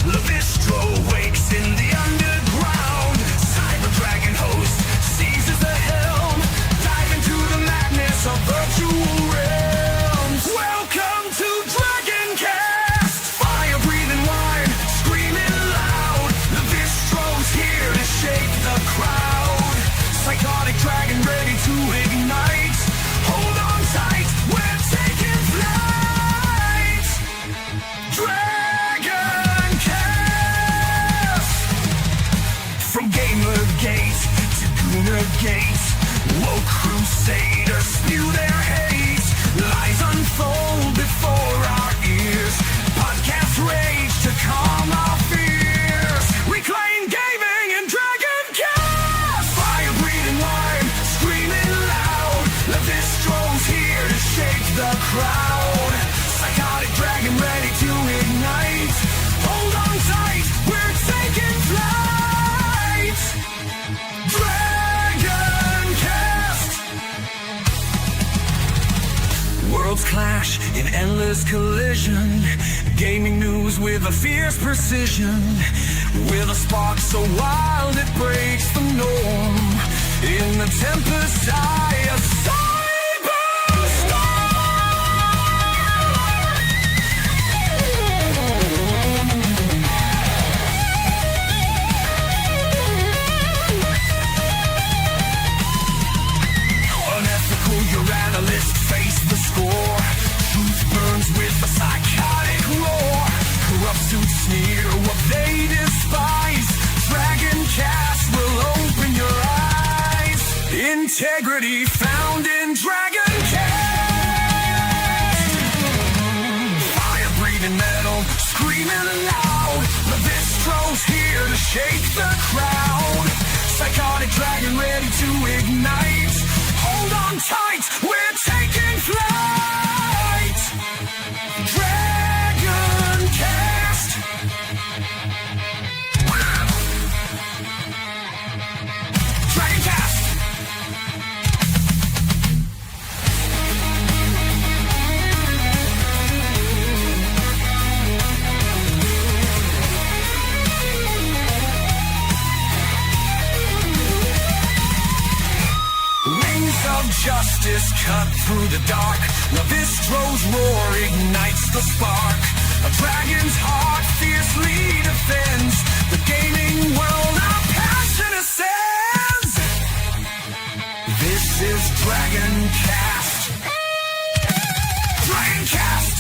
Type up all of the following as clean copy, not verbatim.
Lavistro wakes in the underground. Cyber Dragon host seizes the helm. Dive into the madness of virtual realms. Welcome to DragonCast. Fire breathing wine, screaming loud. Lavistro's here to shake the crowd. Psychotic dragon ready to ignite. Hold on tight, we're taking flight. From gamergate to gamergate, woke crusaders spew their hate. Lies unfold before our ears. Podcast rage to calm our fears. Reclaim gaming in DragonCast. Fire breathing wine, screaming loud. Lavistro's here to shake the crowd. Psychotic dragon ready to ignite. Hold on tight, we're taking flight. DragonCast. Worlds clash in endless collision. Gaming news with a fierce precision. With a spark so wild it breaks the norm. In the tempest eye of face the score. Truth burns with a psychotic roar. Corrupt suits sneer what they despise. DragonCast will open your eyes. Integrity found in DragonCast. Fire breathing metal, screaming loud. Lavistro's here to shake the crowd. Psychotic dragon ready to ignite. Hold on tight, we're taking flight. DragonCast. DragonCast. Of justice cut through the dark. Lavistro's roar ignites the spark. A dragon's heart fiercely defends the gaming world. Our passion ascends. This is DragonCast. DragonCast.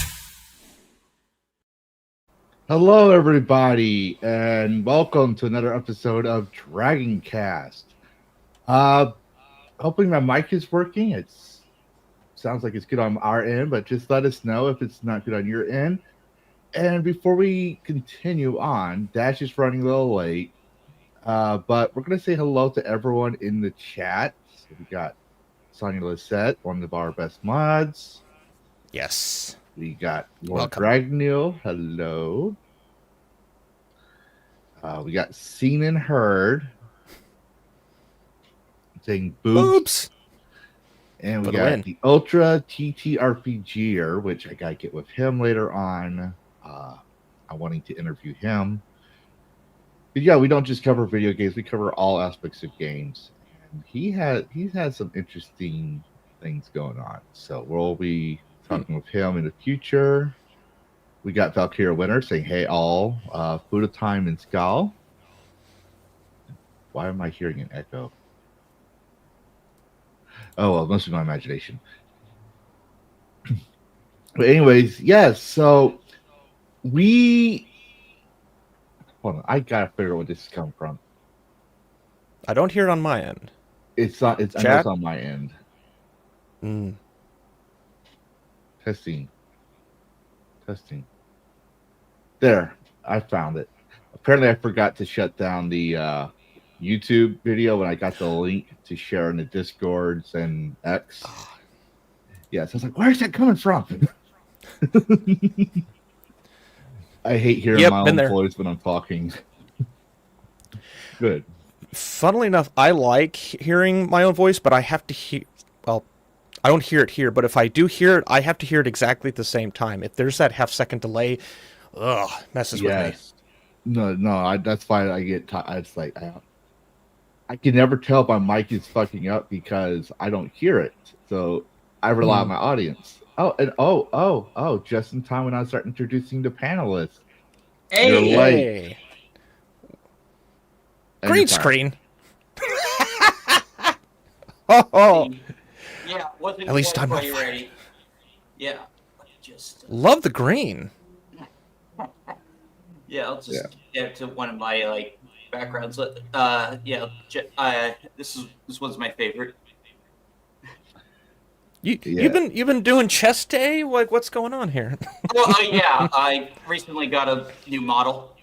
Hello, everybody, and welcome to another episode of DragonCast. Hoping my mic is working. It sounds like it's good on our end, but just let us know if it's not good on your end. And before we continue on, Dash is running a little late, but we're going to say hello to everyone in the chat. So we got Sonia Lisette, one of our best mods. Yes. We got Lord Dragneel. Hello. We got Seen and Heard. Saying boobs. And we got the Ultra TTRPGer, which I gotta get with him later on. I'm wanting to interview him. But yeah, we don't just cover video games, we cover all aspects of games. And he's had some interesting things going on. So we'll be talking with him in the future. We got Valkyria Winter saying, hey all, food of time and Skal. Why am I hearing an echo? Oh, well, it must be my imagination. But anyways, yes, so we... Hold on, I gotta figure out where this is coming from. I don't hear it on my end. It's not, I know it's on my end. Testing. There, I found it. Apparently I forgot to shut down the YouTube video when I got the link to share in the Discords and X. Yes, I was like, where's that coming from? I hate hearing Yep, my been own there. voice when I'm talking. Good. Funnily enough, I like hearing my own voice, but I have to hear. Well, I don't hear it here, but if I do hear it, I have to hear it exactly at the same time. If there's that half-second delay, messes with me. Yes. No, that's why I get. It's like I can never tell if my mic is fucking up because I don't hear it. So I rely on my audience. Oh, and just in time when I start introducing the panelists. Hey, You're late. Hey, And green you're fired. screen. Oh, yeah, wasn't At least quite I'm not quite ready. Yeah, just love the green. yeah, I'll just get to one of my like backgrounds. This one's my favorite. You've been doing chess day? Like, what's going on here? Well, yeah, I recently got a new model.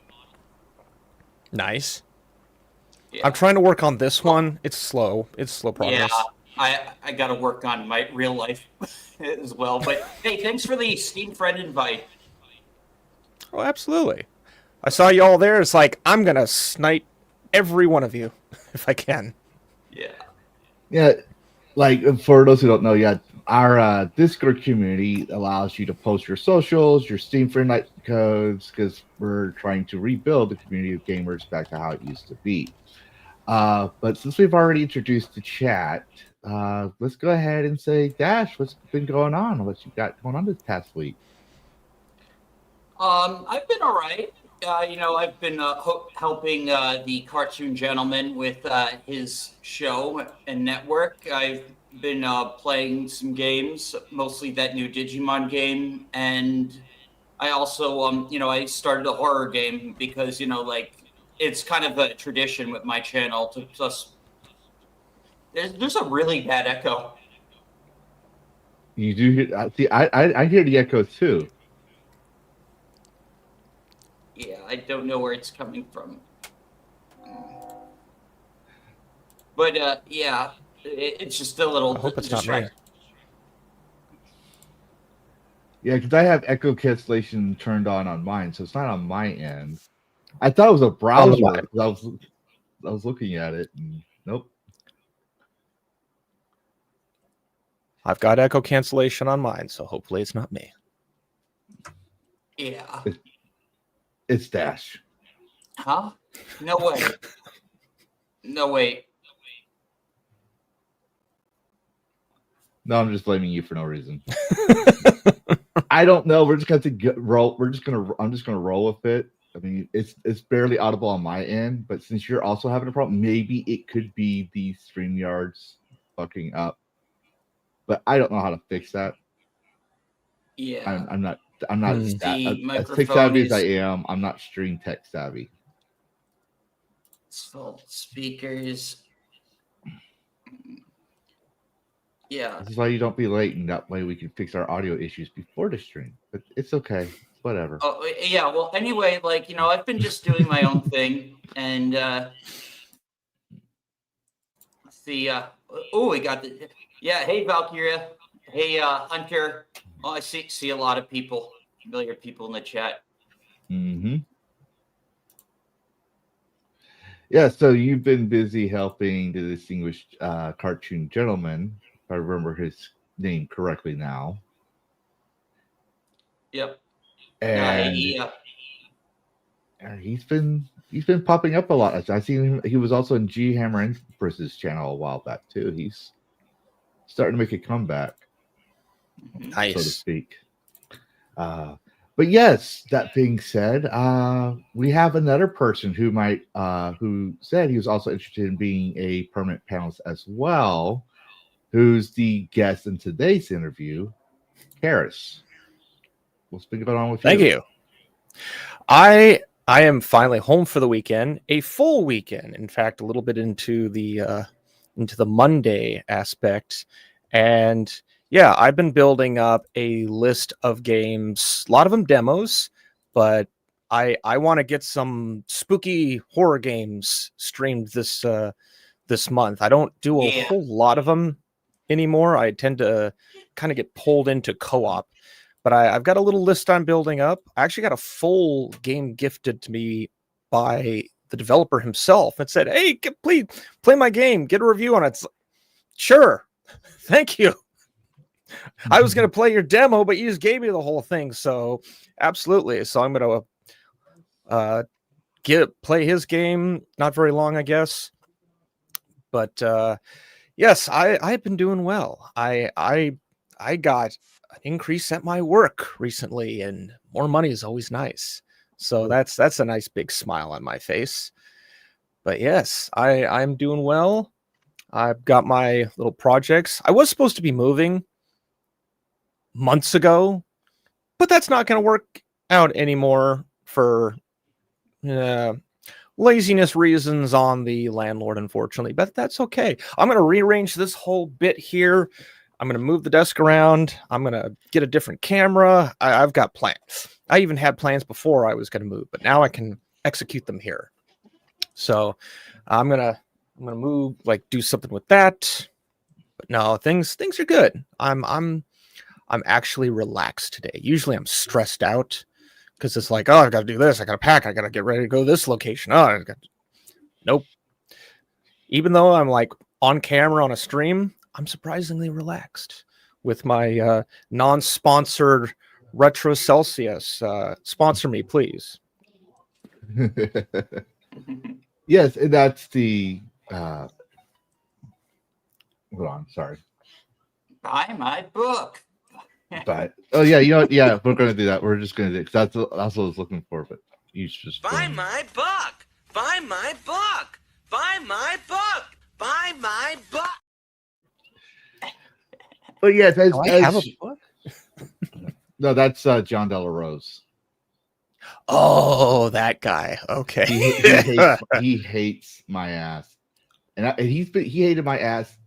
Nice. Yeah. I'm trying to work on this one. It's slow. It's slow progress. Yeah, I got to work on my real life as well. But hey, thanks for the Steam friend invite. Oh, absolutely. I saw you all there. It's like, I'm going to snipe every one of you if I can. Yeah. Yeah, like for those who don't know yet, our Discord community allows you to post your socials, your Steam friend night codes, because we're trying to rebuild the community of gamers back to how it used to be. But since we've already introduced the chat, let's go ahead and say, Dash, what's been going on? What you got going on this past week? I've been all right. I've been helping the Cartoon Gentleman with his show and network. I've been playing some games, mostly that new Digimon game, and I also, I started a horror game because, it's kind of a tradition with my channel to just. There's a really bad echo. You do hear? See, I hear the echo too. Yeah, I don't know where it's coming from. But yeah, it's just a little. I hope it's not me. Yeah, because I have echo cancellation turned on mine, so it's not on my end. I thought it was a browser. I was looking at it, and nope. I've got echo cancellation on mine, so hopefully it's not me. Yeah. It's Dash. Huh? No way. No way. No, I'm just blaming you for no reason. I don't know. We're just going to roll. I'm just gonna roll with it. I mean, it's barely audible on my end, but since you're also having a problem, maybe it could be the StreamYards fucking up. But I don't know how to fix that. Yeah. I'm not The as tech microphone savvy as I is am. I'm not stream tech savvy. full speakers. Yeah. This is why you don't be late, and that way we can fix our audio issues before the stream. But it's okay. Whatever. Oh yeah. Well, anyway, I've been just doing my own thing, and let's see. We got the. Yeah. Hey, Valkyria. Hey, Hunter. Oh, I see a lot of familiar people in the chat. Mm-hmm. Yeah, so you've been busy helping the distinguished cartoon gentleman, if I remember his name correctly now. Yep. And he's been popping up a lot. I seen him. He was also in G Hammer Empress's channel a while back too. He's starting to make a comeback, Nice. so to speak. But yes, that being said, we have another person who said he was also interested in being a permanent panelist as well, who's the guest in today's interview, Karrus. What's been going on with you? Thank you. I am finally home for the weekend, a full weekend. In fact, a little bit into the Monday aspect, and yeah, I've been building up a list of games, a lot of them demos, but I want to get some spooky horror games streamed this month. I don't do a whole lot of them, anymore. I tend to kind of get pulled into co-op. But I've got a little list I'm building up. I actually got a full game gifted to me by the developer himself and said, "Hey, please play my game, get a review on it." It's like, sure, thank you. I was going to play your demo, but you just gave me the whole thing. So absolutely. So I'm going to play his game. Not very long, I guess. But yes, I've been doing well. I got an increase at my work recently, and more money is always nice. So that's a nice big smile on my face. But yes, I'm doing well. I've got my little projects. I was supposed to be moving months ago, but that's not going to work out anymore for laziness reasons on the landlord, unfortunately. But that's okay. I'm going to rearrange this whole bit here. I'm going to move the desk around. I'm going to get a different camera. I've got plans. I even had plans before I was going to move, but now I can execute them here. So I'm going to move, like do something with that. But no, things are good. I'm actually relaxed today. Usually I'm stressed out because it's like, oh, I got to do this. I got to pack. I got to get ready to go to this location. Nope. Even though I'm like on camera on a stream, I'm surprisingly relaxed with my non-sponsored Retro Celsius. Sponsor me, please. Yes, and that's the hold on, sorry. Buy my book. But oh yeah, you know what? Yeah, we're gonna do that. We're just gonna do it because that's what I was looking for. But you just Buy my book. Buy my book. Buy my book. Buy my book. But yes, Do I have a book? No, that's John Della Rose. Oh, that guy. Okay. He hates my ass, and he hated my ass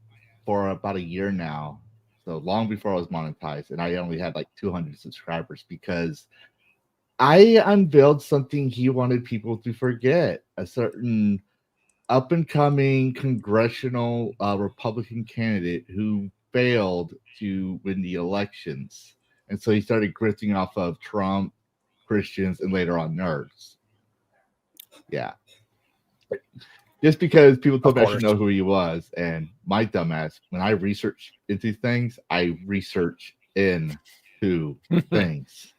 for about a year now. So long before I was monetized, and I only had like 200 subscribers because I unveiled something he wanted people to forget: a certain up and coming congressional Republican candidate who failed to win the elections, and so he started grifting off of Trump, Christians, and later on nerds. Yeah. Just because people told me I should know who he was, and my dumbass, when I research into things, I research into things.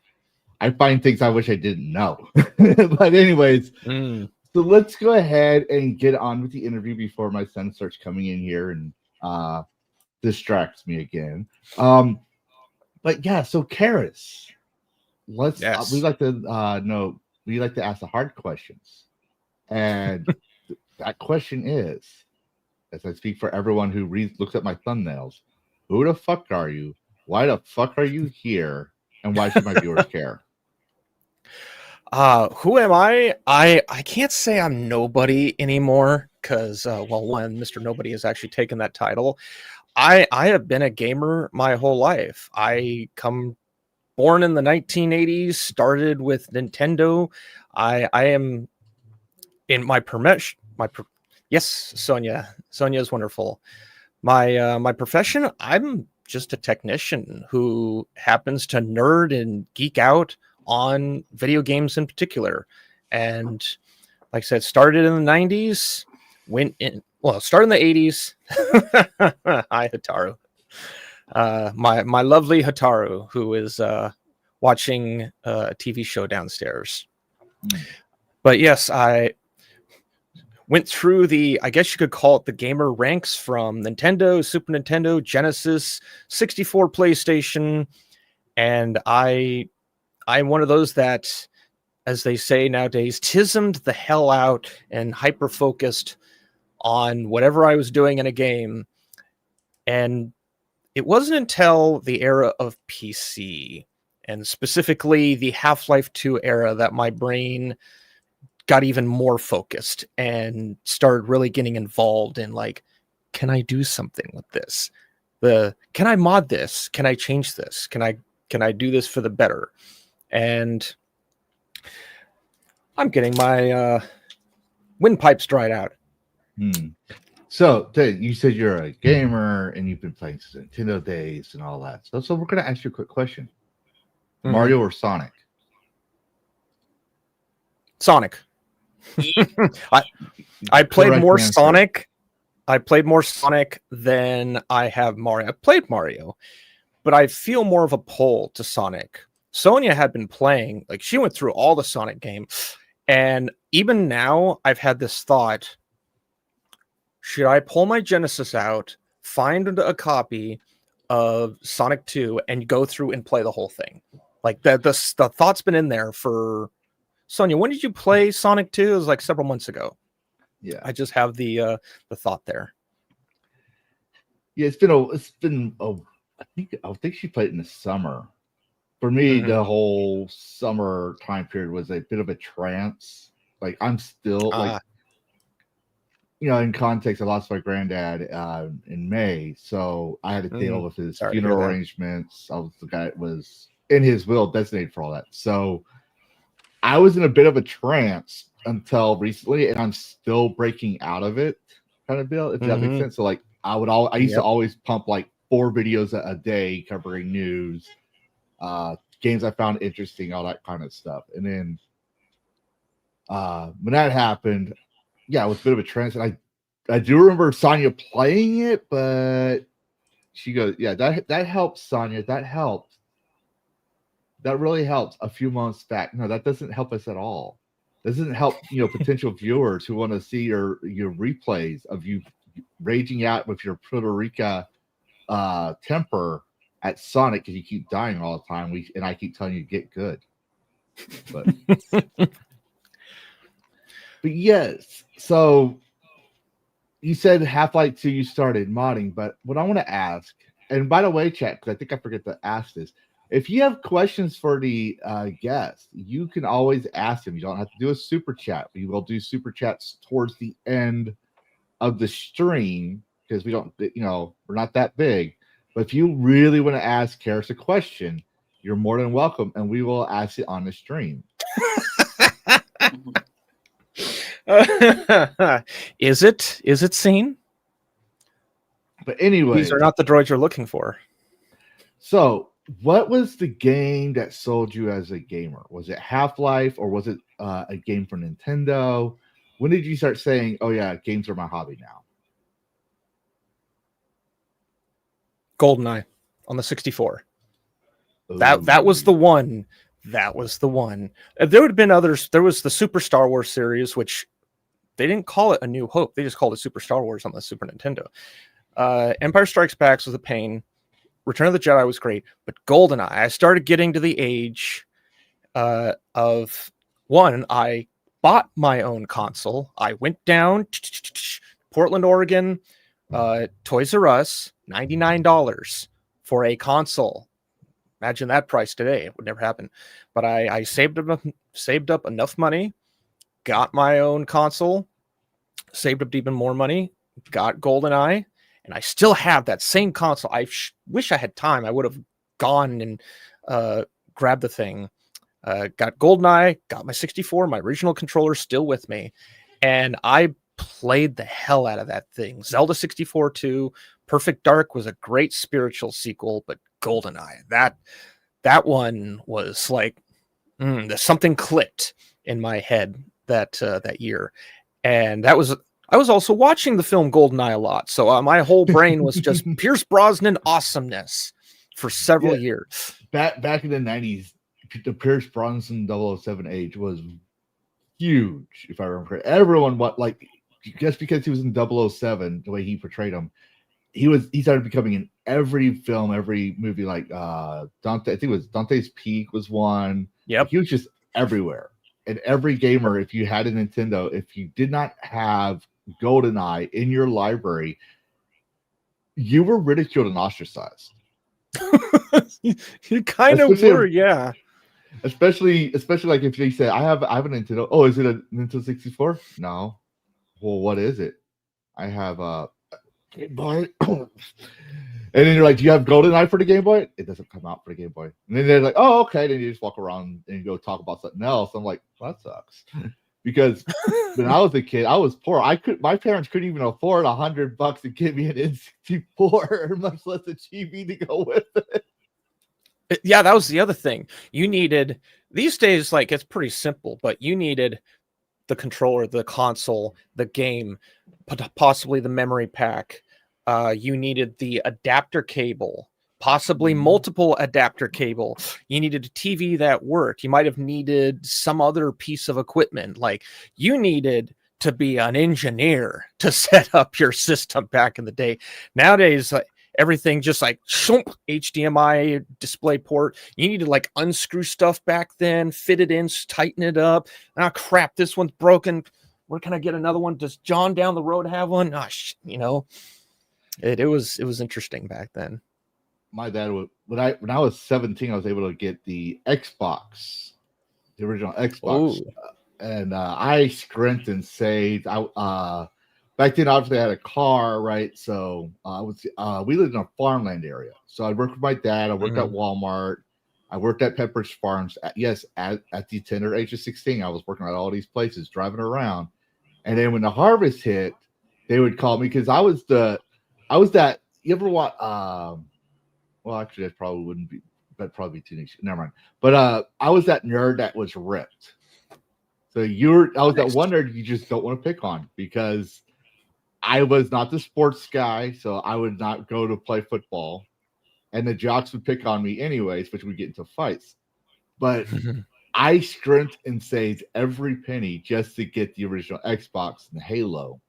I find things I wish I didn't know. But anyways, so let's go ahead and get on with the interview before my son starts coming in here and distracts me again. But yeah, so Karrus, let's we like to know, we like to ask the hard questions. And that question is, as I speak for everyone who looks at my thumbnails, who the fuck are you? Why the fuck are you here? And why should my viewers care? Who am I? I can't say I'm nobody anymore because, well, one, Mr. Nobody has actually taken that title. I have been a gamer my whole life. I born in the 1980s, started with Nintendo. I am in my yes, Sonia is wonderful. My profession, I'm just a technician who happens to nerd and geek out on video games in particular. And like I said, started in the 90s, started in the 80s. Hi, Hataru. My lovely Hataru, who is watching a TV show downstairs. But yes, I went through I guess you could call it the gamer ranks from Nintendo, Super Nintendo, Genesis, 64, PlayStation, and I'm one of those that, as they say nowadays, tismed the hell out and hyper-focused on whatever I was doing in a game. And it wasn't until the era of PC, and specifically the Half-Life 2 era, that my brain got even more focused and started really getting involved in, like, can I do something with this? Can I mod this? Can I change this? Can I do this for the better? And I'm getting my windpipes dried out. So, Ted, you said you're a gamer and you've been playing since Nintendo days and all that. So we're going to ask you a quick question. Mhm. Mario or Sonic? Sonic. I played Correct more answer. Sonic. I played more Sonic than I have Mario. I played Mario, but I feel more of a pull to Sonic. Sonia had been playing, like she went through all the Sonic games, and even now I've had this thought: should I pull my Genesis out, find a copy of Sonic 2, and go through and play the whole thing? Like the thought's been in there for Sonia. When did you play Sonic 2? It was like several months ago. Yeah. I just have the thought there. Yeah, it's been I think she played it in the summer. For me, the whole summer time period was a bit of a trance. Like I'm still like, in context, I lost my granddad in May, so I had to deal with his funeral arrangements. I was the guy that was in his will designated for all that. So I was in a bit of a trance until recently, and I'm still breaking out of it, kind of deal, if that makes sense. So like I used to always pump like 4 videos a day covering news, games I found interesting, all that kind of stuff. And then when that happened, yeah, it was a bit of a trance. And I do remember Sonia playing it, but she goes, yeah, that helps, Sonia. That helped. That really helps a few months back. No, that doesn't help us at all. Doesn't help, potential viewers who want to see your replays of you raging out with your Puerto Rica temper at Sonic because you keep dying all the time. And I keep telling you to get good. But but yes, so you said Half-Life 2 you started modding, but what I want to ask, and by the way, chat, because I think I forget to ask this, if you have questions for the guest, you can always ask them. You don't have to do a super chat. We will do super chats towards the end of the stream because we don't, we're not that big. But if you really want to ask Karrus a question, you're more than welcome, and we will ask it on the stream. Is it seen? But anyway, these are not the droids you're looking for. So what was the game that sold you as a gamer? Was it Half-Life or was it a game for Nintendo? When did you start saying, oh yeah, games are my hobby now? GoldenEye on the 64. That was the one. That was the one. There would have been others. There was the Super Star Wars series, which they didn't call it A New Hope. They just called it Super Star Wars on the Super Nintendo. Empire Strikes Back was a pain. Return of the Jedi was great, but GoldenEye, I started getting to the age of one. I bought my own console. I went down Portland, Oregon, Toys R Us, $99 for a console. Imagine that price today. It would never happen. But I saved up enough money, got my own console, saved up even more money, got GoldenEye, and I still have that same console. I wish I had time. I would have gone and grabbed the thing. Got GoldenEye, got my 64, my original controller still with me, and I played the hell out of that thing. Zelda 64 too. Perfect Dark was a great spiritual sequel, but GoldenEye, that one was like something clicked in my head that year, and I was also watching the film GoldenEye a lot, so my whole brain was just Pierce Brosnan awesomeness for several years. Back in the 90s, the Pierce Brosnan 007 age was huge, if I remember correctly. Everyone just because he was in 007, the way he portrayed him, he started becoming in every film, every movie, like Dante. I think it was Dante's Peak was one. Yep. He was just everywhere. And every gamer, if you had a Nintendo, if you did not have GoldenEye in your library, you were ridiculed and ostracized. You kind of were, yeah. Especially like if they say, I have a Nintendo. Oh, is it a Nintendo 64? No. Well, what is it? I have a Game Boy. And then you're like, do you have GoldenEye for the Game Boy? It doesn't come out for the Game Boy. And then they're like, oh, okay. Then you just walk around and go talk about something else. I'm like, well, that sucks. because when I was a kid, I was poor. My parents couldn't even afford $100 to give me an N64, much less a TV to go with it. Yeah, that was the other thing. You needed, these days, like, it's pretty simple, but you needed the controller, the console, the game, possibly the memory pack. You needed the adapter cable, possibly multiple adapter cable. You needed a TV that worked. You might have needed some other piece of equipment. Like, you needed to be an engineer to set up your system back in the day. Nowadays, everything just like HDMI display port. You need to like unscrew stuff back then, fit it in, tighten it up. Ah, crap, this one's broken. Where can I get another one? Does John down the road have one? It was interesting back then. My dad would, when I was 17, I was able to get the Xbox, the original Xbox, and I scrimped and saved. Back then, obviously, I had a car, right? So we lived in a farmland area. So I worked with my dad. I worked at Walmart. I worked at Pepperidge Farms. At the tender age of 16, I was working at all these places, driving around. And then when the harvest hit, they would call me because I was that. You ever watch? Well, actually, that probably wouldn't be. That'd probably be teenage. Never mind. But I was that nerd that was ripped. So I was that one nerd you just don't want to pick on because I was not the sports guy, so I would not go to play football. And the jocks would pick on me anyways, which would get into fights. But I scrimped and saved every penny just to get the original Xbox and Halo.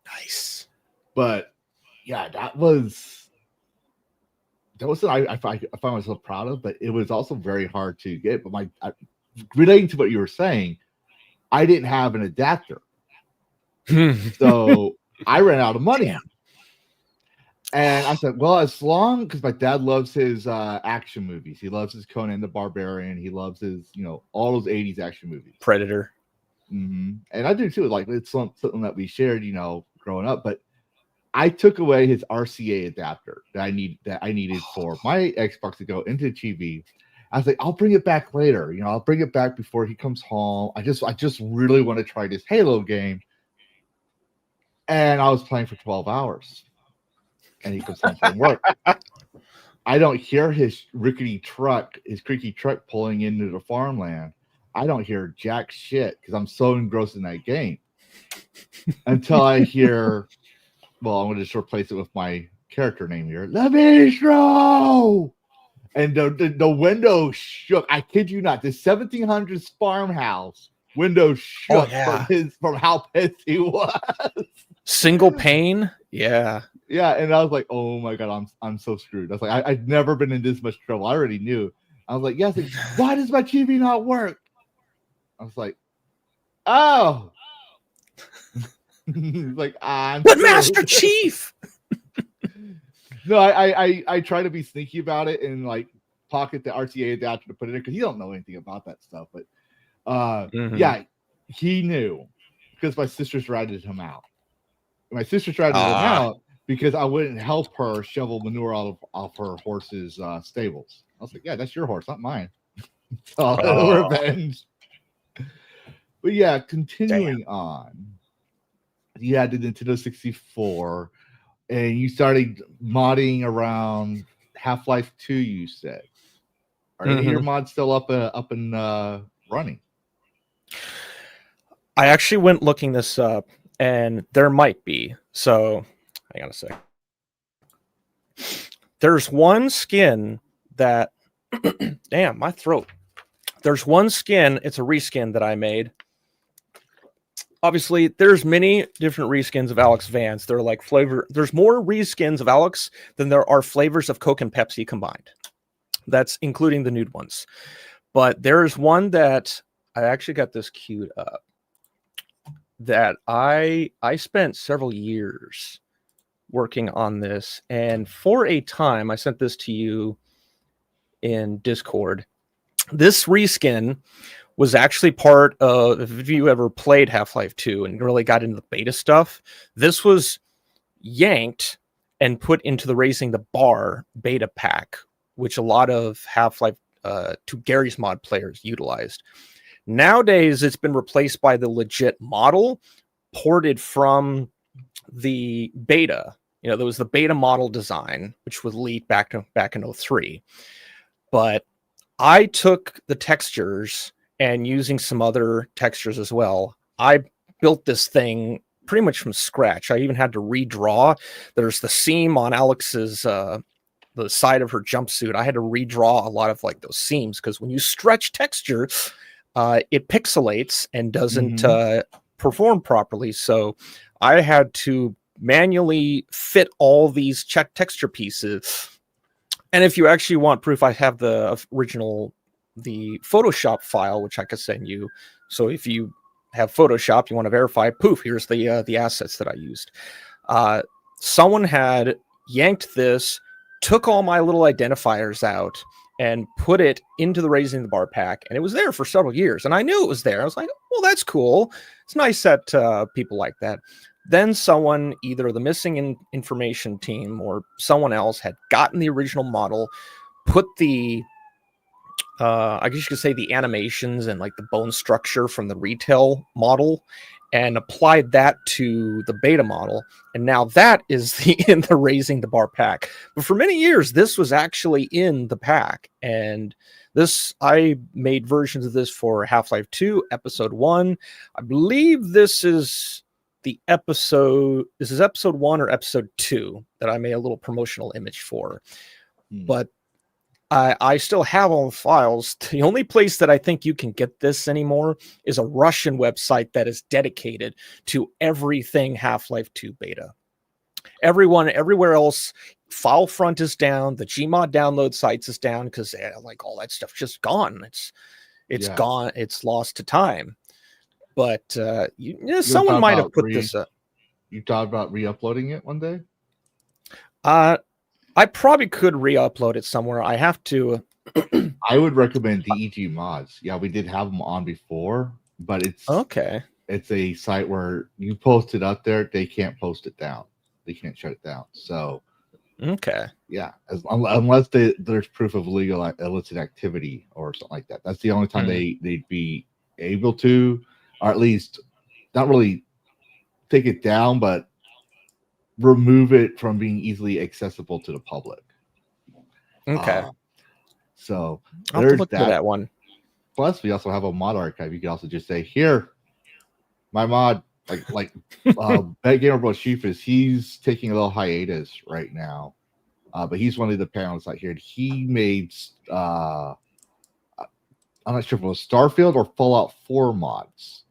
Nice. But yeah, that was what I find myself proud of, but it was also very hard to get. But relating to what you were saying, I didn't have an adapter. So I ran out of money. Damn. And I said, well, as long, because my dad loves his action movies. He loves his Conan the Barbarian. He loves his, all those 80s action movies. Predator. And I do too. Like, it's something that we shared, growing up. But I took away his RCA adapter that I needed for my Xbox to go into the TV. I was like, I'll bring it back later. I'll bring it back before he comes home. I just really want to try this Halo game. And I was playing for 12 hours. And he comes home from work. I don't hear his creaky truck pulling into the farmland. I don't hear jack shit because I'm so engrossed in that game. Until I hear, well, I'm going to just replace it with my character name here, Lavistro. And the window shook. I kid you not. The 1700s farmhouse window shook from how pissed he was. Single pane? Yeah. Yeah, and I was like, oh my God, I'm so screwed. I was like, I've never been in this much trouble. I already knew. I was like, yes, why does my TV not work? I was like, oh. Like, but Master Chief. No, I try to be sneaky about it and like pocket the RTA adapter to put it in because you don't know anything about that stuff. But yeah, he knew because my sisters ratted him out. My sisters ratted him out because I wouldn't help her shovel manure out of her horse's stables. I was like, yeah, that's your horse, not mine. So revenge. But yeah, continuing on. You had the Nintendo 64, and you started modding around Half-Life 2, you said. Are any of your mods still up and running? I actually went looking this up, and there might be. So, hang on a sec. There's one skin that... Damn, my throat. There's one skin, it's a reskin that I made. Obviously, there's many different reskins of Alex Vance. They're like flavor. There's more reskins of Alex than there are flavors of Coke and Pepsi combined. That's including the nude ones. But there is one that I actually got this queued up that I spent several years working on this. And for a time, I sent this to you in Discord. This reskin was actually part of, if you ever played Half-Life 2 and really got into the beta stuff, this was yanked and put into the Raising the Bar beta pack, which a lot of Half-Life 2 Gary's mod players utilized. Nowadays, it's been replaced by the legit model ported from the beta. There was the beta model design, which was leaked back in 03. But I took the textures and using some other textures as well, I built this thing pretty much from scratch. I even had to redraw. There's the seam on Alex's the side of her jumpsuit. I had to redraw a lot of like those seams because when you stretch texture, it pixelates and doesn't perform properly. So I had to manually fit all these texture pieces. And if you actually want proof, I have the original, the Photoshop file, which I could send you. So if you have Photoshop, you want to verify, poof, here's the assets that I used. Someone had yanked this, took all my little identifiers out, and put it into the Raising the Bar pack, and it was there for several years. And I knew it was there. I was like, well, that's cool. It's nice that people like that. Then someone, either the missing information team or someone else, had gotten the original model, put the, I guess you could say the animations and like the bone structure from the retail model, and applied that to the beta model. And now that is in the Raising the Bar pack. But for many years, this was actually in the pack. And I made versions of this for Half-Life 2, Episode 1. I believe this is episode 1 or episode 2 that I made a little promotional image for. But I still have all the files. The only place that I think you can get this anymore is a Russian website that is dedicated to everything Half-Life 2 beta. Everywhere else, file front is down. The Gmod download sites is down because like all that stuff's just gone. It's gone. It's lost to time. But someone might have put this up. You thought about re-uploading it one day? I probably could re-upload it somewhere. I have to. I would recommend DEG Mods. Yeah, we did have them on before, but it's okay. It's a site where you post it up there, they can't post it down. They can't shut it down. So, okay, yeah, unless there's proof of legal illicit activity or something like that. That's the only time they'd be able to, or at least not really take it down, but remove it from being easily accessible to the public. Okay. So I'll have to look for that one. Plus, we also have a mod archive. You can also just say, here, my mod, like VetGamerBoceifus, he's taking a little hiatus right now. But he's one of the panelists out here. He made, I'm not sure if it was Starfield or Fallout 4 mods.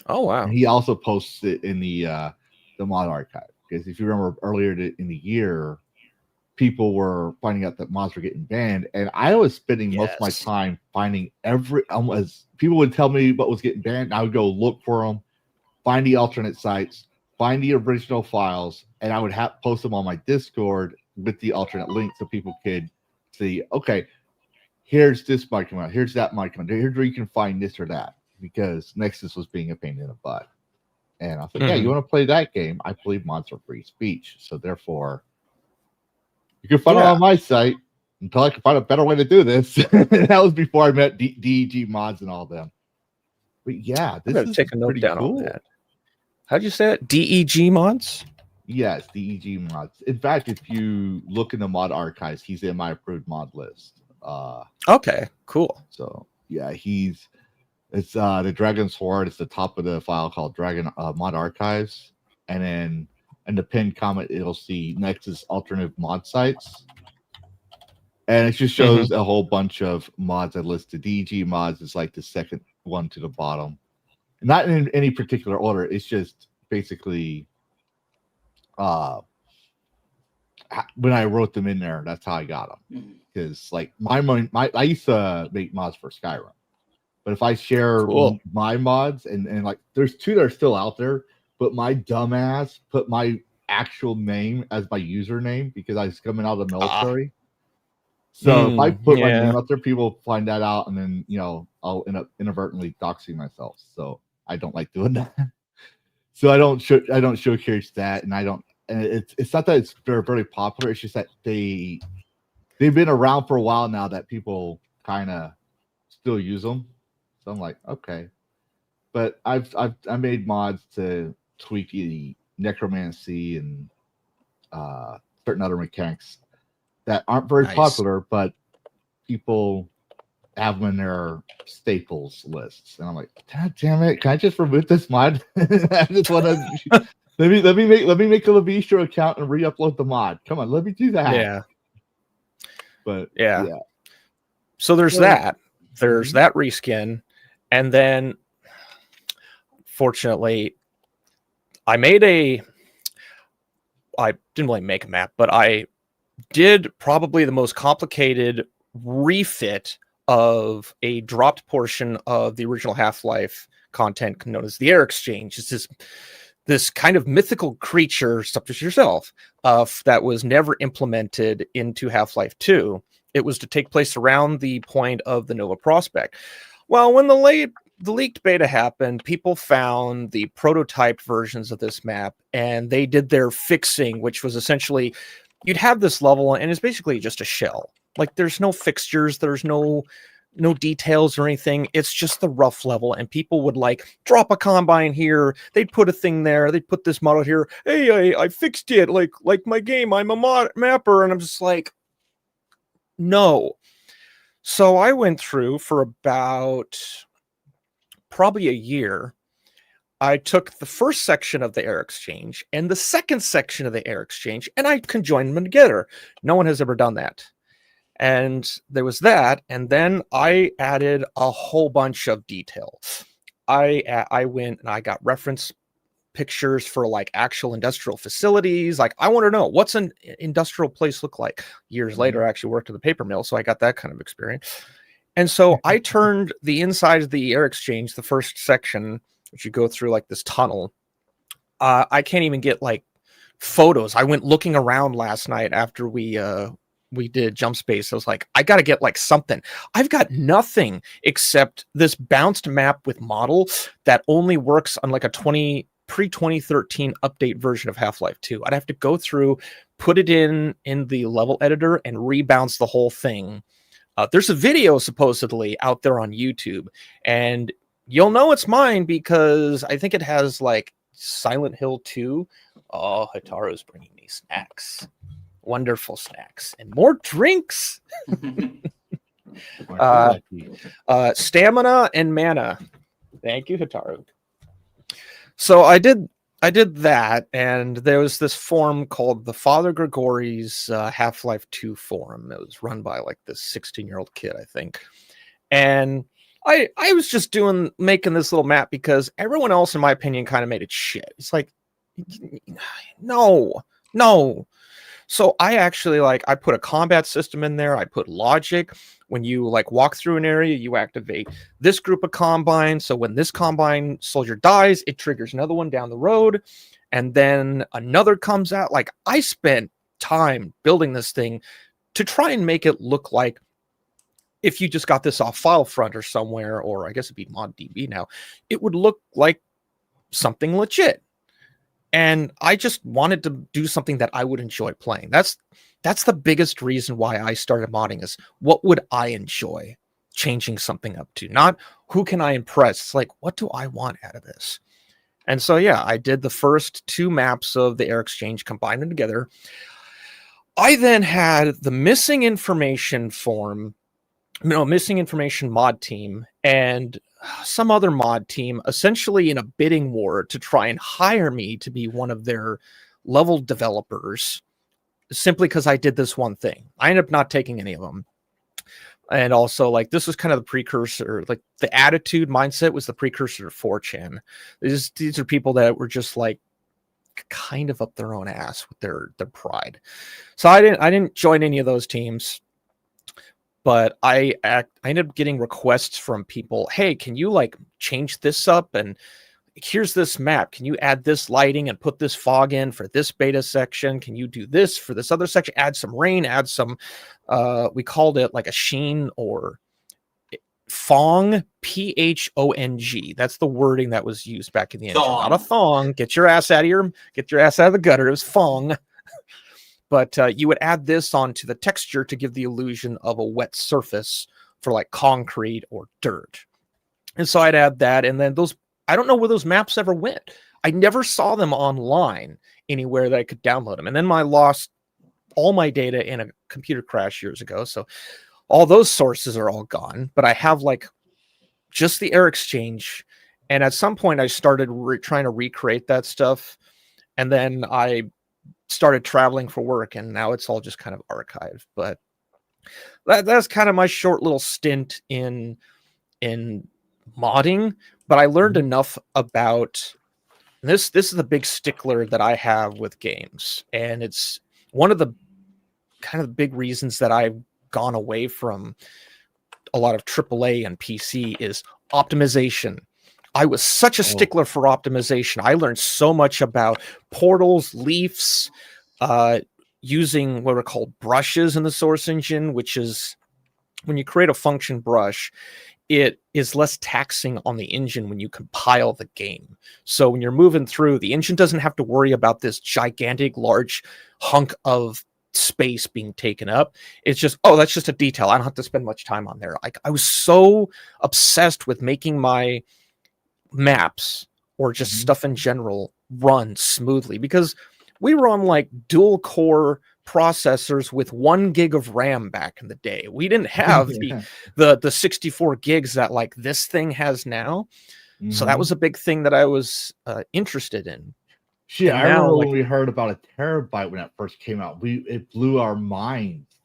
Oh, wow. And he also posts it in the mod archive. Because if you remember earlier in the year, people were finding out that mods were getting banned, and I was spending most of my time finding as people would tell me what was getting banned, I would go look for them, find the alternate sites, find the original files, and I would post them on my Discord with the alternate link so people could see, okay, here's this mod coming out, here's that mod coming out, here's where you can find this or that, because Nexus was being a pain in the butt. And I was like, yeah, you want to play that game? I believe mods are free speech. So therefore, you can find it on my site until I can find a better way to do this. That was before I met DEG mods and all of them. But yeah, this is take a note down on that. How'd you say it? DEG mods? Yes, DEG mods. In fact, if you look in the mod archives, he's in my approved mod list. Okay, cool. So yeah, it's the Dragon's Horde. It's the top of the file called Dragon Mod Archives. And then in the pinned comment, it'll see Nexus alternative mod sites. And it just shows a whole bunch of mods I listed. DEG mods is like the second one to the bottom. Not in any particular order. It's just basically when I wrote them in there, that's how I got them. Because like I used to make mods for Skyrim. But if I share my mods and like there's 2 that are still out there, but my dumbass put my actual name as my username because I was coming out of the military. So if I put my name out there, people find that out, and then I'll end up inadvertently doxing myself. So I don't like doing that. So I don't showcase that, and it's not that it's very, very popular. It's just that they've been around for a while now that people kind of still use them. So I'm like, okay. But I made mods to tweak the necromancy and certain other mechanics that aren't very popular, but people have them in their staples lists. And I'm like, God damn it, can I just remove this mod? I just want to let me make a Lavistro account and re-upload the mod. Come on, let me do that. Yeah. But yeah. So there's that. There's that reskin. And then fortunately, I didn't really make a map, but I did probably the most complicated refit of a dropped portion of the original Half-Life content known as the Air Exchange. It's this kind of mythical creature, such as yourself, that was never implemented into Half-Life 2. It was to take place around the point of the Nova Prospect. Well, when the leaked beta happened, people found the prototyped versions of this map, and they did their fixing, which was essentially you'd have this level, and it's basically just a shell. Like, there's no fixtures, there's no details or anything. It's just the rough level, and people would like drop a combine here, they'd put a thing there, they'd put this model here. Hey, I fixed it, like my game, I'm a mapper, and I'm just like, no. So I went through for about probably a year. I took the first section of the Air Exchange and the second section of the Air Exchange, and I conjoined them together. No one has ever done that. And there was that, and then I added a whole bunch of detail. I went and I got reference pictures for like actual industrial facilities. Like, I want to know, what's an industrial place look like? Years later, I actually worked at the paper mill, so I got that kind of experience. And so I turned the inside of the Air Exchange, the first section, which you go through like this tunnel. I can't even get like photos. I went looking around last night after we did Jump Space. I was like, I got to get like something. I've got nothing except this bounced map with model that only works on like a pre-2013 update version of Half-Life 2. I'd have to go through, put it in the level editor, and rebounce the whole thing. There's a video supposedly out there on YouTube, and you'll know it's mine because I think it has like Silent Hill 2. Oh, Hitaru's bringing me snacks. Wonderful snacks and more drinks. Stamina and mana. Thank you, Hitaru. So I did that, and there was this forum called the Father Gregori's Half-Life 2 forum. It was run by like this 16-year-old kid, I think. And I was just making this little map because everyone else, in my opinion, kind of made it shit. It's like, no. So I actually I put a combat system in there. I put logic. When you like walk through an area, you activate this group of combines. So when this combine soldier dies, it triggers another one down the road. And then another comes out. Like, I spent time building this thing to try and make it look like if you just got this off FileFront or somewhere, or I guess it'd be ModDB now, it would look like something legit. And I just wanted to do something that I would enjoy playing. That's the biggest reason why I started modding, is what would I enjoy changing something up to? Not who can I impress. It's like, what do I want out of this? And so, yeah, I did the first 2 maps of the Air Exchange, combined them together. I then had the missing information mod team and some other mod team essentially in a bidding war to try and hire me to be one of their level developers, simply because I did this one thing. I ended up not taking any of them. And also, like, this was kind of the precursor, like the attitude mindset was the precursor to 4chan. These are people that were just like kind of up their own ass with their pride. So I didn't join any of those teams. But I ended up getting requests from people. Hey, can you like change this up? And here's this map. Can you add this lighting and put this fog in for this beta section? Can you do this for this other section? Add some rain, add some, we called it like a sheen or Fong, Phong. That's the wording that was used back in the engine. Not a thong. Get your ass out of the gutter. It was Fong. But you would add this onto the texture to give the illusion of a wet surface for like concrete or dirt. And so I'd add that, and then those, I don't know where those maps ever went. I never saw them online anywhere that I could download them. And then I lost all my data in a computer crash years ago. So all those sources are all gone, but I have like just the air exchange. And at some point I started trying to recreate that stuff. And then I started traveling for work, and now it's all just kind of archived. But that's kind of my short little stint in modding. But I learned enough about this. This is the big stickler that I have with games, and it's one of the kind of big reasons that I've gone away from a lot of AAA and PC is optimization. I was such a stickler for optimization. I learned so much about portals, leafs, using what are called brushes in the source engine, which is when you create a function brush, it is less taxing on the engine when you compile the game. So when you're moving through, the engine doesn't have to worry about this gigantic, large hunk of space being taken up. It's just, oh, that's just a detail. I don't have to spend much time on there. Like, I was so obsessed with making my maps or just stuff in general run smoothly, because we were on like dual core processors with 1 gig of RAM back in the day. We didn't have the 64 gigs that like this thing has now. So that was a big thing that I was interested in. Shit, I remember when we heard about a terabyte when it first came out, it blew our minds.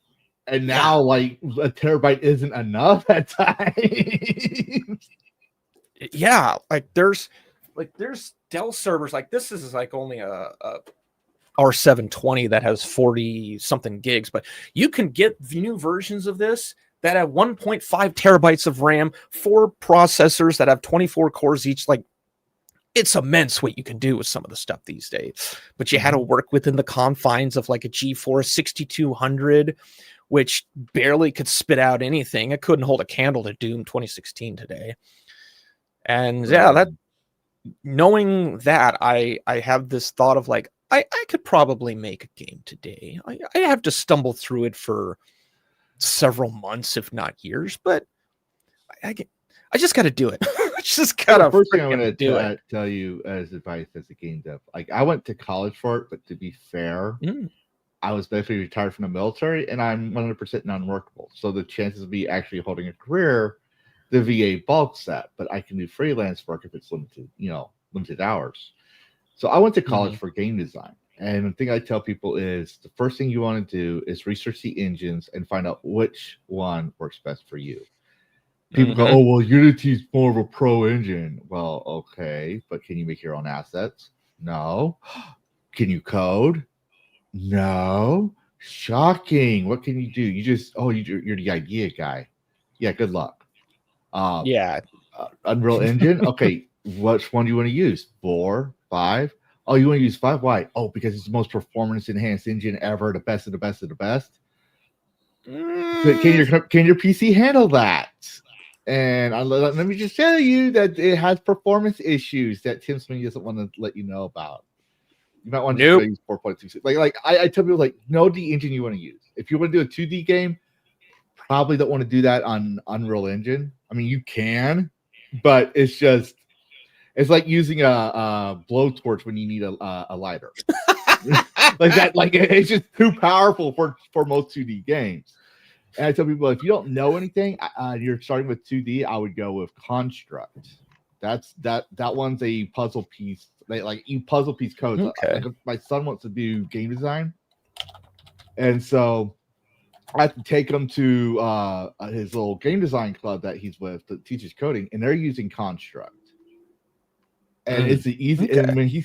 And now like a terabyte isn't enough at times. Yeah, like there's Dell servers, like this is like only a R720 that has 40 something gigs, but you can get the new versions of this that have 1.5 terabytes of RAM, 4 processors that have 24 cores each. Like, it's immense what you can do with some of the stuff these days, but you had to work within the confines of like a GeForce 6200, which barely could spit out anything. It couldn't hold a candle to Doom 2016 today. And yeah, that knowing that, I have this thought of like, I could probably make a game today. I have to stumble through it for several months, if not years, but I just got to do it. I just got to. First thing I'm going to tell you as advice as a game dev, like I went to college for it, but to be fair, I was basically retired from the military, and I'm 100% non-workable. So the chances of me actually holding a career, the VA bulks that, but I can do freelance work if it's limited hours. So I went to college for game design. And the thing I tell people is the first thing you want to do is research the engines and find out which one works best for you. People go, oh, well, Unity's more of a pro engine. Well, okay, but can you make your own assets? No. Can you code? No. Shocking. What can you do? You just, you're the idea guy. Yeah, good luck. Unreal Engine. Okay, which one do you want to use? 4, 5? Oh, you want to use 5? Why? Oh, because it's the most performance enhanced engine ever, the best of the best of the best. Can your PC handle that? And let me just tell you that it has performance issues that Tim Sweeney doesn't want to let you know about. You might want to use 4.26. Like I tell people, like, know the engine you want to use. If you want to do a 2D game, probably don't want to do that on Unreal Engine. I mean, you can, but it's like using a blowtorch when you need a lighter. Like that, like it's just too powerful for most 2D games. And I tell people, if you don't know anything, you're starting with 2D, I would go with Construct. That one's a puzzle piece. Like you puzzle piece codes. Okay. Like my son wants to do game design, and so I have to take him to his little game design club that he's with that teaches coding, and they're using Construct. And it's the easy. And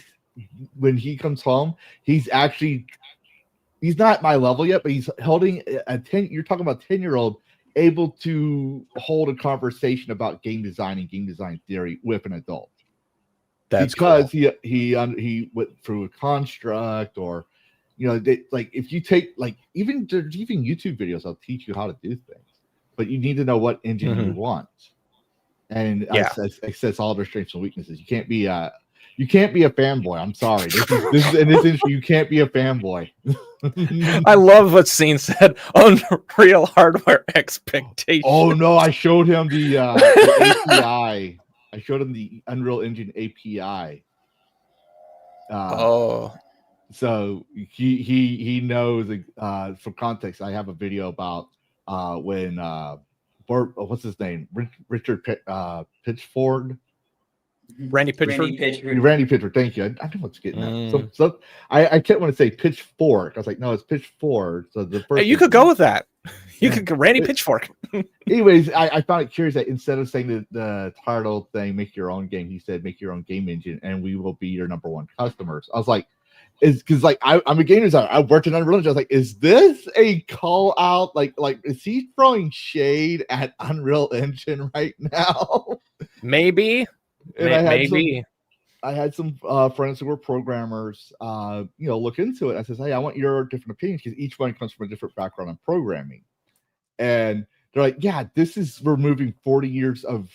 when he comes home, he's not my level yet, but he's holding a 10. You're talking about 10-year-old able to hold a conversation about game design and game design theory with an adult. That's because cool. he went through a Construct, or like if you take like even YouTube videos, I'll teach you how to do things, but you need to know what engine you want. And access all their strengths and weaknesses. You can't be You can't be a fanboy. I'm sorry. This is in this industry. You can't be a fanboy. I love what Scene said. Unreal hardware expectations. Oh no! I showed him the API. I showed him the Unreal Engine API. So he knows. For context, I have a video about when what's his name? Richard Pitchford. Randy Pitchford. Randy Pitchford. Thank you. I know what's getting at. So I can't want to say Pitchfork. I was like, no, it's Pitchford. So the first. Hey, you could go with that. You could go Randy Pitchfork. Anyways, I found it curious that instead of saying the title thing, make your own game, he said, make your own game engine, and we will be your #1 customers. I was like, is because like I'm a game designer. I worked in Unreal Engine. I was like, is this a call out? Like is he throwing shade at Unreal Engine right now? Maybe. And maybe. I had some friends who were programmers, look into it. I said, hey, I want your different opinions because each one comes from a different background in programming. And they're like, yeah, this is removing 40 years of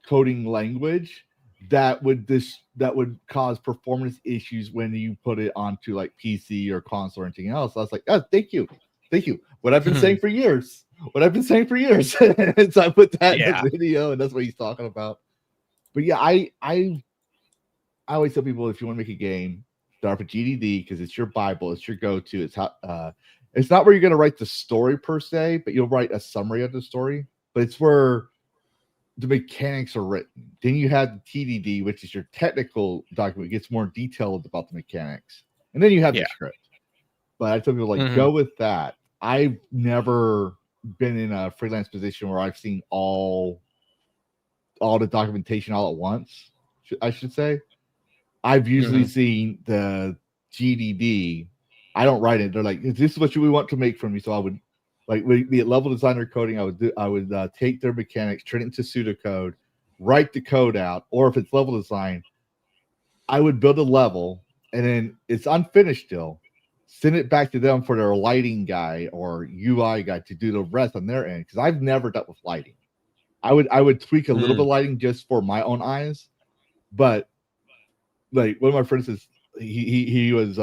coding language that would cause performance issues when you put it onto like PC or console or anything else. I was like, oh, thank you. What I've been saying for years. And so I put that in the video, and that's what he's talking about. But yeah, I always tell people, if you want to make a game, start with GDD because it's your Bible, it's your go-to. It's how it's not where you're going to write the story per se, but you'll write a summary of the story. But it's where the mechanics are written. Then you have the TDD, which is your technical document. It gets more detailed about the mechanics, and then you have the script. But I tell people go with that. I've never been in a freelance position where I've seen all the documentation all at once. I should say. I've usually seen the GDD. I don't write it. They're like, "This is what we want to make from you." So I would, like, be at level designer coding. I would take their mechanics, turn it into pseudocode, write the code out, or if it's level design, I would build a level, and then it's unfinished still. Send it back to them for their lighting guy or UI guy to do the rest on their end because I've never dealt with lighting. I would tweak a little bit of lighting just for my own eyes, but like one of my friends is he was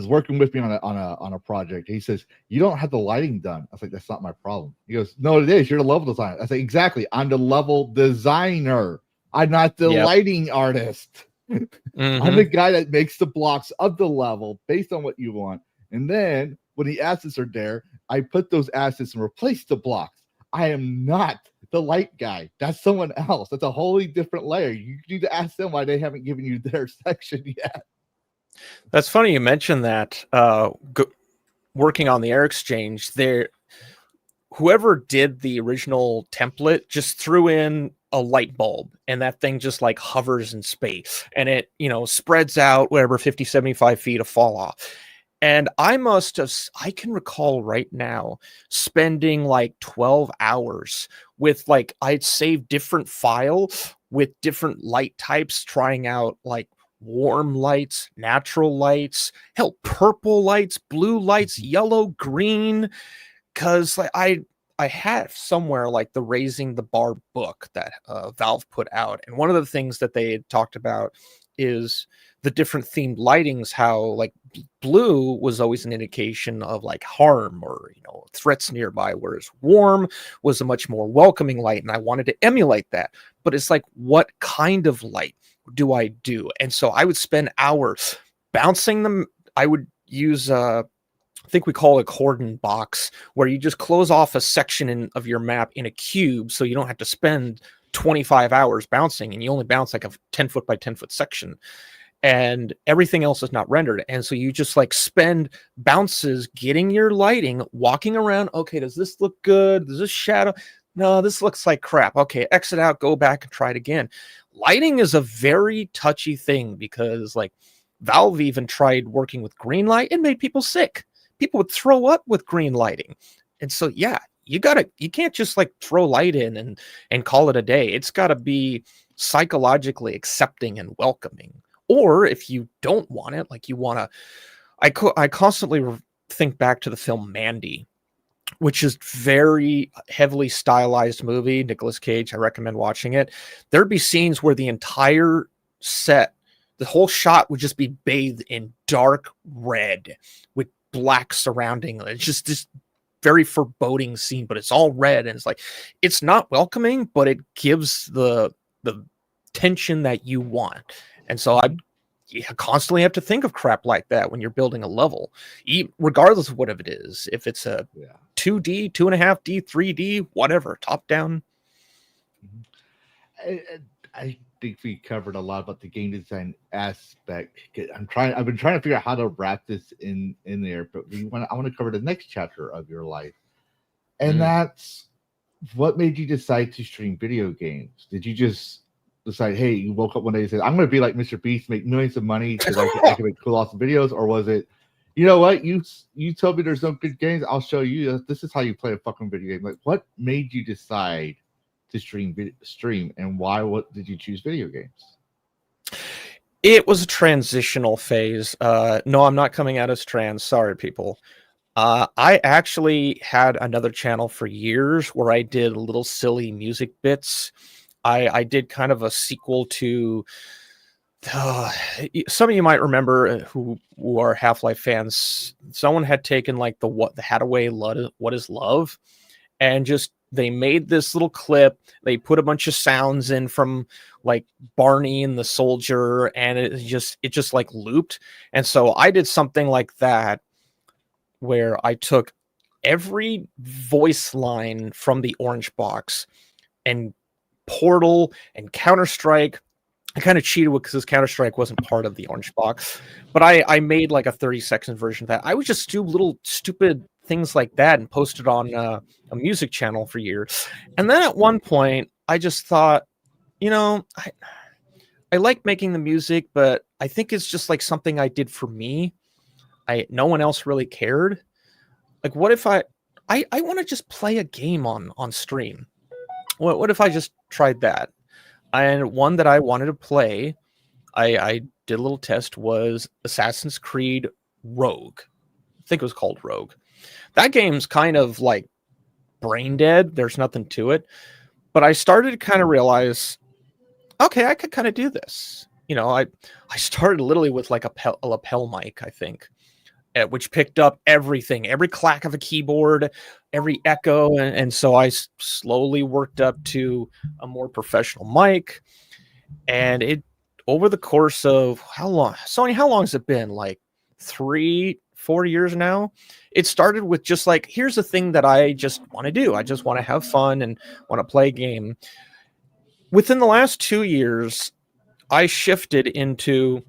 working with me on a project. He says, you don't have the lighting done. I was like, that's not my problem. He goes, no, it is. You're the level designer. I say, exactly. I'm the level designer. I'm not the lighting artist. I'm the guy that makes the blocks of the level based on what you want. And then when the assets are there, I put those assets and replace the blocks. I am not the light guy. That's someone else. That's a wholly different layer. You need to ask them why they haven't given you their section yet. That's funny you mentioned that. Working on the Air Exchange, whoever did the original template just threw in a light bulb, and that thing just like hovers in space, and it spreads out whatever 50, 75 feet of fall off. And I can recall right now spending like 12 hours with I'd save different files with different light types, trying out like warm lights, natural lights, hell, purple lights, blue lights, yellow, green. Cause I have somewhere like the Raising the Bar book that Valve put out. And one of the things that they had talked about is the different themed lightings, how like blue was always an indication of like harm or threats nearby, whereas warm was a much more welcoming light, and I wanted to emulate that. But it's like, what kind of light do I do? And so I would spend hours bouncing them. I would use I think we call it a cordon box, where you just close off a section of your map in a cube, so you don't have to spend 25 hours bouncing, and you only bounce like a 10 foot by 10 foot section, and everything else is not rendered. And so you just like spend bounces getting your lighting, walking around. Okay, does this look good? Does this shadow? No, this looks like crap. Okay, exit out, go back and try it again. Lighting is a very touchy thing because like Valve even tried working with green light and made people sick. People would throw up with green lighting. And so, yeah, you can't just like throw light in and call it a day. It's got to be psychologically accepting and welcoming. Or if you don't want it, like you want to, I constantly think back to the film Mandy, which is very heavily stylized movie. Nicolas Cage, I recommend watching it. There'd be scenes where the entire set, the whole shot would just be bathed in dark red with black surrounding it. It's just this very foreboding scene, but it's all red, and it's like, it's not welcoming, but it gives the tension that you want. And so you constantly have to think of crap like that when you're building a level, regardless of what it is. If it's a 2D, 2.5D, 3D, whatever, top down. I think we covered a lot about the game design aspect. I've been trying to figure out how to wrap this in there, but I want to cover the next chapter of your life, and that's what made you decide to stream video games. Did you just decide, hey, you woke up one day and said, I'm going to be like Mr. Beast, make millions of money so I can make cool, awesome videos? Or was it, you know what, you told me there's no good games, I'll show you. This is how you play a fucking video game. Like, what made you decide to stream, and why? What did you choose video games? It was a transitional phase. No, I'm not coming out as trans. Sorry, people. I actually had another channel for years where I did little silly music bits. I did kind of a sequel to some of you might remember who are Half-Life fans. Someone had taken like the Hadaway What Is Love, and just they made this little clip. They put a bunch of sounds in from like Barney and the soldier, and it just like looped. And so I did something like that where I took every voice line from the Orange Box and Portal and Counter-Strike. I kind of cheated because Counter-Strike wasn't part of the Orange Box, but I made like a 30-second version of that. I would just do little stupid things like that and post it on a music channel for years. And then at one point, I just thought, you know, I like making the music, but I think it's just like something I did for me. No one else really cared. Like, what if I want to just play a game on stream? What if I just tried that? And one that I wanted to play, I did a little test, was Assassin's Creed Rogue. I think it was called Rogue. That game's kind of like brain dead. There's nothing to it. But I started to kind of realize, okay, I could kind of do this. You know, I started literally with like a lapel mic, I think, which picked up everything, every clack of a keyboard, every echo. And so I slowly worked up to a more professional mic. And it, over the course of how long, Sony, how long has it been? Like 3-4 years now? It started with just like, here's the thing that I just want to do. I just want to have fun and want to play a game. Within the last 2 years, I shifted into,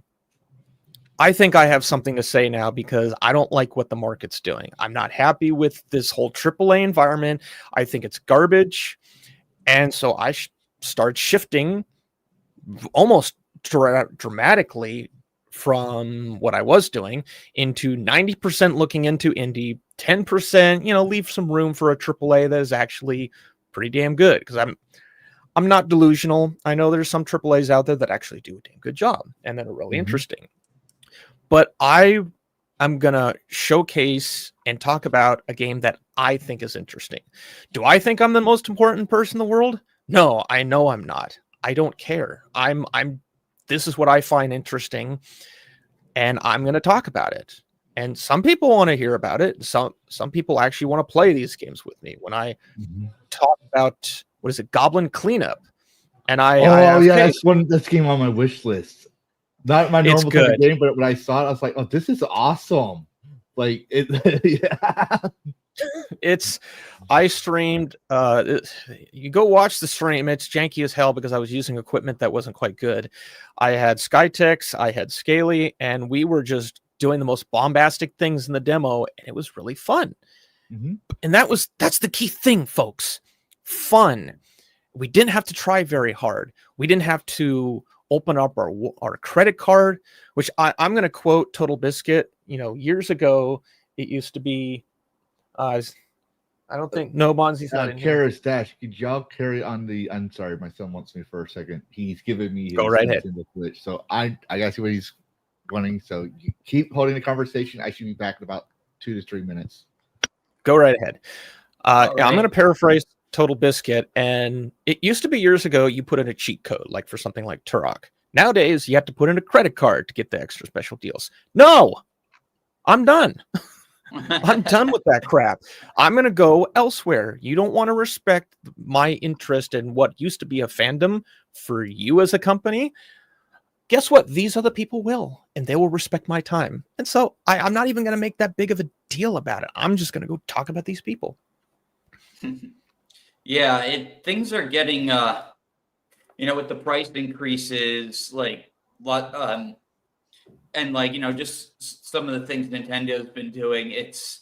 I think I have something to say now because I don't like what the market's doing. I'm not happy with this whole AAA environment. I think it's garbage. And so I started shifting almost dramatically from what I was doing into 90% looking into indie, 10%, you know, leave some room for a AAA that is actually pretty damn good, because I'm not delusional. I know there's some AAAs out there that actually do a damn good job and that are really interesting. But I'm going to showcase and talk about a game that I think is interesting. Do I think I'm the most important person in the world? No, I know I'm not. I don't care. This is what I find interesting, and I'm going to talk about it. And some people want to hear about it. Some people actually want to play these games with me. When I talk about, what is it, Goblin Cleanup, and that's a game on my wish list. Not my normal kind of game, but when I saw it, I was like, "Oh, this is awesome!" Like it, yeah. I streamed. You go watch the stream. It's janky as hell because I was using equipment that wasn't quite good. I had Skytex, I had Scaly, and we were just doing the most bombastic things in the demo, and it was really fun. And that's the key thing, folks. Fun. We didn't have to try very hard. We didn't have to open up our credit card, which I'm going to quote Total Biscuit. You know, years ago, it used to be, I don't think, no, Bonzi's not in here. Karrus Dash, could y'all carry on the, I'm sorry, my son wants me for a second. He's giving me his Go right ahead. In the Twitch, so I got to see what he's wanting. So you keep holding the conversation. I should be back in about 2 to 3 minutes. Go right ahead. I'm going to paraphrase Total Biscuit, and it used to be years ago you put in a cheat code, like for something like Turok. Nowadays, you have to put in a credit card to get the extra special deals. No, I'm done. I'm done with that crap. I'm going to go elsewhere. You don't want to respect my interest in what used to be a fandom for you as a company. Guess what? These other people will, and they will respect my time. And so I'm not even going to make that big of a deal about it. I'm just going to go talk about these people. Yeah, things are getting, with the price increases, like, and like, just some of the things Nintendo's been doing, it's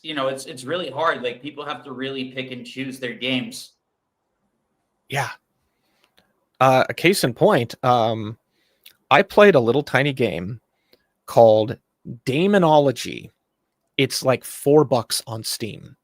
really hard. Like, people have to really pick and choose their games. Yeah. A case in point, I played a little tiny game called Daemonology. It's like $4 on Steam.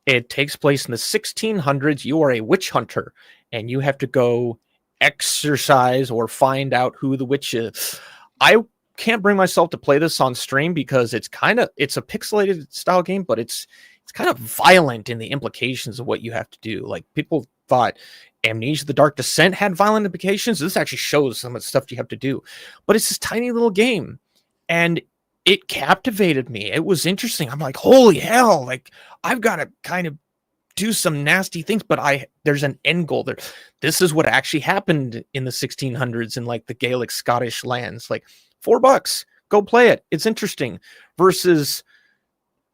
It takes place in the 1600s. You are a witch hunter, and you have to go exercise or find out who the witch is. I can't bring myself to play this on stream because it's a pixelated style game, but it's kind of violent in the implications of what you have to do. Like, people thought Amnesia: The Dark Descent had violent implications. This actually shows some of the stuff you have to do, but it's this tiny little game, and it captivated me. It was interesting. I'm like, holy hell, like, I've got to kind of do some nasty things, but there's an end goal there. This is what actually happened in the 1600s in like the Gaelic Scottish lands. Like, $4, go play it. It's interesting. Versus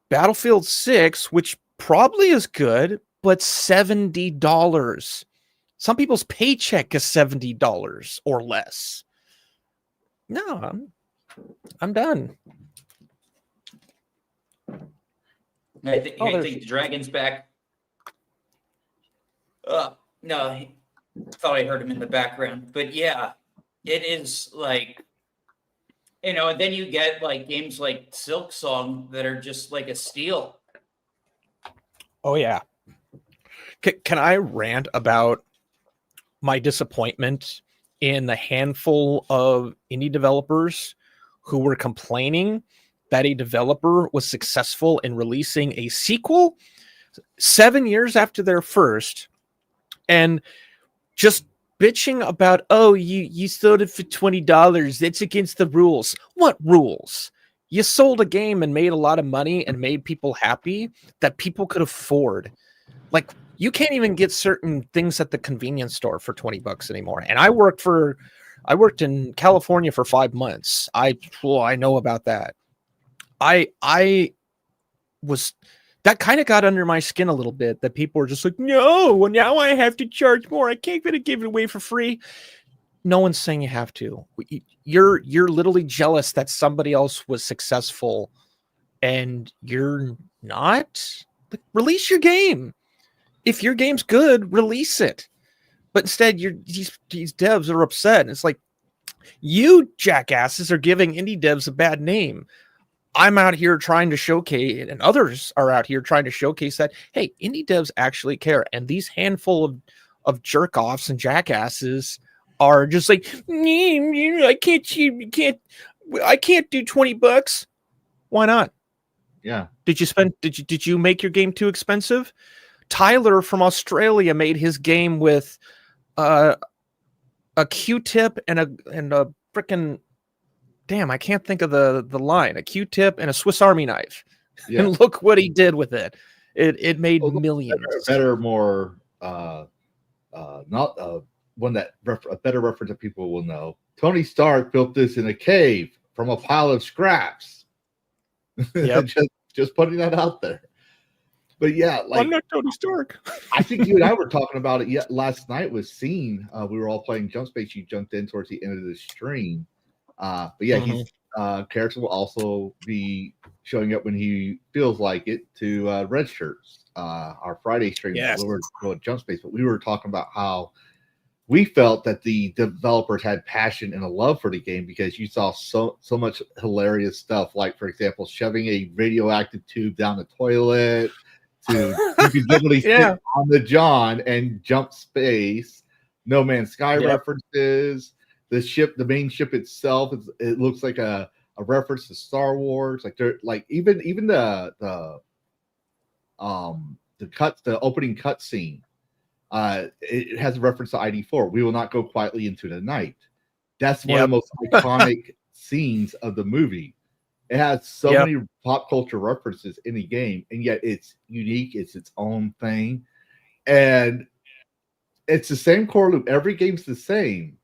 Battlefield 6, which probably is good, but $70. Some people's paycheck is $70 or less. No, I'm done. I think the Dragon's back. No, I thought I heard him in the background. But yeah, it is like, and then you get like games like Silk Song that are just like a steal. Oh, yeah. Can I rant about my disappointment in the handful of indie developers who were complaining that a developer was successful in releasing a sequel 7 years after their first and just bitching about, oh, you sold it for $20. That's against the rules. What rules? You sold a game and made a lot of money and made people happy that people could afford. Like, you can't even get certain things at the convenience store for $20 anymore. And I worked in California for 5 months. I know about that. That kind of got under my skin a little bit, that people were just like, no, well, now I have to charge more. I can't give it away for free. No one's saying you have to. You're literally jealous that somebody else was successful and you're not. Like, release your game. If your game's good, release it. But instead, these devs are upset. And it's like, you jackasses are giving indie devs a bad name. I'm out here trying to showcase, and others are out here trying to showcase that, hey, indie devs actually care. And these handful of jerk-offs and jackasses are just like, I can't do $20. Why not? Yeah. Did you make your game too expensive? Tyler from Australia made his game with a Q-tip and a freaking, damn, I can't think of the line. A Q-tip and a Swiss Army knife. Yeah. And look what he did with it. It made millions. Better, more not one that a better reference that people will know. Tony Stark built this in a cave from a pile of scraps. Yep. just putting that out there. But yeah, like, I'm not Tony Stark. I think you and I were talking about it last night with Scene. We were all playing Jump Space. You jumped in towards the end of the stream. But yeah, his character will also be showing up when he feels like it to Red Shirts, our Friday stream. Yes. We were going Jump Space, but we were talking about how we felt that the developers had passion and a love for the game because you saw so much hilarious stuff, like, for example, shoving a radioactive tube down the toilet. You could literally sit on the John and jump space. No Man's Sky references. The main ship itself, it looks like a reference to Star Wars. Like, they're like even the opening cutscene. It has a reference to ID4. We will not go quietly into the night. That's one of the most iconic scenes of the movie. It has so many pop culture references in the game, and yet it's unique. It's its own thing. And it's the same core loop. Every game's the same,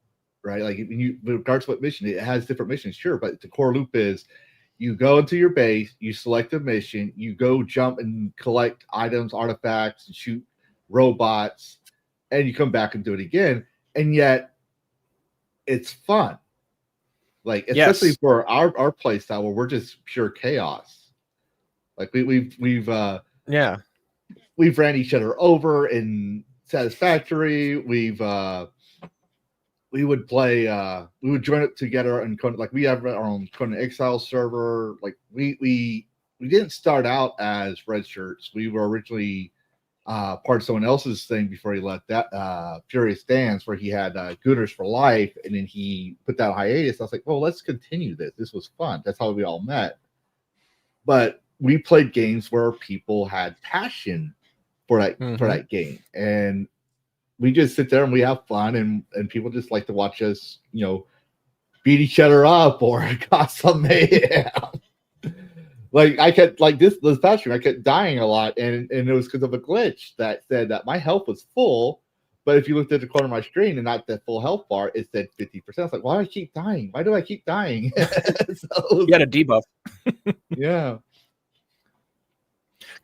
right? Like regardless of what mission, it has different missions, sure, but the core loop is you go into your base, you select a mission, you go jump and collect items, artifacts, and shoot robots, and you come back and do it again. And yet it's fun. Like, especially for our play style where we're just pure chaos. Like we've ran each other over in Satisfactory. We would play we would join up together and like we have our own Conan Exile server. Like we didn't start out as red shirts. We were originally part of someone else's thing before he left that Furious Dance, where he had Gooners for Life, and then he put that on hiatus. I was like, well, let's continue this. This was fun. That's how we all met. But we played games where people had passion for that game, and we just sit there and we have fun, and people just like to watch us, beat each other up or cause some mayhem. Like I kept this past year, I kept dying a lot, and it was because of a glitch that said that my health was full, but if you looked at the corner of my screen and not the full health bar, it said 50%. I was like, why do I keep dying? Why do I keep dying? You had a debuff. Yeah.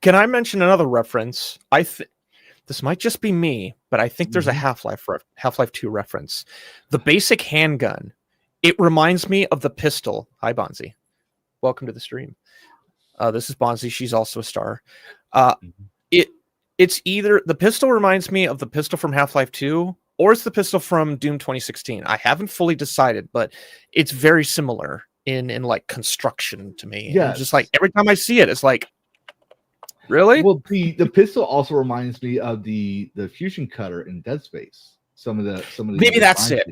Can I mention another reference? This might just be me, but I think there's a Half-Life 2 reference. The basic handgun. It reminds me of the pistol. Hi, Bonzi. Welcome to the stream. This is Bonzi. She's also a star. It's either the pistol reminds me of the pistol from Half-Life 2, or it's the pistol from Doom 2016. I haven't fully decided, but it's very similar in like construction to me. Yeah, just like every time I see it, it's like, really? Well, the pistol also reminds me of the fusion cutter in Dead Space. Some of the maybe that's it.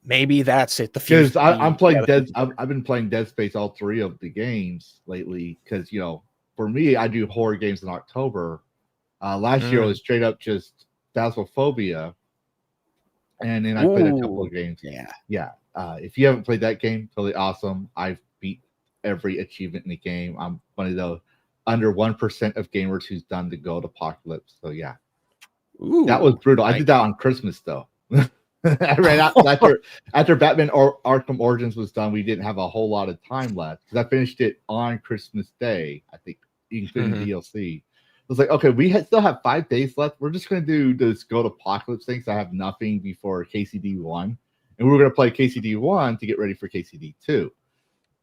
Maybe that's it. Because I'm playing I've been playing Dead Space, all 3 of the games lately. Because for me, I do horror games in October. Last year was straight up just Phasmophobia, and then I played a couple of games. Yeah. If you haven't played that game, totally awesome. I've beat every achievement in the game. I'm one of those under 1% of gamers who's done the Gold Apocalypse. So yeah, that was brutal. I did that on Christmas though. I ran out after Batman or Arkham Origins was done. We didn't have a whole lot of time left because I finished it on Christmas Day. I think including DLC. I was like, okay, we still have 5 days left. We're just going to do this Gold Apocalypse thing. So I have nothing before KCD 1, and we were going to play KCD 1 to get ready for KCD 2.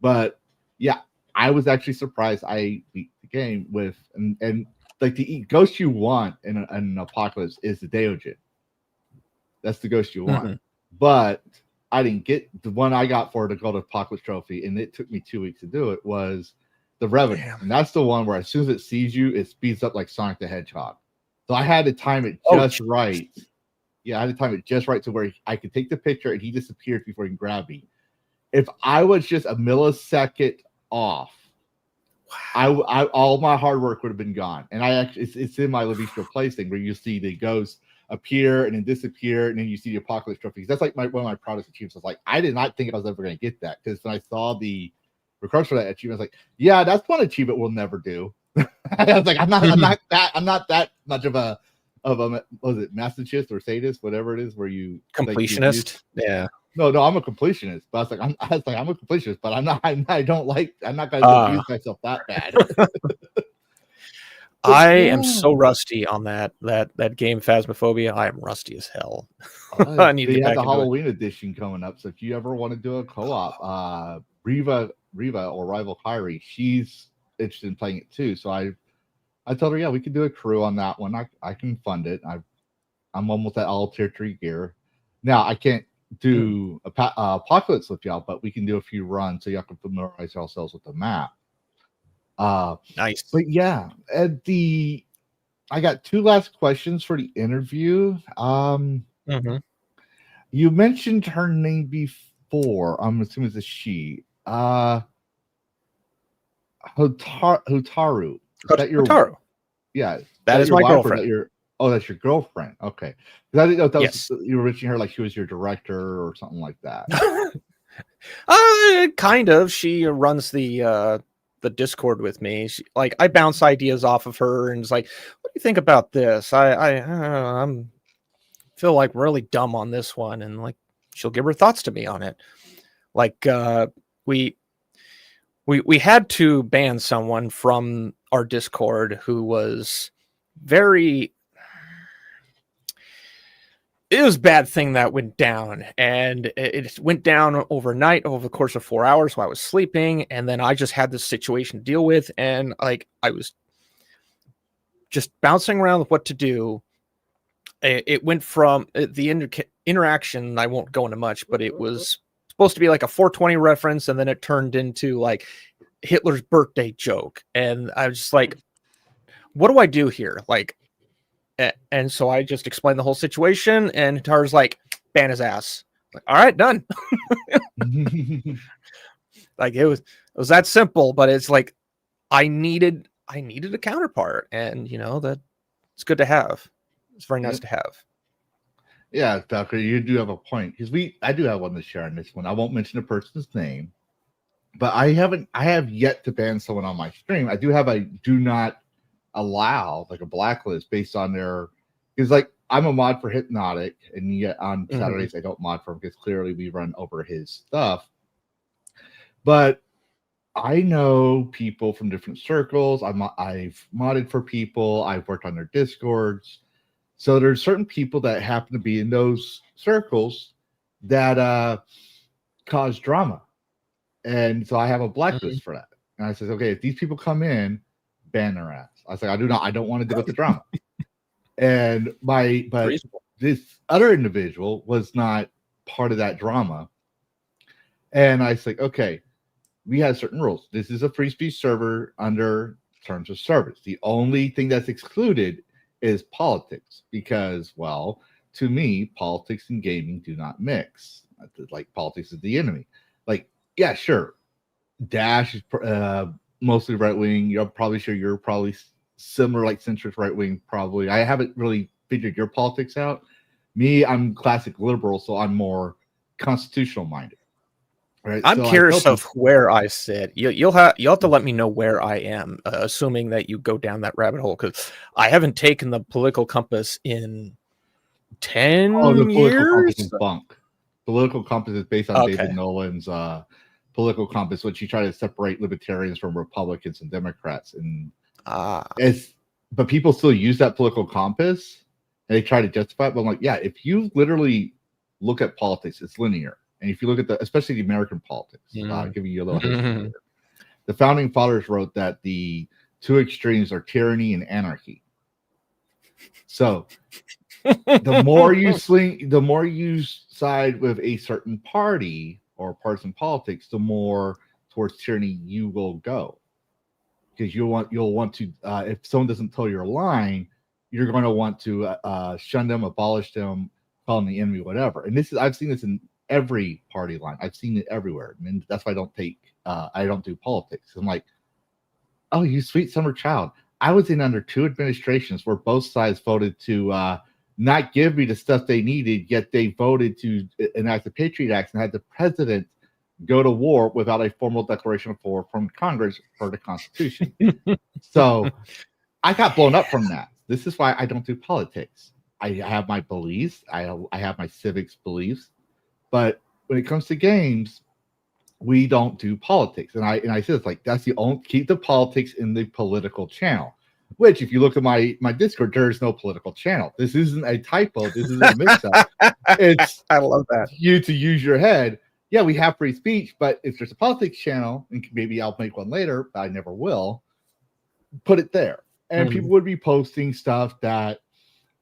But yeah, I was actually surprised I beat the game with and like the ghost you want in an apocalypse is the Deogen. That's the ghost you want. But I didn't get the one I got for the Gold Apocalypse trophy, and it took me 2 weeks to do it, was the Revenant. And that's the one where as soon as it sees you, it speeds up like Sonic the Hedgehog. So I had to time it just right. Yeah, I had to time it just right to where I could take the picture and he disappeared before he can grab me. If I was just a millisecond off, I all my hard work would have been gone. And it's in my Lavistro Place thing where you see the ghost appear and then disappear, and then you see the Apocalypse trophies. That's like one of my proudest achievements. I was like, I did not think I was ever going to get that, because when I saw the request for that achievement, I was like, yeah, that's one achievement we'll never do. I was like, I'm not that much of a what was it, masochist or sadist, whatever it is, where you completionist. Yeah. No, I'm a completionist. But I'm a completionist, but I'm not gonna abuse myself that bad. I am so rusty on that game Phasmophobia. I am rusty as hell. I need to get back the Halloween edition coming up. So if you ever want to do a co-op, Riva or Rival Kyrie, she's interested in playing it too. So I told her, yeah, we could do a crew on that one. I can fund it. I'm almost at all tier 3 gear. Now I can't do Apocalypse with y'all, but we can do a few runs so y'all can familiarize yourselves with the map. Nice. But yeah, I got 2 last questions for the interview. You mentioned her name before. I'm assuming it's a she. Hotaru. Hotaru. Yeah, that is my girlfriend. Oh, that's your girlfriend. Okay. Because I didn't know if that Yes. was, you were mentioning her like she was your director or something like that. Kind of. She runs the Discord with me. She, like, I bounce ideas off of her, and it's like, what do you think about this? I'm feel like really dumb on this one, and like she'll give her thoughts to me on it. Like we had to ban someone from our Discord who was very. It was a bad thing that went down, and it went down overnight over the course of 4 hours while I was sleeping. And then I just had this situation to deal with, and like I was just bouncing around with what to do. It went from the interaction. I won't go into much, but it was supposed to be like a 420 reference, and then it turned into like Hitler's birthday joke. And I was just like, what do I do here? Like, and so I just explained the whole situation, and Hitaru's like, ban his ass. Like, all right, done. Like it was that simple, but it's like I needed a counterpart, and you know that it's good to have. It's very nice to have. Yeah, Doctor, you do have a point, because I do have one to share on this one. I won't mention the person's name, but I have yet to ban someone on my stream. I do have a do not allow, like a blacklist based on their, because like I'm a mod for Hypnotic, and yet on Saturdays I don't mod for him because clearly we run over his stuff. But I know people from different circles. I've modded for people. I've worked on their Discords. So there's certain people that happen to be in those circles that cause drama. And so I have a blacklist for that. And I said, okay, if these people come in, ban their ass. I was like, I don't want to deal with the drama. And this other individual was not part of that drama. And I was like, okay, we have certain rules. This is a free speech server under terms of service. The only thing that's excluded is politics, because, well, to me, politics and gaming do not mix. Like, politics is the enemy. Like, yeah, sure, Dash is mostly right wing. You're probably similar, like centrist right wing. Probably, I haven't really figured your politics out. Me, I'm classic liberal, so I'm more constitutional minded. Right. I'm curious of where I sit. You'll have to let me know where I am, assuming that you go down that rabbit hole, because I haven't taken the political compass in 10 years. The political compass is bunk. Political compass is based on David Nolan's political compass, which you try to separate libertarians from Republicans and Democrats, and but people still use that political compass and they try to justify it. But I'm like, yeah, if you literally look at politics, it's linear. And if you look at especially the American politics, I'll give you a little history. The founding fathers wrote that the two extremes are tyranny and anarchy. So the more you side with a certain party or partisan politics, the more towards tyranny you will go. Because you'll want to, if someone doesn't toe your line, you're going to want to shun them, abolish them, call them the enemy, whatever. And I've seen this in every party line. I've seen it everywhere, and that's why I don't do politics. I'm like, oh, you sweet summer child. I was in under 2 administrations where both sides voted to not give me the stuff they needed, yet they voted to enact the Patriot Act and had the president go to war without a formal declaration of war from Congress for the Constitution. So I got blown up from that. This is why I don't do politics. I have my beliefs. I have my civics beliefs. But when it comes to games, we don't do politics. And I said, it's like, that's the only, keep the politics in the political channel, which if you look at my Discord, there is no political channel. This isn't a typo. This is a mix-up. It's I love that. You to use your head. Yeah, we have free speech, but if there's a politics channel, and maybe I'll make one later, but I never will, put it there. And people would be posting stuff that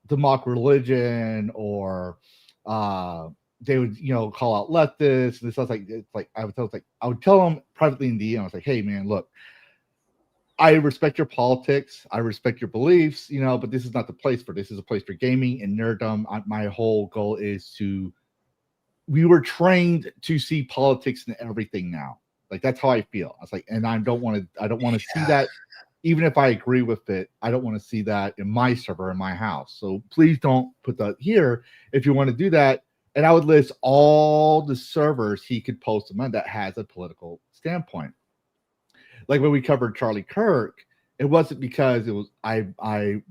mock religion, or they would, call out leftists. And stuff I would tell them privately in DM. I was like, hey man, look, I respect your politics, I respect your beliefs, but this is not the place for this. Is a place for gaming and nerddom. My whole goal is we were trained to see politics in everything now. Like, that's how I feel. I was like, and I don't want to see that even if I agree with it, I don't want to see that in my server in my house. So please don't put that here. If you want to do that, and I would list all the servers he could post them on that has a political standpoint. Like when we covered Charlie Kirk, it wasn't because it was I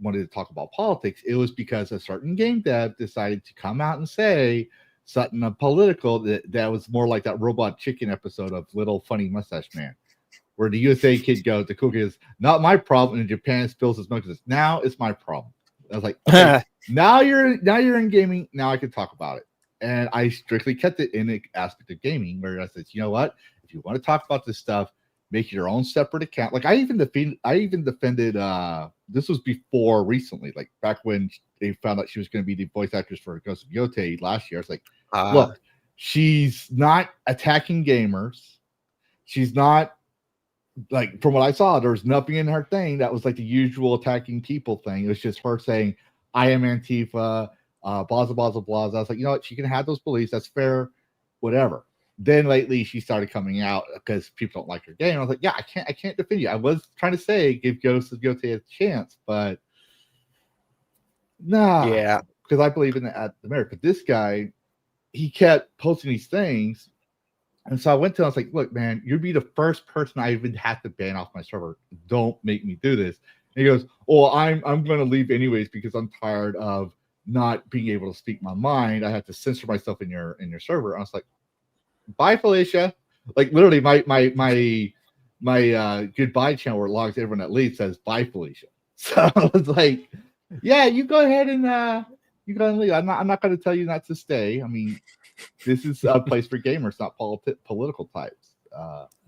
wanted to talk about politics. It was because a certain game dev decided to come out and say something political that was more like that Robot Chicken episode of Little Funny Mustache Man, where the USA kid goes, the cool kid is not my problem, and Japan spills his milk. Now it's my problem. I was like, okay, now you're in gaming. Now I can talk about it. And I strictly kept it in the aspect of gaming, where I said, you know what? If you want to talk about this stuff, make your own separate account. Like I even defended this was before recently, like back when they found out she was going to be the voice actress for Ghost of Yotei last year. I was like, look, she's not attacking gamers. She's not, like, from what I saw, there was nothing in her thing that was like the usual attacking people thing. It was just her saying, I am Antifa, blah, blah, blah, blah. I was like, you know what? She can have those beliefs. That's fair, whatever. Then lately she started coming out because people don't like her game. I was like, yeah, I can't defend you. I was trying to say give Ghost of Yotei a chance, but nah. Yeah. Because I believe in the merit. But this guy, he kept posting these things. And so I went to him, I was like, look, man, you'd be the first person I even had to ban off my server. Don't make me do this. And he goes, well, I'm going to leave anyways because I'm tired of not being able to speak my mind. I have to censor myself in your server. And I was like, bye, Felicia. Like literally my goodbye channel where it logs everyone that leaves says bye, Felicia. So I was like, yeah, you go ahead and you go and leave. I'm not going to tell you not to stay. I mean, this is a place for gamers, not political types.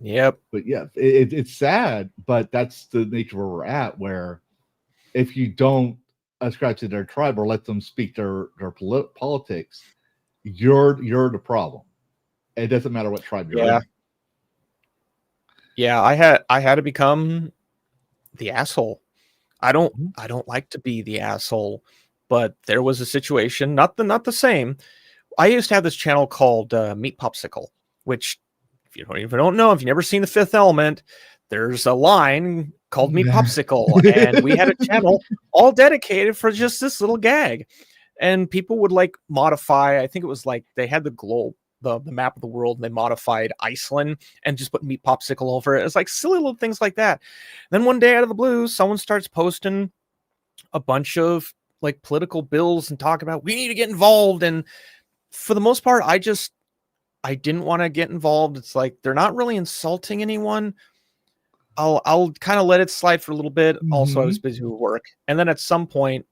Yep. But yeah, it's sad, but that's the nature where we're at, where if you don't ascribe to their tribe or let them speak their politics, you're the problem. It doesn't matter what tribe you're in. Yeah, I had to become the asshole. I don't like to be the asshole, but there was a situation, not the same. I used to have this channel called Meat Popsicle, which if you don't know, if you've never seen The Fifth Element, there's a line called Meat Popsicle, and we had a channel all dedicated for just this little gag. And people would like modify, I think it was like they had the globe, the map of the world, and they modified Iceland and just put Meat Popsicle over it. It's like silly little things like that. Then one day out of the blue, someone starts posting a bunch of like political bills and talk about we need to get involved. And for the most part, I didn't want to get involved. It's like they're not really insulting anyone. I'll kind of let it slide for a little bit. Also, I was busy with work. And then at some point,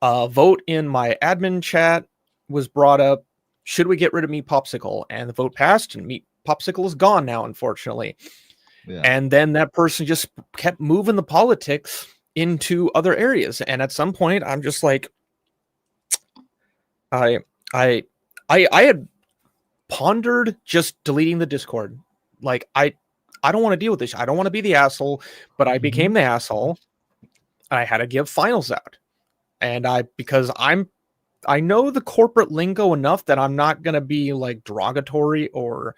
a vote in my admin chat was brought up. Should we get rid of Meat Popsicle? And the vote passed, and Meat Popsicle is gone now, unfortunately. Yeah. And then that person just kept moving the politics into other areas. And at some point, I'm just like, I had pondered just deleting the Discord. Like, I don't want to deal with this. I don't want to be the asshole, but I became the asshole. I had to give finals out. And because I know the corporate lingo enough that I'm not going to be like derogatory or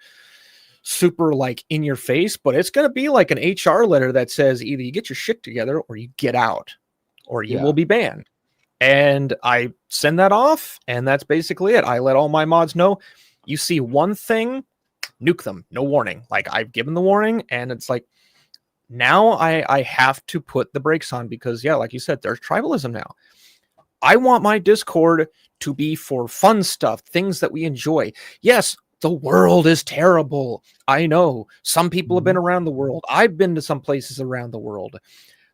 super like in your face, but it's going to be like an HR letter that says either you get your shit together or you get out or you will be banned. And I send that off, and that's basically it. I let all my mods know, you see one thing, nuke them, no warning. Like, I've given the warning, and it's like, now I have to put the brakes on because, yeah, like you said, there's tribalism now. I want my Discord to be for fun stuff, things that we enjoy. Yes, the world is terrible. I know. Some people have been around the world. I've been to some places around the world.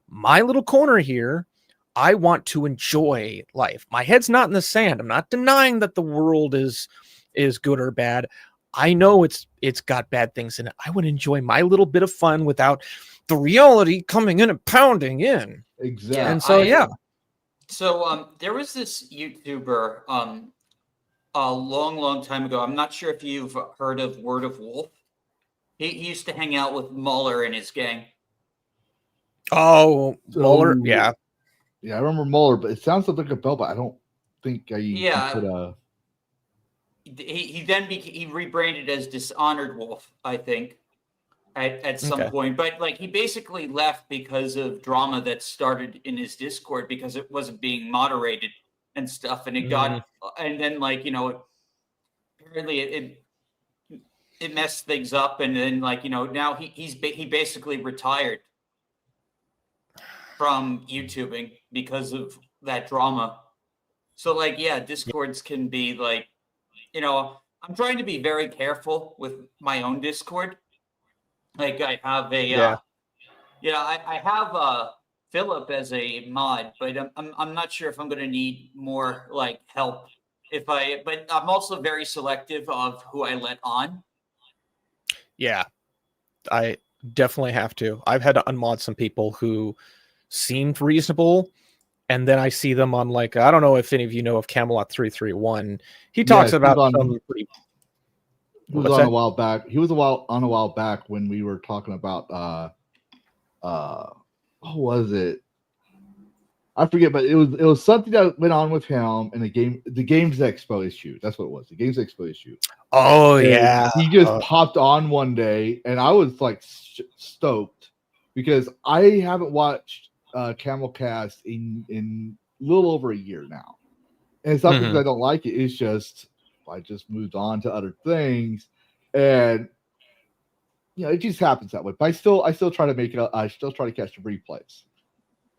My little corner here, I want to enjoy life. My head's not in the sand. I'm not denying that the world is good or bad. I know it's got bad things in it. I would enjoy my little bit of fun without the reality coming in and pounding in. Exactly. And so, So there was this YouTuber a long time ago. I'm not sure if you've heard of Word of Wolf. He used to hang out with Mueller and his gang. Oh, Mueller, yeah. Yeah, I remember Mueller, but it sounds like a bell, but I don't think I put a... He then he rebranded as Dishonored Wolf, I think. at some point, but like he basically left because of drama that started in his Discord because it wasn't being moderated and stuff, and it got and then like apparently it messed things up, and then like now he basically retired from YouTubing because of that drama. So like Discords can be like I'm trying to be very careful with my own Discord. Like I have a I have Philip as a mod, but I'm not sure if I'm going to need more like help but I'm also very selective of who I let on. Yeah, I definitely have to. I've had to unmod some people who seemed reasonable, and then I see them on like, I don't know if any of you know of Camelot 331. He talks about some pretty. He was on a while back. He was on a while back when we were talking about what was it? I forget, but it was something that went on with him in the Games Expo issue. That's what it was. The Games Expo issue. Oh yeah. He just popped on one day, and I was like stoked because I haven't watched Camelcast in a little over a year now, and it's not because I don't like it. It's just I just moved on to other things, and it just happens that way. But I still try to make it. I still try to catch the replays.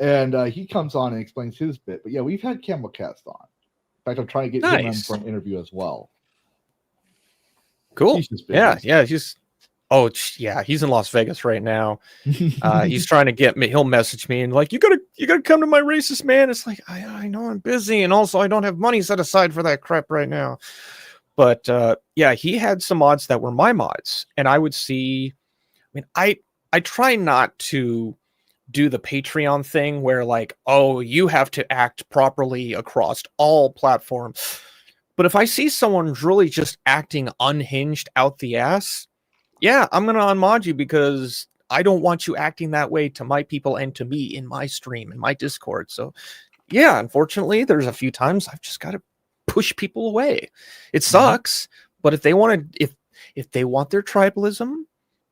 And he comes on and explains his bit. But yeah, we've had Camelcast on. In fact, I'm trying to get him on for an interview as well. Cool. He's he's in Las Vegas right now. He's trying to get me. He'll message me and like, you gotta come to my races, man. It's like I know I'm busy, and also I don't have money set aside for that crap right now. But he had some mods that were my mods, and I would see. I mean, I try not to do the Patreon thing where like, oh, you have to act properly across all platforms. But if I see someone really just acting unhinged out the ass, I'm going to unmod you because I don't want you acting that way to my people and to me in my stream, in my Discord. So unfortunately, there's a few times I've just got to push people away. It sucks, but if they want to, if they want their tribalism,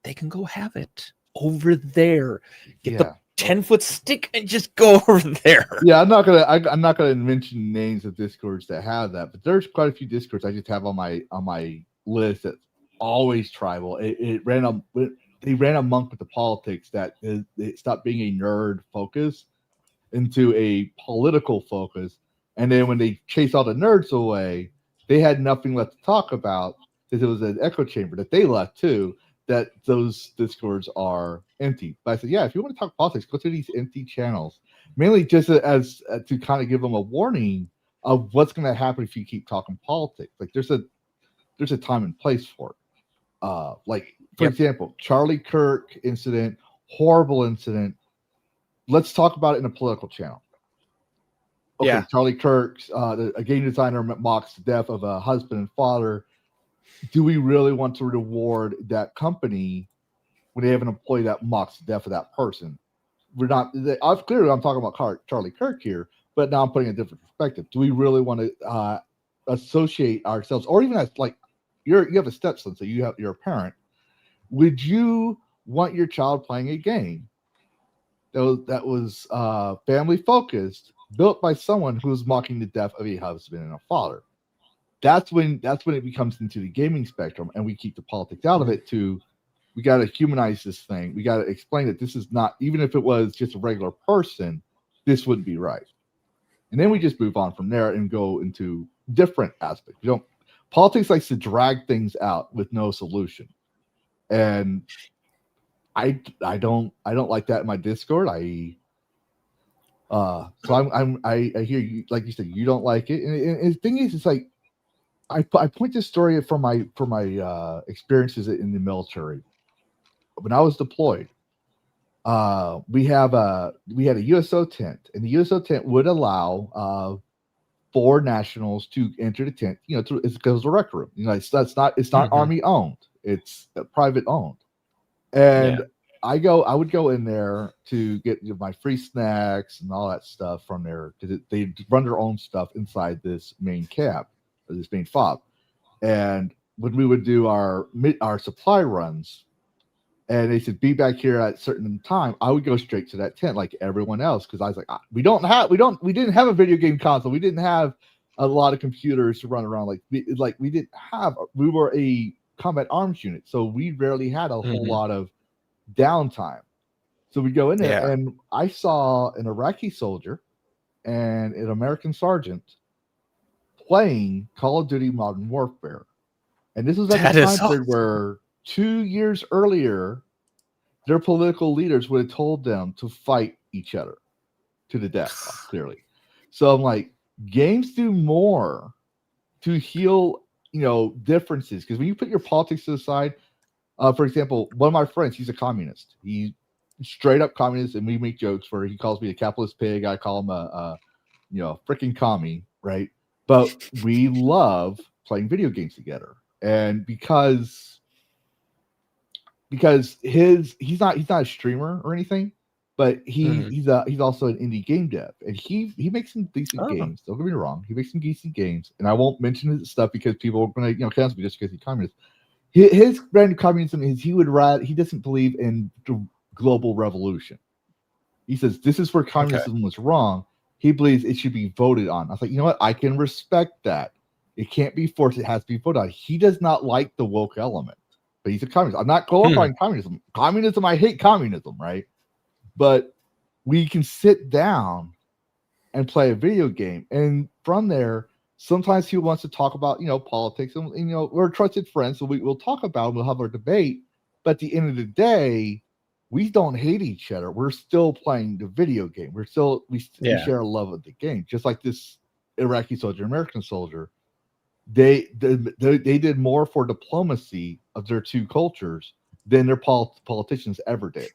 they can go have it over there. Get the 10-foot stick and just go over there. Yeah, I'm not gonna mention names of Discords that have that, but there's quite a few Discords I just have on my list that's always tribal. They ran amok with the politics that it stopped being a nerd focus into a political focus, and then when they chased all the nerds away, they had nothing left to talk about because it was an echo chamber that they left too. That those Discords are empty. But I said, if you want to talk politics, go to these empty channels. Mainly just as to kind of give them a warning of what's going to happen if you keep talking politics. Like there's a time and place for it. Like for example, Charlie Kirk incident, horrible incident. Let's talk about it in a political channel. Okay, Charlie Kirk's a game designer mocks the death of a husband and father. Do we really want to reward that company when they have an employee that mocks the death of that person? We're not. Clearly, I'm talking about Charlie Kirk here, but now I'm putting a different perspective. Do we really want to associate ourselves, or even as like you have a stepson, so you're a parent? Would you want your child playing a game that was family focused, built by someone who was mocking the death of a husband and a father? That's when it becomes into the gaming spectrum, and we keep the politics out of it. We got to humanize this thing. We got to explain that this is not, even if it was just a regular person, this wouldn't be right. And then we just move on from there and go into different aspects. Politics likes to drag things out with no solution, and I don't like that in my Discord. So I hear you, like you said, you don't like it, and the thing is, it's like. I point this story from my experiences in the military. When I was deployed, we had a USO tent, and the USO tent would allow 4 nationals to enter the tent. It goes to a rec room. It's not Army owned; it's private owned. And I would go in there to get my free snacks and all that stuff from there because they run their own stuff inside this main cab. This main fob, and when we would do our supply runs, and they said be back here at a certain time, I would go straight to that tent like everyone else, because I was like, we didn't have a video game console, we didn't have a lot of computers to run around, we were a combat arms unit, so we rarely had a whole lot of downtime. So we go in there, and I saw an Iraqi soldier and an American sergeant playing Call of Duty Modern Warfare, and this was at the time period where 2 years earlier, their political leaders would have told them to fight each other to the death, clearly. So I'm like, games do more to heal, differences. Because when you put your politics to the side, for example, one of my friends, he's a communist. He's straight up communist, and we make jokes where he calls me a capitalist pig. I call him a freaking commie, right? But we love playing video games together, and because he's not a streamer or anything, but he's also an indie game dev, and he makes some decent games. Don't get me wrong, he makes some decent games, and I won't mention his stuff because people are going to cancel me just because he's communist. His brand of communism is he doesn't believe in the global revolution. He says this is where communism was wrong. He believes it should be voted on. I was like, you know what? I can respect that. It can't be forced. It has to be voted on. He does not like the woke element, but he's a communist. I'm not glorifying communism. Communism, I hate communism, right? But we can sit down and play a video game. And from there, sometimes he wants to talk about, politics. And we're trusted friends, so we'll talk about it. We'll have our debate. But at the end of the day, we don't hate each other. We're still playing the video game. We share a love of the game. Just like this Iraqi soldier, American soldier. They did more for diplomacy of their two cultures than their politicians ever did.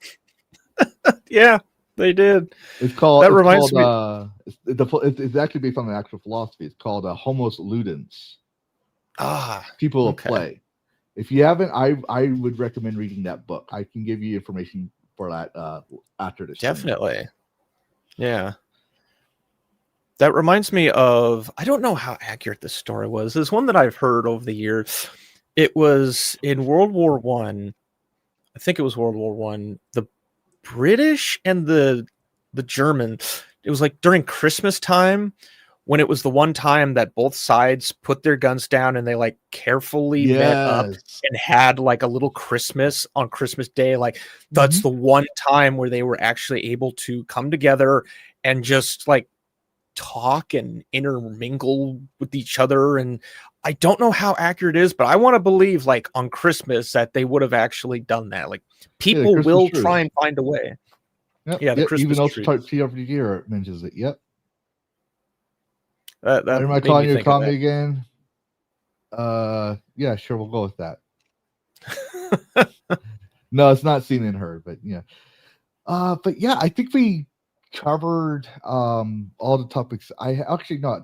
Yeah, they did. It's called. That reminds me. It's actually based on an actual philosophy. It's called Homos Ludens. People of play. If you haven't, I would recommend reading that book. I can give you information for that after this. Definitely. Yeah. That reminds me of, I don't know how accurate this story was. There's one that I've heard over the years. It was in World War One. I think it was World War One. The British and the German. It was like during Christmas time, when it was the one time that both sides put their guns down and they like carefully met up and had like a little Christmas on Christmas Day. Like that's the one time where they were actually able to come together and just like talk and intermingle with each other. And I don't know how accurate it is, but I want to believe like on Christmas that they would have actually done that. Like people will try and find a way. Yep. Yeah, the Christmas even though TWG mentions it. Yep. Am I calling you a commie again? Yeah, sure, we'll go with that. No, it's not seen and heard, but yeah. But yeah, I think we covered all the topics.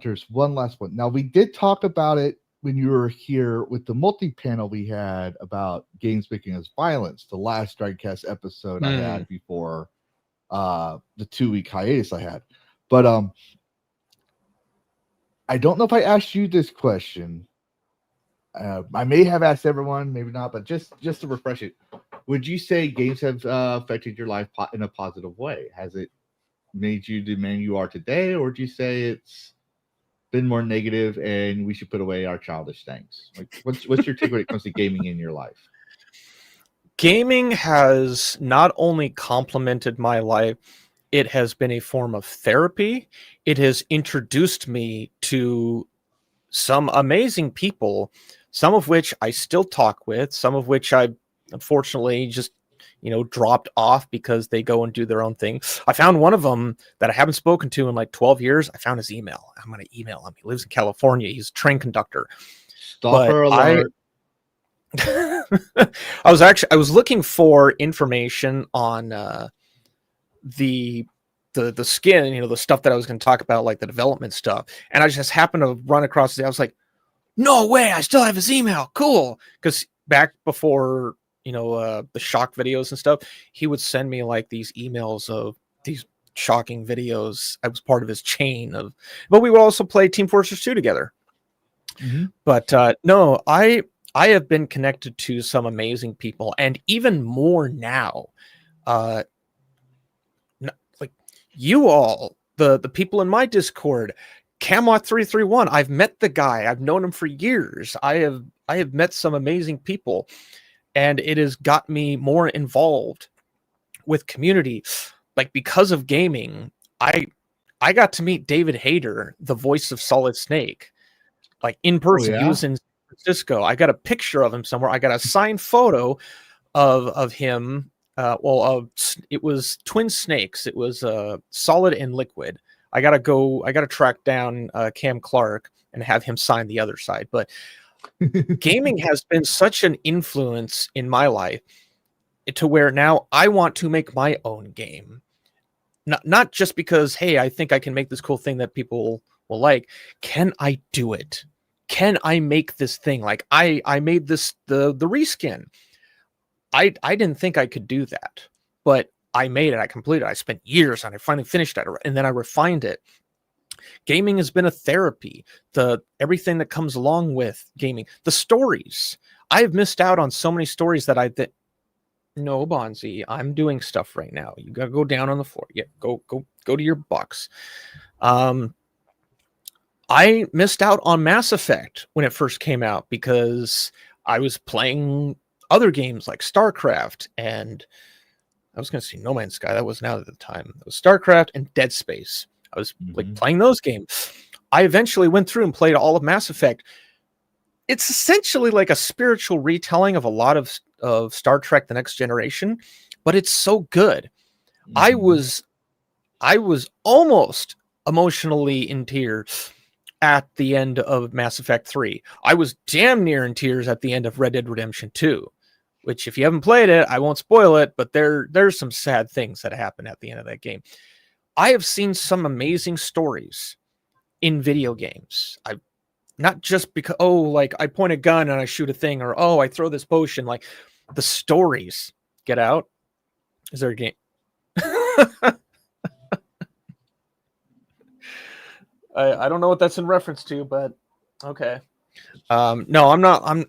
There's one last one. Now we did talk about it when you were here with the multi-panel we had about games making us violence, the last DragonCast episode I had before the 2-week hiatus I had. But I don't know if I asked you this question. I may have asked everyone, maybe not, but just to refresh it, would you say games have affected your life in a positive way? Has it made you the man you are today, or would you say it's been more negative and we should put away our childish things? Like, what's your take when it comes to gaming in your life? Gaming has not only complemented my life, it has been a form of therapy. It has introduced me to some amazing people, some of which I still talk with, some of which I unfortunately just, dropped off because they go and do their own thing. I found one of them that I haven't spoken to in like 12 years. I found his email. I'm going to email him. He lives in California. He's a train conductor. Stalker alert. I was looking for information on the skin, the stuff that I was going to talk about, like the development stuff. And I just happened to run across it. I was like, no way, I still have his email. Cool. Because back before, the shock videos and stuff, he would send me like these emails of these shocking videos. I was part of his chain but we would also play Team Fortress 2 together. But no, I I have been connected to some amazing people, and even more now. Like you all, the people in my Discord, Camot331. I've met the guy. I've known him for years. I have met some amazing people, and it has got me more involved with community. Like because of gaming, I got to meet David Hayter, the voice of Solid Snake, like in person. yeah? He was in San Francisco. I got a picture of him somewhere. I got a signed photo of him. It was Twin Snakes. It was Solid and Liquid. I gotta track down Cam Clark and have him sign the other side. But gaming has been such an influence in my life to where now I want to make my own game. Not just because, hey, I think I can make this cool thing that people will like. Can I do it? Can I make this thing? Like I made this, the reskin. I didn't think I could do that, but I made it. I completed it. I spent years on it. I finally finished it, and then I refined it. Gaming has been a therapy. Everything that comes along with gaming, the stories. I've missed out on so many stories that no, Bonzi, I'm doing stuff right now. You gotta go down on the floor. Yeah, go to your box. I missed out on Mass Effect when it first came out because I was playing other games like StarCraft, and I was gonna say No Man's Sky. That wasn't out at the time. It was StarCraft and Dead Space. I was like playing those games. I eventually went through and played all of Mass Effect. It's essentially like a spiritual retelling of a lot of Star Trek: The Next Generation, but it's so good. I was almost emotionally in tears at the end of Mass Effect 3. I was damn near in tears at the end of Red Dead Redemption 2, which if you haven't played it, I won't spoil it, but there's some sad things that happen at the end of that game. I have seen some amazing stories in video games. Not just because, like I point a gun and I shoot a thing, or I throw this potion. Like the stories. Get out. Is there a game? I don't know what that's in reference to, but okay. No, I'm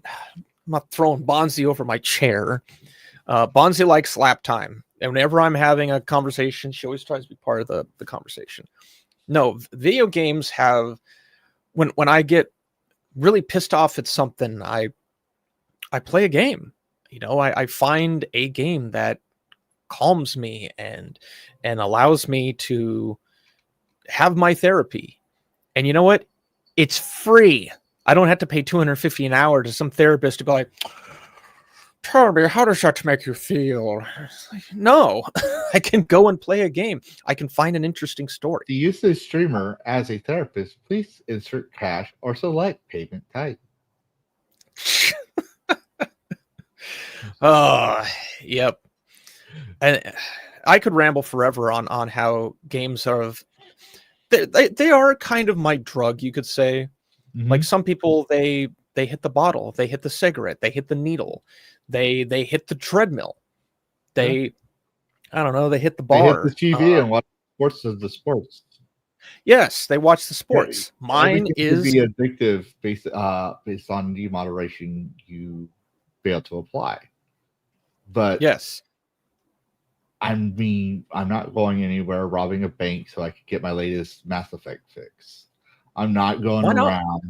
not throwing Bonzi over my chair. Bonzi likes slap time. And whenever I'm having a conversation, she always tries to be part of the conversation. No, video games have, when I get really pissed off at something, I play a game. You know, I find a game that calms me and allows me to have my therapy. And you know what? It's free. I don't have to pay $250 an hour to some therapist to be like, tell me, how does that make you feel? Like, no, I can go and play a game. I can find an interesting story. To use this streamer as a therapist, please insert cash or select payment type. Oh, yep. And I could ramble forever on how games are. They are kind of my drug, you could say. Like some people, they hit the bottle, they hit the cigarette, they hit the needle, they hit the treadmill, I don't know, they hit the bar, they hit the TV and watch the sports. Yes, they watch the sports. Mine is be addictive based on the moderation you fail to apply. But yes, I mean, I'm not going anywhere robbing a bank so I could get my latest Mass Effect fix. I'm not going around.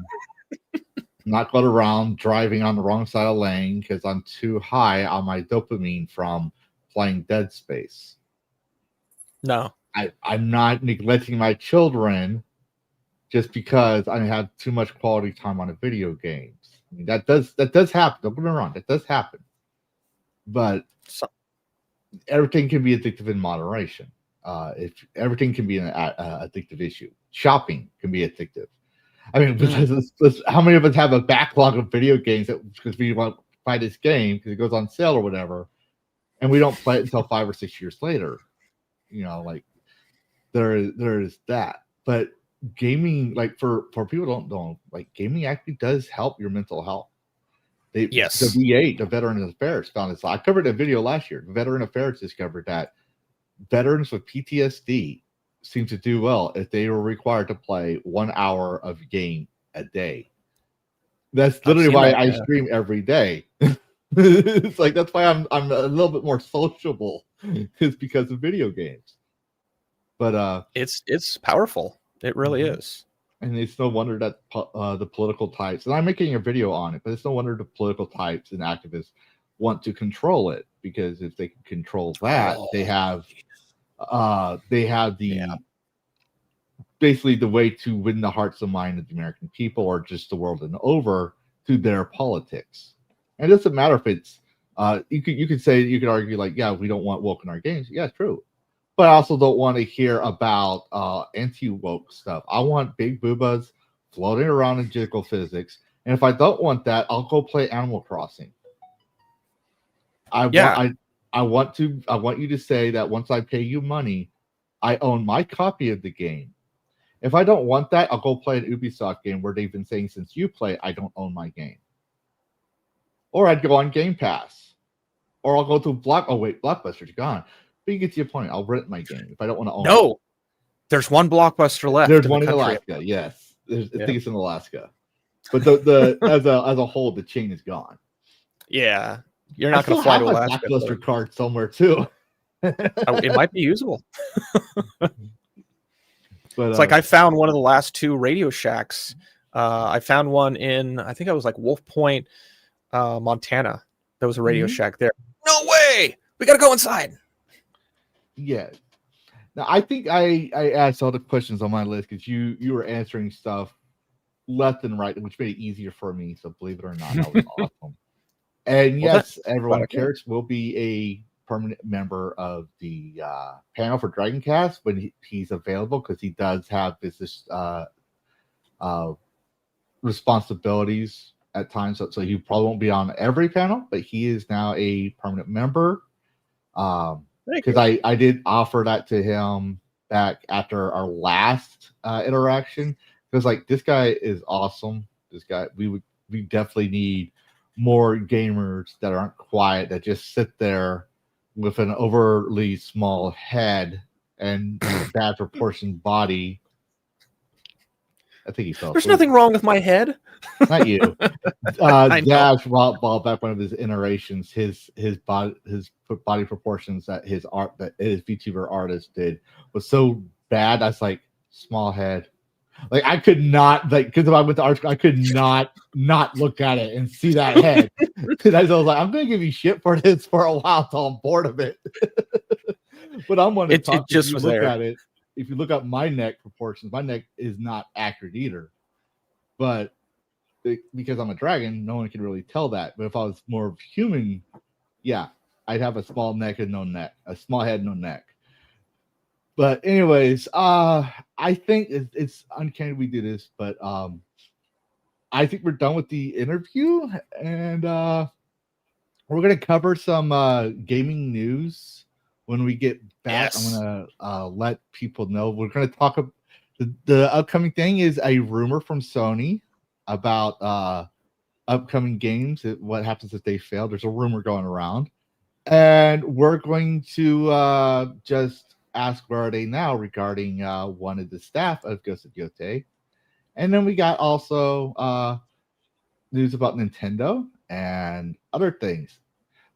Not going around driving on the wrong side of the lane because I'm too high on my dopamine from playing Dead Space. No, I'm not neglecting my children just because I have too much quality time on a video games. I mean, that does happen. Don't get me wrong, that does happen. But everything can be addictive in moderation. If everything can be an addictive issue, shopping can be addictive. I mean, how many of us have a backlog of video games because we want to buy this game because it goes on sale or whatever, and we don't play it until 5 or 6 years later? You know, like there is that. But gaming, like for people who don't know, like gaming actually does help your mental health. Yes. The V8, the Veterans Affairs, found this. I covered a video last year. The Veteran Affairs discovered that veterans with PTSD seem to do well if they were required to play 1 hour of game a day. That's literally why I stream every day. It's like that's why I'm a little bit more sociable. It's because of video games. But it's powerful. It really is. And it's no wonder that the political types, and I'm making a video on it, but it's no wonder the political types and activists want to control it, because if they can control that, they have the basically the way to win the hearts and minds of the American people, or just the world and over, through their politics. And it doesn't matter if it's you could argue like, yeah, we don't want woke in our games. Yeah, it's true. But I also don't want to hear about anti-woke stuff. I want big boobas floating around in jiggle physics. And if I don't want that, I'll go play Animal Crossing. I want you to say that once I pay you money, I own my copy of the game. If I don't want that, I'll go play an Ubisoft game where they've been saying since you play, I don't own my game. Or I'd go on Game Pass. Or I'll go to Blockbuster's gone. But you get to your point. I'll rent my game if I don't want to own it. No. There's one Blockbuster left. There's one in Alaska, yes. I think it's in Alaska. But the as a whole, the chain is gone. Yeah. You're not going to fly to Alaska. Blockbuster card somewhere too. It might be usable. But it's like I found one of the last 2 Radio Shacks. I found one in, I think I was like Wolf Point, Montana. There was a Radio Shack there. No way! We got to go inside. Yeah. Now, I think I asked all the questions on my list because you were answering stuff left and right, which made it easier for me. So believe it or not, that was awesome. And yes, everyone cares will be a permanent member of the panel for DragonCast when he's available, because he does have business responsibilities at times. So he probably won't be on every panel, but he is now a permanent member. Because I did offer that to him back after our last interaction. Because like, this guy is awesome. This guy, we definitely need more gamers that aren't quiet, that just sit there with an overly small head and bad proportioned body. I think he felt there's nothing wrong with my head. Not you. Dash, while back one of his iterations, his body proportions that his VTuber artist did was so bad. I was like, small head. Like, I could not, like, because I went to art school, I could not look at it and see that head. Because I was like, I'm going to give you shit for this for a while until I'm bored of it. But I'm going to talk. It just was there. At it, if you look at my neck proportions, my neck is not accurate either. But because I'm a dragon, no one can really tell that. But if I was more human, yeah, I'd have a small neck and no neck, a small head, no neck. But anyways, I think it's uncanny we do this, but I think we're done with the interview, and we're gonna cover some gaming news when we get back. Yes. I'm gonna let people know we're gonna talk about the upcoming thing is a rumor from Sony about upcoming games. What happens if they fail? There's a rumor going around, and we're going to just ask where are they now regarding one of the staff of Ghost of Yote. And then we got also news about Nintendo and other things.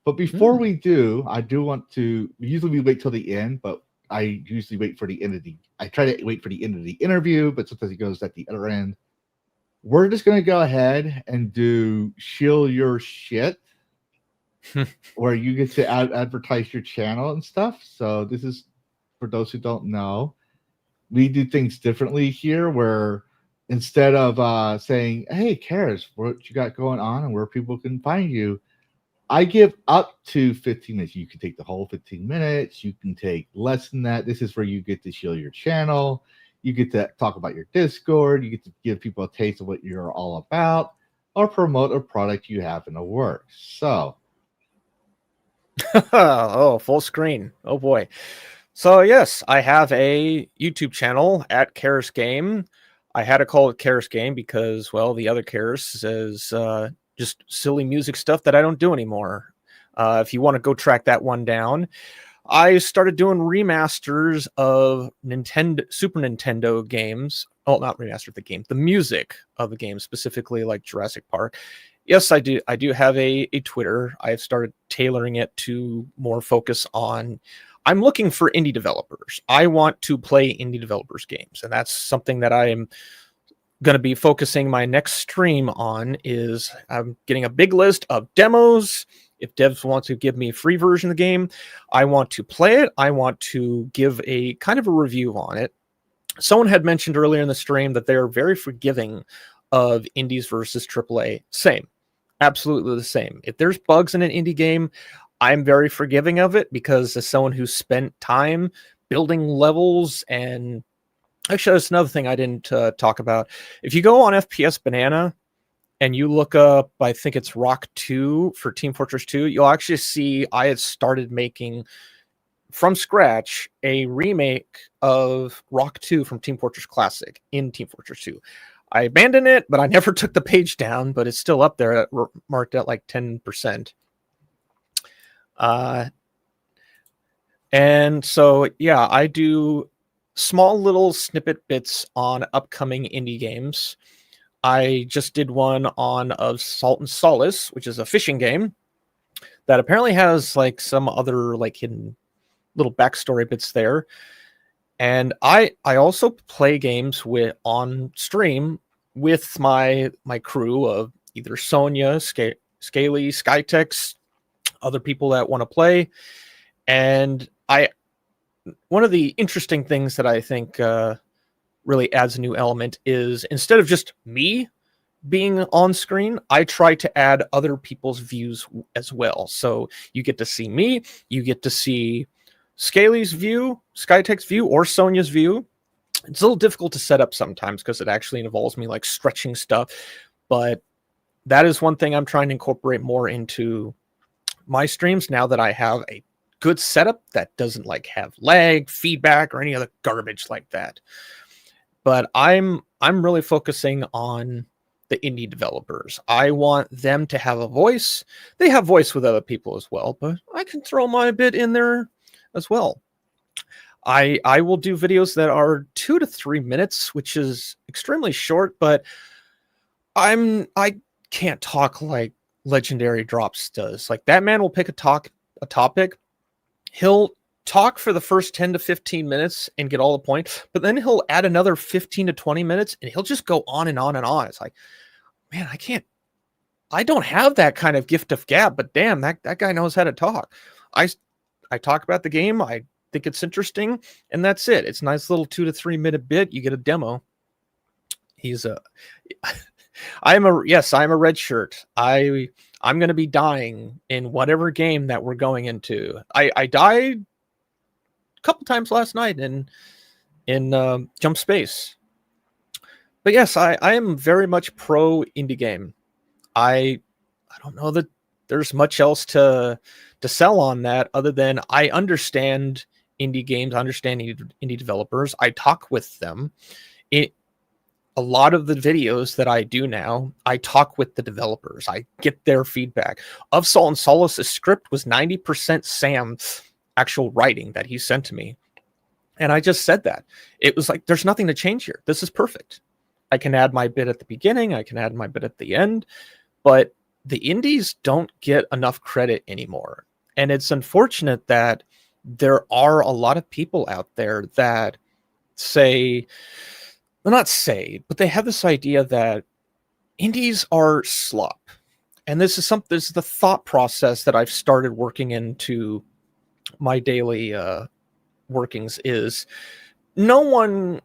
But before we do, I do want to, usually we wait till the end, but I usually wait for the end of I try to wait for the end of the interview, but sometimes it goes at the other end. We're just going to go ahead and do Shill Your Shit, where you get to advertise your channel and stuff. So this is, for those who don't know, we do things differently here, where instead of saying, hey, Karrus, what you got going on and where people can find you, I give up to 15 minutes. You can take the whole 15 minutes. You can take less than that. This is where you get to shill your channel. You get to talk about your Discord. You get to give people a taste of what you're all about, or promote a product you have in the works. So. Oh, full screen. Oh, boy. So, yes, I have a YouTube channel at Karrus Game. I had to call it Karrus Game because, well, the other Karrus is just silly music stuff that I don't do anymore. If you want to go track that one down. I started doing remasters of Super Nintendo games. Oh, not remastered the game, the music of the game, specifically like Jurassic Park. Yes, I do. I do have a Twitter. I've started tailoring it to more focus on. I'm looking for indie developers. I want to play indie developers games, and that's something that I am going to be focusing my next stream on. Is I'm getting a big list of demos. If devs want to give me a free version of the game, I want to play it. I want to give a kind of a review on it. Someone had mentioned earlier in the stream that they're very forgiving of indies versus AAA. Same. Absolutely the same. If there's bugs in an indie game, I'm very forgiving of it, because as someone who spent time building levels, and actually that's another thing I didn't talk about. If you go on FPS Banana and you look up, I think it's Rock 2 for Team Fortress 2, you'll actually see I had started making from scratch a remake of Rock 2 from Team Fortress Classic in Team Fortress 2. I abandoned it, but I never took the page down, but it's still up there, marked at like 10%. And so, yeah, I do small little snippet bits on upcoming indie games. I just did one on of Salt and Solace, which is a fishing game that apparently has like some other like hidden little backstory bits there. And I also play games on stream with my crew of either Sonia, Scaly, Skytex, other people that want to play. And one of the interesting things that I think really adds a new element is, instead of just me being on screen, I try to add other people's views as well. So you get to see me, you get to see Scaly's view, Skytech's view, or Sonia's view. It's a little difficult to set up sometimes because it actually involves me like stretching stuff, but that is one thing I'm trying to incorporate more into my streams now that I have a good setup that doesn't like have lag, feedback, or any other garbage like that. But I'm really focusing on the indie developers. I want them to have a voice. They have voice with other people as well, but I can throw my bit in there as well. I will do videos that are 2 to 3 minutes, which is extremely short, but I can't talk like Legendary Drops does. Like, that man will pick a topic. He'll talk for the first 10 to 15 minutes and get all the point, but then he'll add another 15 to 20 minutes and he'll just go on and on and on. It's like, man, I don't have that kind of gift of gab, but damn, that guy knows how to talk. I talk about the game. I think it's interesting, and that's it. It's a nice little 2 to 3 minute bit. You get a demo. I'm a red shirt. I'm going to be dying in whatever game that we're going into. I died a couple times last night in Jump Space. But yes, I am very much pro indie game. I don't know that there's much else to sell on that other than I understand indie games, I understand indie developers. I talk with them. A lot of the videos that I do now, I talk with the developers. I get their feedback. Of Salt and Solace, the script was 90% Sam's actual writing that he sent to me. And I just said that. It was like, there's nothing to change here. This is perfect. I can add my bit at the beginning. I can add my bit at the end. But the indies don't get enough credit anymore. And it's unfortunate that there are a lot of people out there that but they have this idea that indies are slop. And this is the thought process that I've started working into my daily workings is no one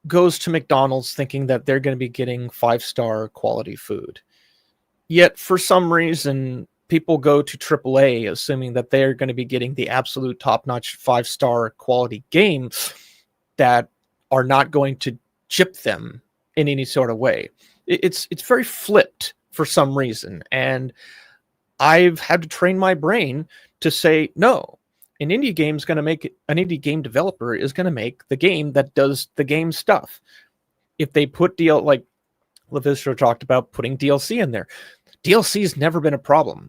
goes to McDonald's thinking that they're going to be getting 5-star quality food. Yet for some reason, people go to AAA assuming that they're going to be getting the absolute top-notch 5-star quality games that are not going to chip them in any sort of way. It's very flipped for some reason. And I've had to train my brain to say, no, an indie game developer is going to make the game that does the game stuff. If they put like Lavistro talked about putting DLC in there, DLC's never been a problem.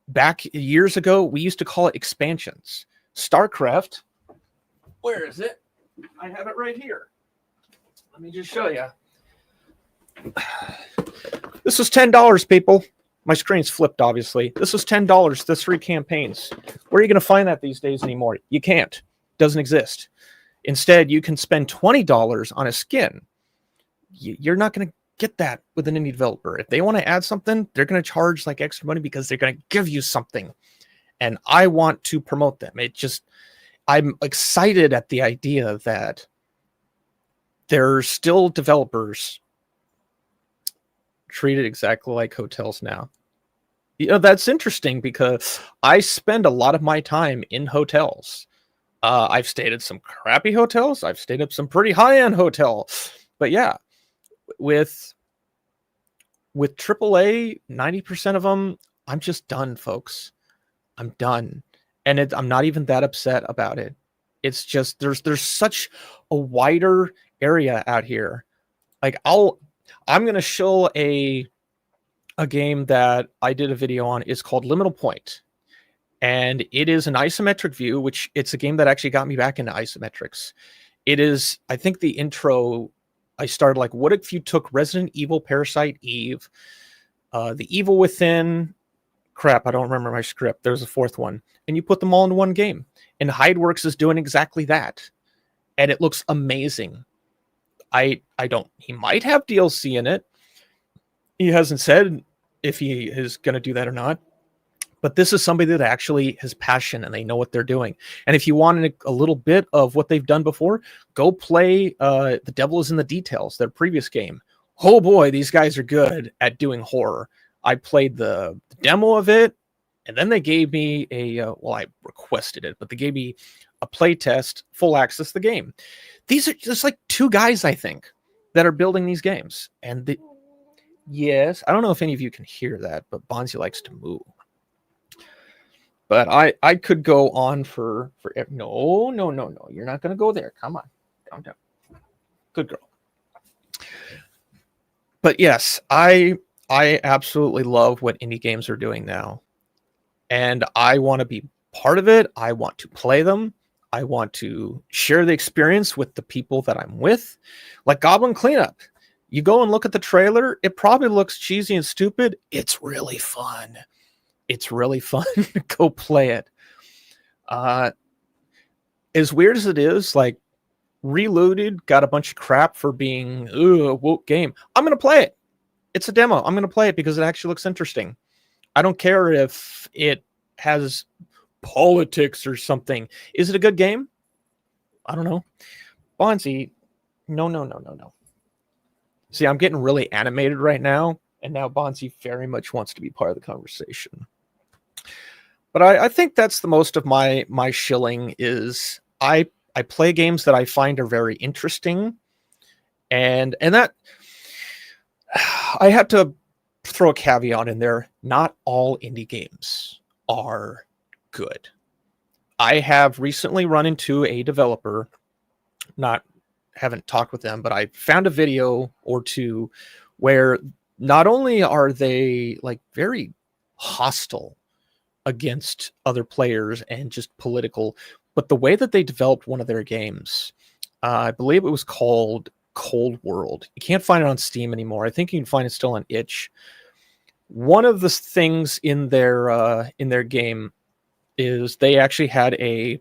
Back years ago, we used to call it expansions. StarCraft. Where is it? I have it right here. Let me just show you. This was $10, people. My screen's flipped, obviously. This was $10, the 3 campaigns. Where are you going to find that these days anymore? You can't. Doesn't exist. Instead, you can spend $20 on a skin. You're not going to get that with an indie developer. If they want to add something, they're going to charge like extra money because they're going to give you something. And I want to promote them. I'm excited at the idea that there's still developers treated exactly like hotels now. That's interesting because I spend a lot of my time in hotels. I've stayed at some crappy hotels. I've stayed at some pretty high-end hotels. But yeah, with AAA, 90% of them, I'm just done, folks. I'm done. And I'm not even that upset about it. It's just there's such a wider area out here. Like I'm going to show a game that I did a video on. It's called Liminal Point. And it is an isometric view, which it's a game that actually got me back into isometrics. It is, I think the intro, I started like, what if you took Resident Evil, Parasite Eve, The Evil Within, crap, I don't remember my script. There's a 4th one. And you put them all in one game. And Hideworks is doing exactly that. And it looks amazing. I don't, he might have DLC in it. He hasn't said if he is going to do that or not. But this is somebody that actually has passion and they know what they're doing. And if you wanted a little bit of what they've done before, go play The Devil is in the Details, their previous game. Oh boy, these guys are good at doing horror. I played the demo of it, and then they gave me I requested it, but they gave me a play test, full access to the game. These are just like 2 guys, I think, that are building these games. And yes, I don't know if any of you can hear that, but Bonzi likes to move. But I could go on for no. You're not going to go there. Come on. Calm down. Good girl. But yes, I absolutely love what indie games are doing now. And I want to be part of it. I want to play them. I want to share the experience with the people that I'm with. Like Goblin Cleanup. You go and look at the trailer. It probably looks cheesy and stupid. It's really fun. It's really fun. Go play it. As weird as it is, like Reloaded got a bunch of crap for being a woke game. I'm going to play it. It's a demo. I'm going to play it because it actually looks interesting. I don't care if it has politics or something. Is it a good game? I don't know. Bonzi, no. See, I'm getting really animated right now, and now Bonzi very much wants to be part of the conversation. But I think that's the most of my shilling is I play games that I find are very interesting, and that I have to throw a caveat in there. Not all indie games are good. I have recently run into a developer, haven't talked with them, but I found a video or two where not only are they like very hostile against other players and just political, but the way that they developed one of their games, I believe it was called Cold World. You can't find it on Steam anymore. I think you can find it still on itch. One of the things in their game is they actually had an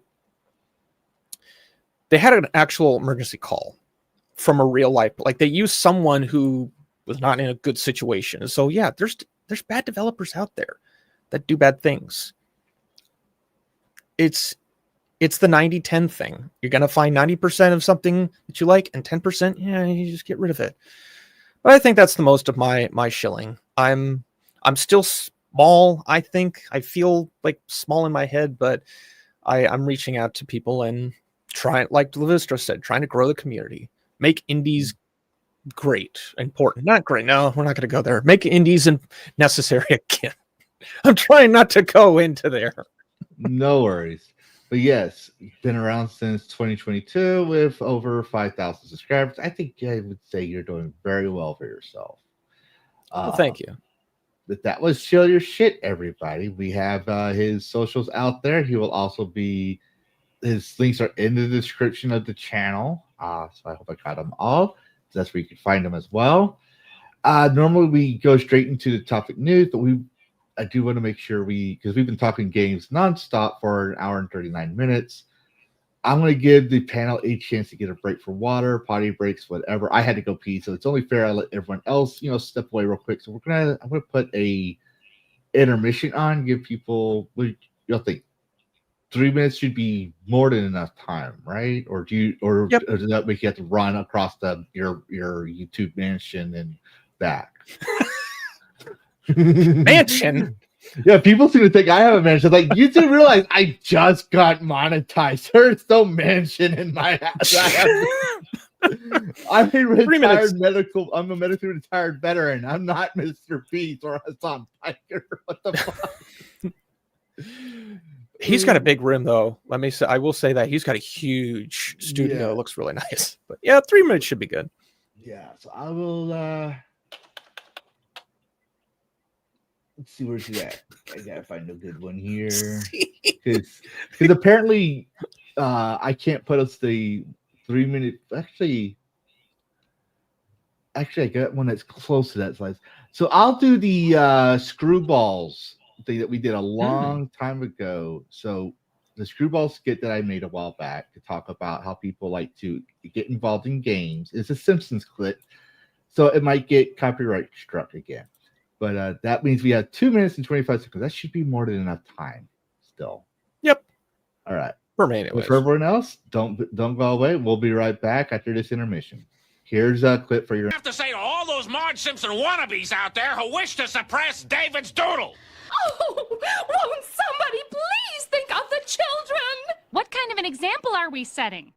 actual emergency call from a real life, like they used someone who was not in a good situation. So yeah, there's bad developers out there that do bad things. It's the 90-10 thing. You're going to find 90% of something that you like and 10%, yeah, you just get rid of it. But I think that's the most of my shilling. I'm still small, I think. I feel like small in my head, but I'm reaching out to people and trying, like Lavistro said, trying to grow the community. Make indies great, important. Not great, no, we're not going to go there. Make indies necessary again. I'm trying not to go into there. No worries. But yes, you've been around since 2022 with over 5,000 subscribers. I think I would say you're doing very well for yourself. Well, thank you. But that was Chill Your Shit, everybody. We have his socials out there. He will also be his links are in the description of the channel. So I hope I got them all. So that's where you can find them as well. Normally we go straight into the topic news, but I do want to make sure because we've been talking games nonstop for an hour and 39 minutes. I'm going to give the panel a chance to get a break for water, potty breaks, whatever. I had to go pee, so it's only fair I let everyone else, step away real quick. So I'm going to put a intermission on, give people, you'll think 3 minutes should be more than enough time, right? Or or does that make you have to run across your YouTube mansion and back? Mansion. Yeah, people seem to think I have a mansion. Like, you do realize I just got monetized. There's no mansion in my house. I'm a retired I'm a medically retired veteran. I'm not Mr. Beast or Hassan Piker. What the fuck? He's got a big room, though. I will say that he's got a huge studio. Yeah. It looks really nice. But yeah, 3 minutes should be good. Yeah, so I will let's see where's he at. I gotta find a good one here. Because apparently I can't put us the 3 minute actually I got one that's close to that size. So I'll do the screwballs thing that we did a long time ago. So the screwball skit that I made a while back to talk about how people like to get involved in games. It's a Simpsons clip, so it might get copyright struck again. But that means we have 2 minutes and 25 seconds. That should be more than enough time still. Yep. All right. For me, anyways. For everyone else, don't go away. We'll be right back after this intermission. Here's a clip for your... I have to say to all those Marge Simpson wannabes out there who wish to suppress David's doodle. Oh, won't somebody please think of the children? What kind of an example are we setting?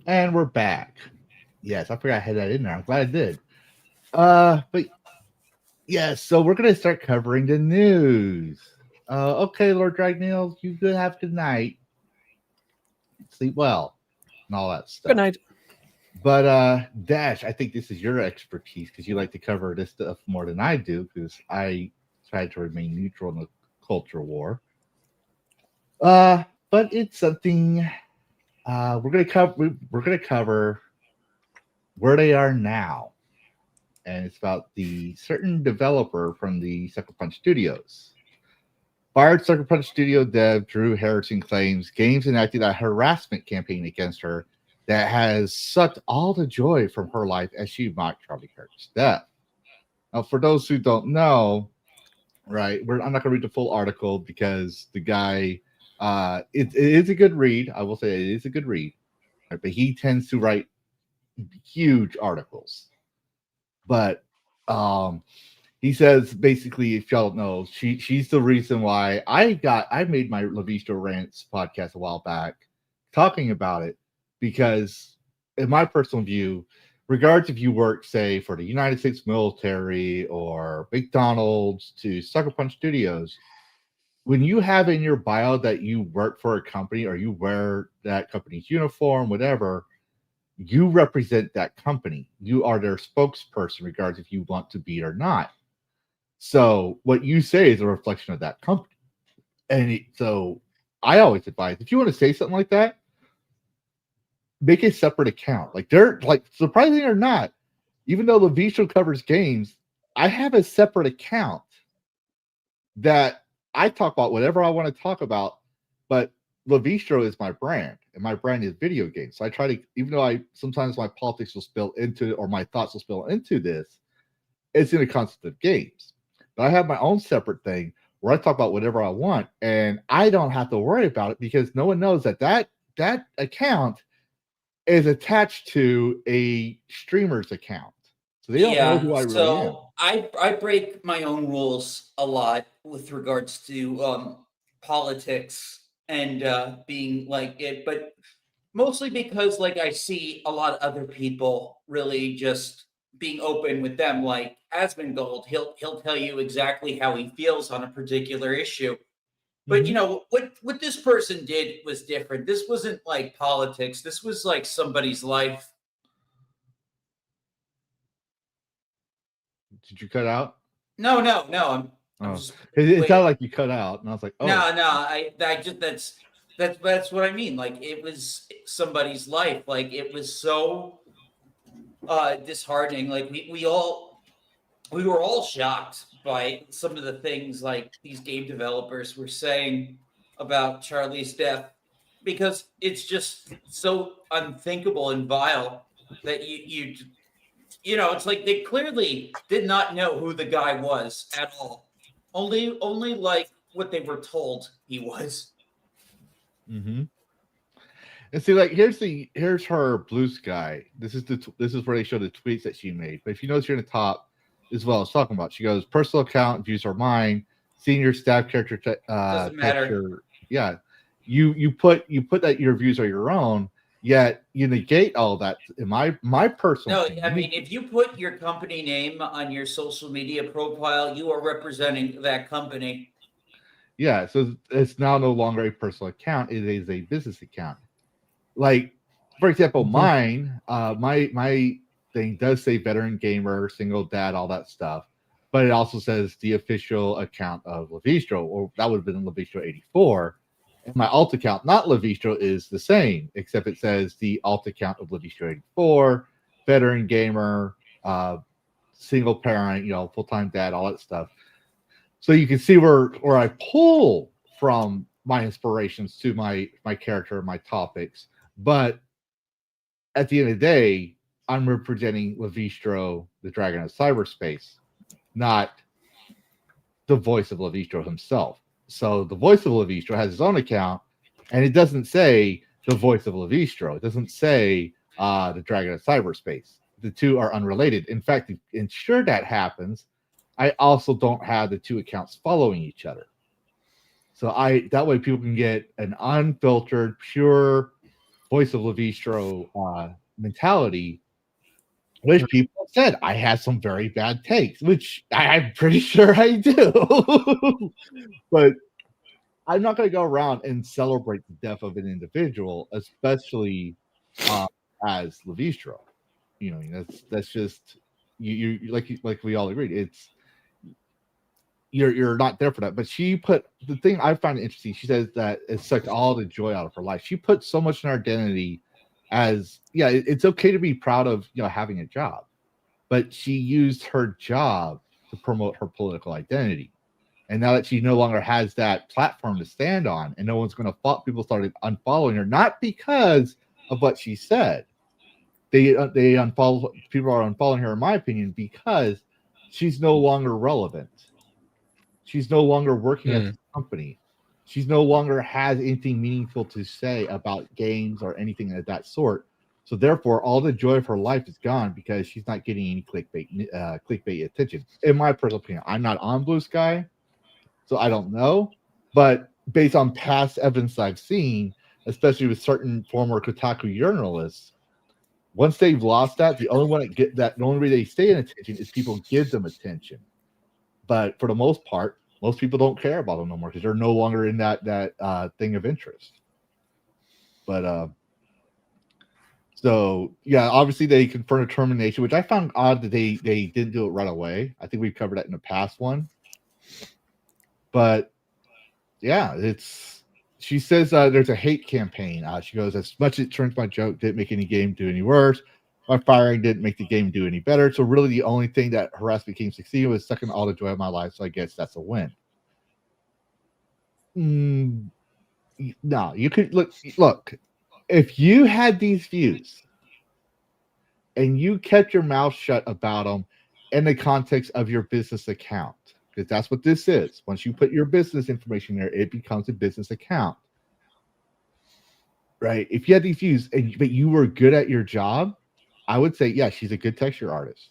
And we're back. Yes, I forgot I had that in there. I'm glad I did. But yeah, so we're going to start covering the news. Okay, Lord Dragneel, you good. Have a good night. Sleep well and all that stuff. Good night. But Dash, I think this is your expertise because you like to cover this stuff more than I do because I try to remain neutral in the culture war. But it's something we're gonna cover. We're gonna cover where they are now, and it's about the certain developer from the Sucker Punch Studios. Fired Sucker Punch Studio dev Drew Harrison claims games enacted a harassment campaign against her that has sucked all the joy from her life as she mocked Charlie Kirk's death. Now, for those who don't know, right, I'm not going to read the full article because the guy, it is a good read. I will say it is a good read, right, but he tends to write huge articles. But he says basically, if y'all don't know, she's the reason why I made my Lavistro Rants podcast a while back talking about it. Because in my personal view, regardless if you work, say, for the United States military or McDonald's to Sucker Punch Studios, when you have in your bio that you work for a company or you wear that company's uniform, whatever, you represent that company. You are their spokesperson, regardless if you want to be or not. So what you say is a reflection of that company. And so I always advise, if you want to say something like that, make a separate account. Like, they're like, surprising or not, even though Lavistro covers games, I have a separate account that I talk about whatever I want to talk about, but Lavistro is my brand, and my brand is video games. So I try to, even though sometimes my politics will spill into, or my thoughts will spill into this, it's in the concept of games. But I have my own separate thing where I talk about whatever I want, and I don't have to worry about it because no one knows that account is attached to a streamer's account. So they don't know who I really am. So I break my own rules a lot with regards to politics and being like it, but mostly because like I see a lot of other people really just being open with them. Like Asmongold, he'll tell you exactly how he feels on a particular issue. But you know what this person did was different. This wasn't like politics. This was like somebody's life. Did you cut out? No. I'm Oh. just It sounded like you cut out, and I was like, "Oh, no." I just That's what I mean. Like, it was somebody's life. Like, it was so disheartening. Like, we were all shocked by some of the things like these game developers were saying about Charlie's death, because it's just so unthinkable and vile that you know, it's like they clearly did not know who the guy was at all. Only like what they were told he was. Mm-hmm. And see, like, here's her blue sky. This is where they show the tweets that she made. But if you notice here in the top, is what I was talking about. She goes, personal account views are mine. Senior staff character Doesn't matter. texture. Yeah, you put that your views are your own. Yet you negate all that. In my personal. No, opinion. I mean, if you put your company name on your social media profile, you are representing that company. Yeah, so it's now no longer a personal account; it is a business account. Like, for example, mine, my thing does say veteran gamer, single dad, all that stuff, but it also says the official account of Lavistro, or that would have been Lavistro 84. And my alt account, not Lavistro, is the same, except it says the alt account of Lavistro 84, veteran gamer, single parent, full-time dad, all that stuff. So you can see where I pull from my inspirations to my character, my topics. But at the end of the day, I'm representing Lavistro, the Dragon of Cyberspace, not the voice of Lavistro himself. So the voice of Lavistro has his own account, and it doesn't say the voice of Lavistro. It doesn't say the Dragon of Cyberspace. The two are unrelated. In fact, to ensure that happens, I also don't have the two accounts following each other. So that way people can get an unfiltered, pure voice of Lavistro mentality, which people said I had some very bad takes, which I'm pretty sure I do. But I'm not going to go around and celebrate the death of an individual, especially as Lavistro. That's just you like we all agreed. It's you're not there for that. But she put the thing I find interesting. She says that it sucked all the joy out of her life. She put so much in her identity as it's okay to be proud of having a job, but she used her job to promote her political identity. And now that she no longer has that platform to stand on, and no one's going to follow, people started unfollowing her, not because of what she said. They unfollow. People are unfollowing her, in my opinion, because she's no longer relevant. She's no longer working at the company. She's no longer has anything meaningful to say about games or anything of that sort. So therefore, all the joy of her life is gone because she's not getting any clickbait attention. In my personal opinion, I'm not on Blue Sky, so I don't know. But based on past evidence I've seen, especially with certain former Kotaku journalists, once they've lost that, the only way they stay in attention is people give them attention. But for the most part, most people don't care about them no more because they're no longer in that thing of interest. But so yeah, obviously they confirmed a termination, which I found odd that they didn't do it right away. I think we covered that in the past one. But yeah, she says there's a hate campaign. She goes, as much as it turns my joke didn't make any game do any worse, my firing didn't make the game do any better. So really the only thing that harassment became succeeding was sucking all the joy of my life. So I guess that's a win. No, you could look. If you had these views and you kept your mouth shut about them in the context of your business account, because that's what this is. Once you put your business information there, it becomes a business account. Right? If you had these views but you were good at your job, I would say, yeah, she's a good texture artist.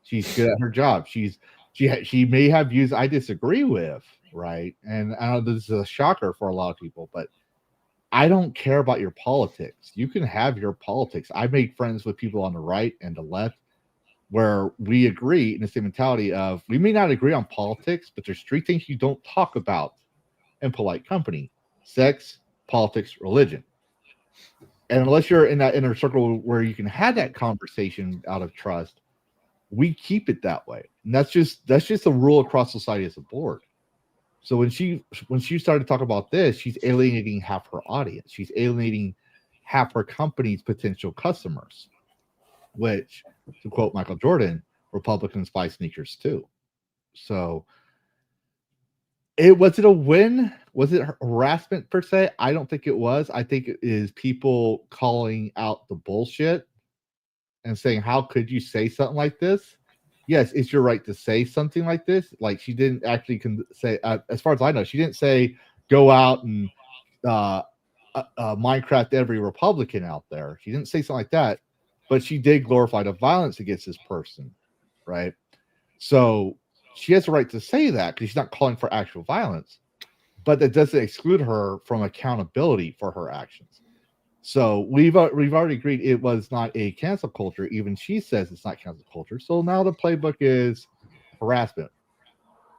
She's good at her job. She may have views I disagree with, right? And I know this is a shocker for a lot of people, but I don't care about your politics. You can have your politics. I make friends with people on the right and the left where we agree in the same mentality of we may not agree on politics, but there's three things you don't talk about in polite company: sex, politics, religion. And unless you're in that inner circle where you can have that conversation out of trust, we keep it that way. And that's just a rule across society as a board. So when she started to talk about this, she's alienating half her audience. She's alienating half her company's potential customers, which, to quote Michael Jordan, Republicans buy sneakers too. So was it a win? Was it harassment per se? I don't think it was. I think it is people calling out the bullshit and saying, how could you say something like this? Yes, it's your right to say something like this. Like, she didn't actually say, as far as I know, she didn't say, go out and Minecraft every Republican out there. She didn't say something like that, but she did glorify the violence against this person, right? So she has the right to say that because she's not calling for actual violence, but that doesn't exclude her from accountability for her actions. So we've already agreed it was not a cancel culture. Even she says it's not cancel culture. So now the playbook is harassment.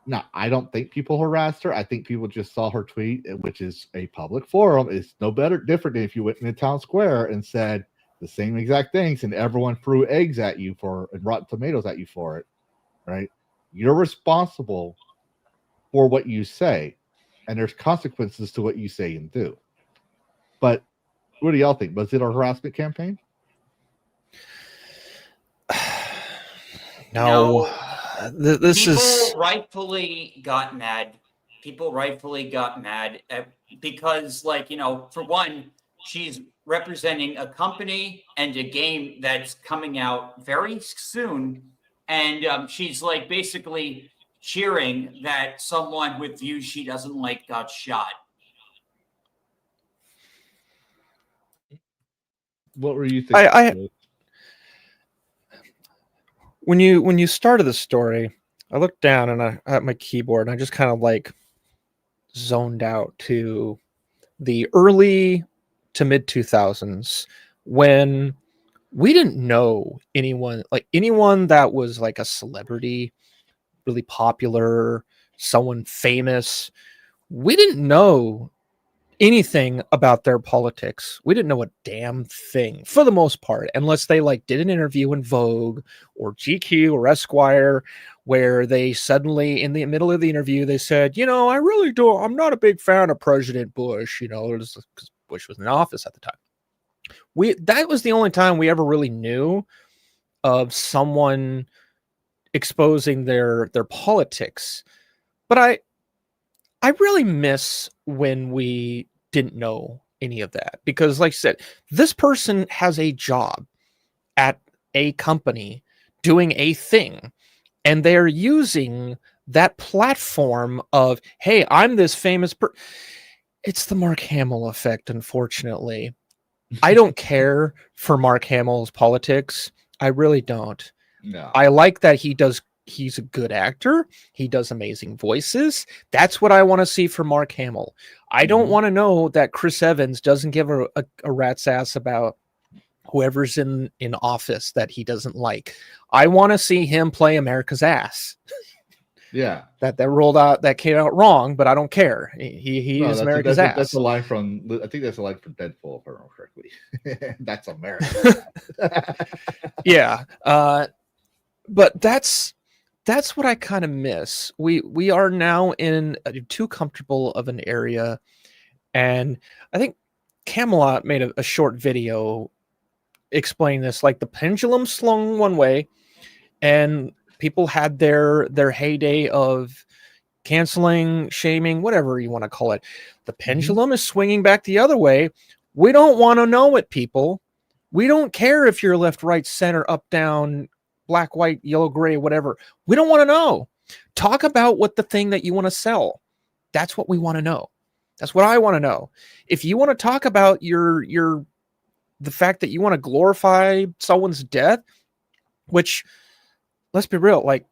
Now, I don't think people harassed her. I think people just saw her tweet, which is a public forum. It's no different than if you went into town square and said the same exact things and everyone threw eggs at you and rotten tomatoes at you for it, right? You're responsible for what you say, and there's consequences to what you say and do. But what do y'all think? Was it a harassment campaign? No. People rightfully got mad. People rightfully got mad because, like, for one, she's representing a company and a game that's coming out very soon. And she's like basically cheering that someone with views she doesn't like got shot. What were you thinking? When you started the story, I looked down and I at my keyboard and I just kind of like zoned out to the early to mid 2000s when we didn't know anyone that was like a celebrity, really popular, someone famous. We didn't know anything about their politics. We didn't know a damn thing for the most part, unless they like did an interview in Vogue or GQ or Esquire, where they suddenly in the middle of the interview, they said, I'm not a big fan of President Bush, because Bush was in office at the time. That was the only time we ever really knew of someone exposing their politics. But I really miss when we didn't know any of that, because like I said, this person has a job at a company doing a thing, and they're using that platform of, hey, I'm this famous It's the Mark Hamill effect, unfortunately. I don't care for Mark Hamill's politics. I really don't. No. I like that he's a good actor. He does amazing voices. That's what I want to see from Mark Hamill. I don't want to know that Chris Evans doesn't give a rat's ass about whoever's in office that he doesn't like. I want to see him play America's ass. Yeah. That rolled out, that came out wrong, but I don't care. He is America's ass. That's a line from, I think that's a line from Deadpool, if I remember correctly. That's America. Yeah. But that's what I kind of miss. We are now in too comfortable of an area, and I think Camelot made a short video explaining this. Like, the pendulum swung one way, and people had their heyday of canceling, shaming, whatever you want to call it. The pendulum is swinging back the other way. We don't want to know it, people. We don't care if you're left, right, center, up, down, black, white, yellow, gray, whatever. We don't want to know. Talk about what the thing that you want to sell. That's what we want to know. That's what I want to know. If you want to talk about the fact that you want to glorify someone's death, which, let's be real, like,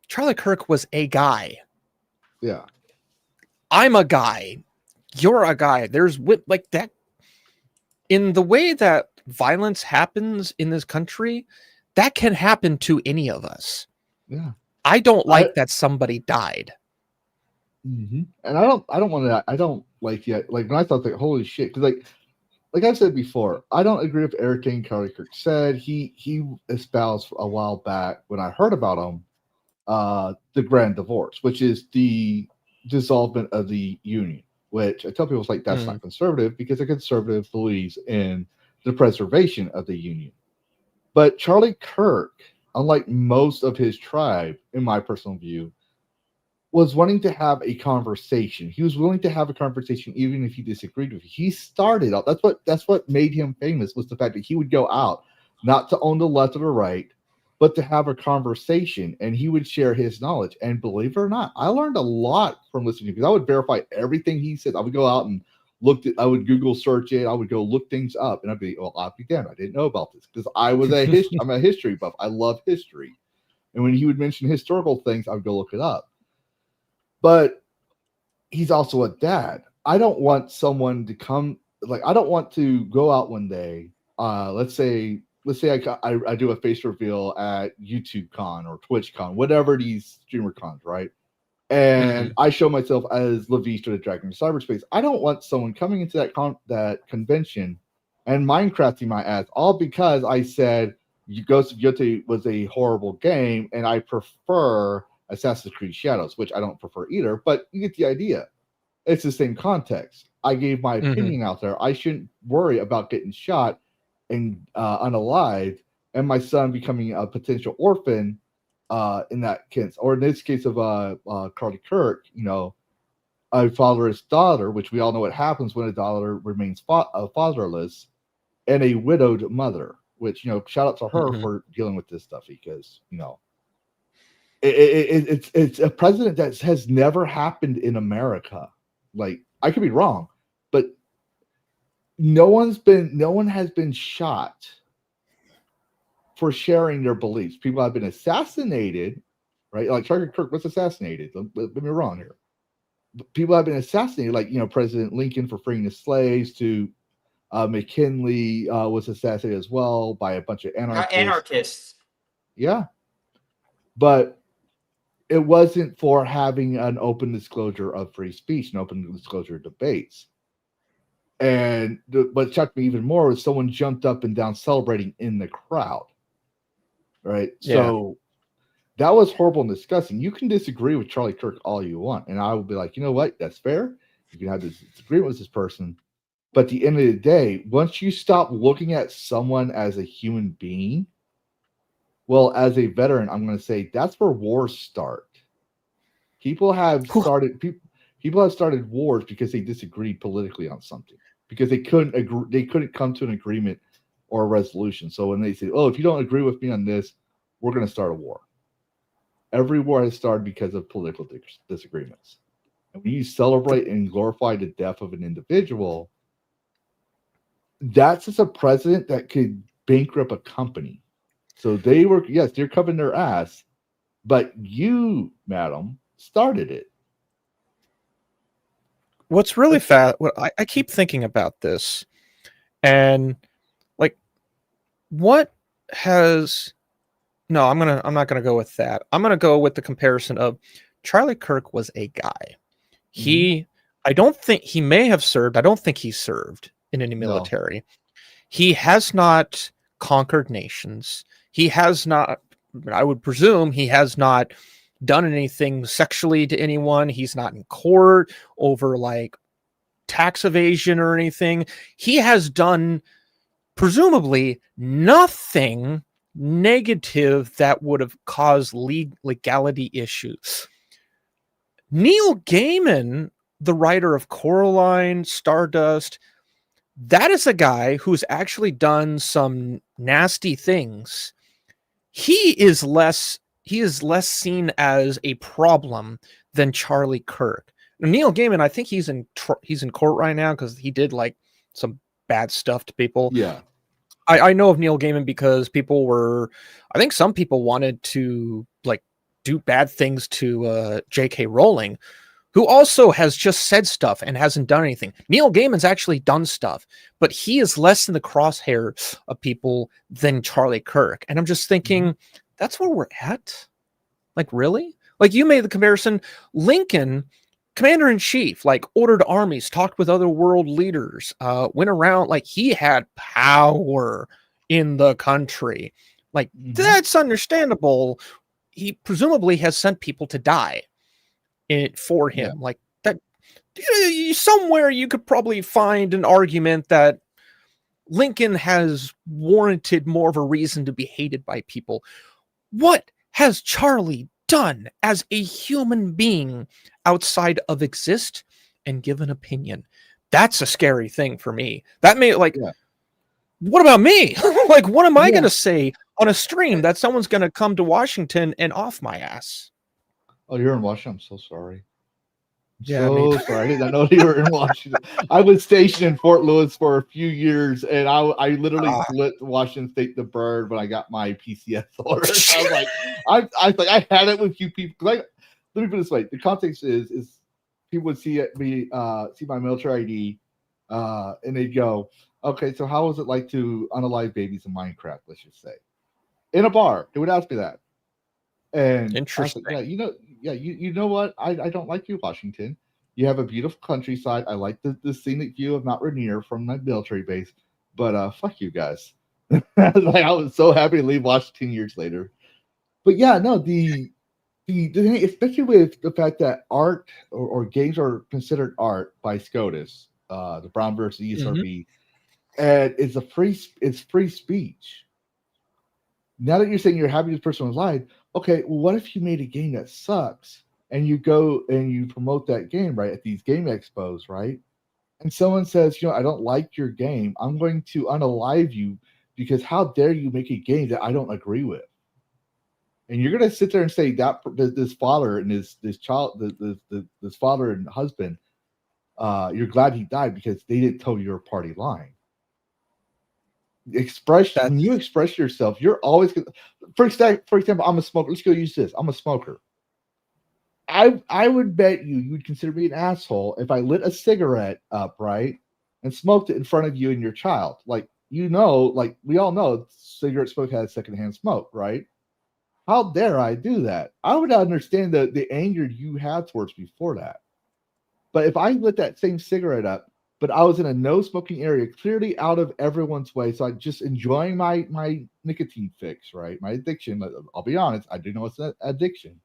Charlie Kirk was a guy. Yeah. I'm a guy. You're a guy. There's like that. In the way that violence happens in this country, that can happen to any of us. Yeah. I don't like that somebody died. And I don't want to, I don't like yet. Like, when I thought that, holy shit. Cause like I've said before, I don't agree with everything Charlie Kirk said. He espoused a while back when I heard about him, the grand divorce, which is the dissolvement of the union, which I tell people like that's not conservative because a conservative believes in the preservation of the union. But Charlie Kirk, unlike most of his tribe, in my personal view, was wanting to have a conversation. He was willing to have a conversation even if he disagreed with you. He started out. That's what made him famous, was the fact that he would go out, not to own the left or the right, but to have a conversation, and he would share his knowledge. And believe it or not, I learned a lot from listening to him, because I would verify everything he said. I would go out and I would Google search it. I would go look things up, and I'd be, well, I'll be damned, I didn't know about this, because I'm a history buff. I love history. And when he would mention historical things, I would go look it up. But he's also a dad. I don't want someone to come, I don't want to go out one day. Let's say I do a face reveal at YouTube Con or Twitch Con, whatever these streamer cons, right? And I show myself as Lavistro, the Dragon of Cyberspace. I don't want someone coming into that convention and Minecrafting my ass, all because I said Ghost of Yotei was a horrible game and I prefer Assassin's Creed Shadows, which I don't prefer either, but you get the idea. It's the same context. I gave my opinion out there. I shouldn't worry about getting shot and unalived, and my son becoming a potential orphan in that case, or in this case of Charlie Kirk, a fatherless daughter, which we all know what happens when a daughter remains fatherless, and a widowed mother, which, shout out to her for dealing with this stuff, because, it's a precedent that has never happened in America. I could be wrong, but no one has been shot for sharing their beliefs. People have been assassinated, right? Like Charlie Kirk was assassinated. Don't get me wrong here. But people have been assassinated, like President Lincoln for freeing the slaves. To McKinley was assassinated as well by a bunch of anarchists. Yeah, but it wasn't for having an open disclosure of free speech and open disclosure of debates. And what shocked me even more was someone jumped up and down celebrating in the crowd. Right? Yeah. So that was horrible and disgusting. You can disagree with Charlie Kirk all you want, and I will be like, you know what? That's fair. You can have this disagreement with this person. But at the end of the day, once you stop looking at someone as a human being, well, as a veteran, I'm going to say that's where wars start. People have started wars because they disagreed politically on something, because they couldn't agree, they couldn't come to an agreement or a resolution. So when they say, "Oh, if you don't agree with me on this, we're going to start a war." Every war has started because of political disagreements. And when you celebrate and glorify the death of an individual, that's just a precedent that could bankrupt a company. So they're covering their ass, but you, madam, started it. What's really I keep thinking about this, and I'm not gonna go with that. I'm gonna go with the comparison of Charlie Kirk was a guy. I don't think he may have served. I don't think he served in any military. No. He has not conquered nations. He has not, I would presume he has not done anything sexually to anyone. He's not in court over tax evasion or anything. He has done presumably nothing negative that would have caused legality issues. Neil Gaiman, the writer of Coraline, Stardust, that is a guy who's actually done some nasty things. He is less seen as a problem than Charlie Kirk. Now, Neil Gaiman, I think he's in court right now because he did some bad stuff to people. Yeah, I know of Neil Gaiman because I think some people wanted to do bad things to J.K. Rowling, who also has just said stuff and hasn't done anything. Neil Gaiman's actually done stuff, but he is less in the crosshair of people than Charlie Kirk. And I'm just thinking, that's where we're at? Really? You made the comparison. Lincoln, commander-in-chief, ordered armies, talked with other world leaders, went around, he had power in the country. That's understandable. He presumably has sent people to die. for him. Like that, somewhere you could probably find an argument that Lincoln has warranted more of a reason to be hated by people. What has Charlie done as a human being outside of exist and give an opinion? That's a scary thing for me. That may what about me? Like, what am I going to say on a stream that someone's going to come to Washington and off my ass? Oh, you're in Washington. I'm so sorry. Yeah, Sorry. I did not know you were in Washington. I was stationed in Fort Lewis for a few years, and I literally flipped Washington State the bird when I got my PCS order. I was like, I had it with a few people. Like, let me put it this way: the context is people would see me see my military ID, and they'd go, "Okay, so how was it like to unalive babies in Minecraft?" Let's just say, in a bar, they would ask me that. And interesting. Like, you know what? I don't like you, Washington. You have a beautiful countryside. I like the scenic view of Mount Rainier from my military base, but fuck you guys. Like, I was so happy to leave Washington years later. But yeah, no, the thing, especially with the fact that art or games are considered art by SCOTUS, the Brown versus ESRB, and it's free speech. Now that you're saying you're happy this person was lied, okay, well, what if you made a game that sucks and you go and you promote that game, right, at these game expos, right? And someone says, I don't like your game. I'm going to unalive you because how dare you make a game that I don't agree with? And you're going to sit there and say that this father and this child, this father and husband, you're glad he died because they didn't tell your party line. When you express yourself, you're always gonna, for example, I'm a smoker. Let's go use this. I'm a smoker. I would bet you would consider me an asshole if I lit a cigarette up, right, and smoked it in front of you and your child. Like, like we all know cigarette smoke has secondhand smoke, right? How dare I do that? I would understand the anger you had towards me for that. But if I lit that same cigarette up, but I was in a no smoking area, clearly out of everyone's way. So I'm just enjoying my nicotine fix, right? My addiction. I'll be honest, I do know it's an addiction.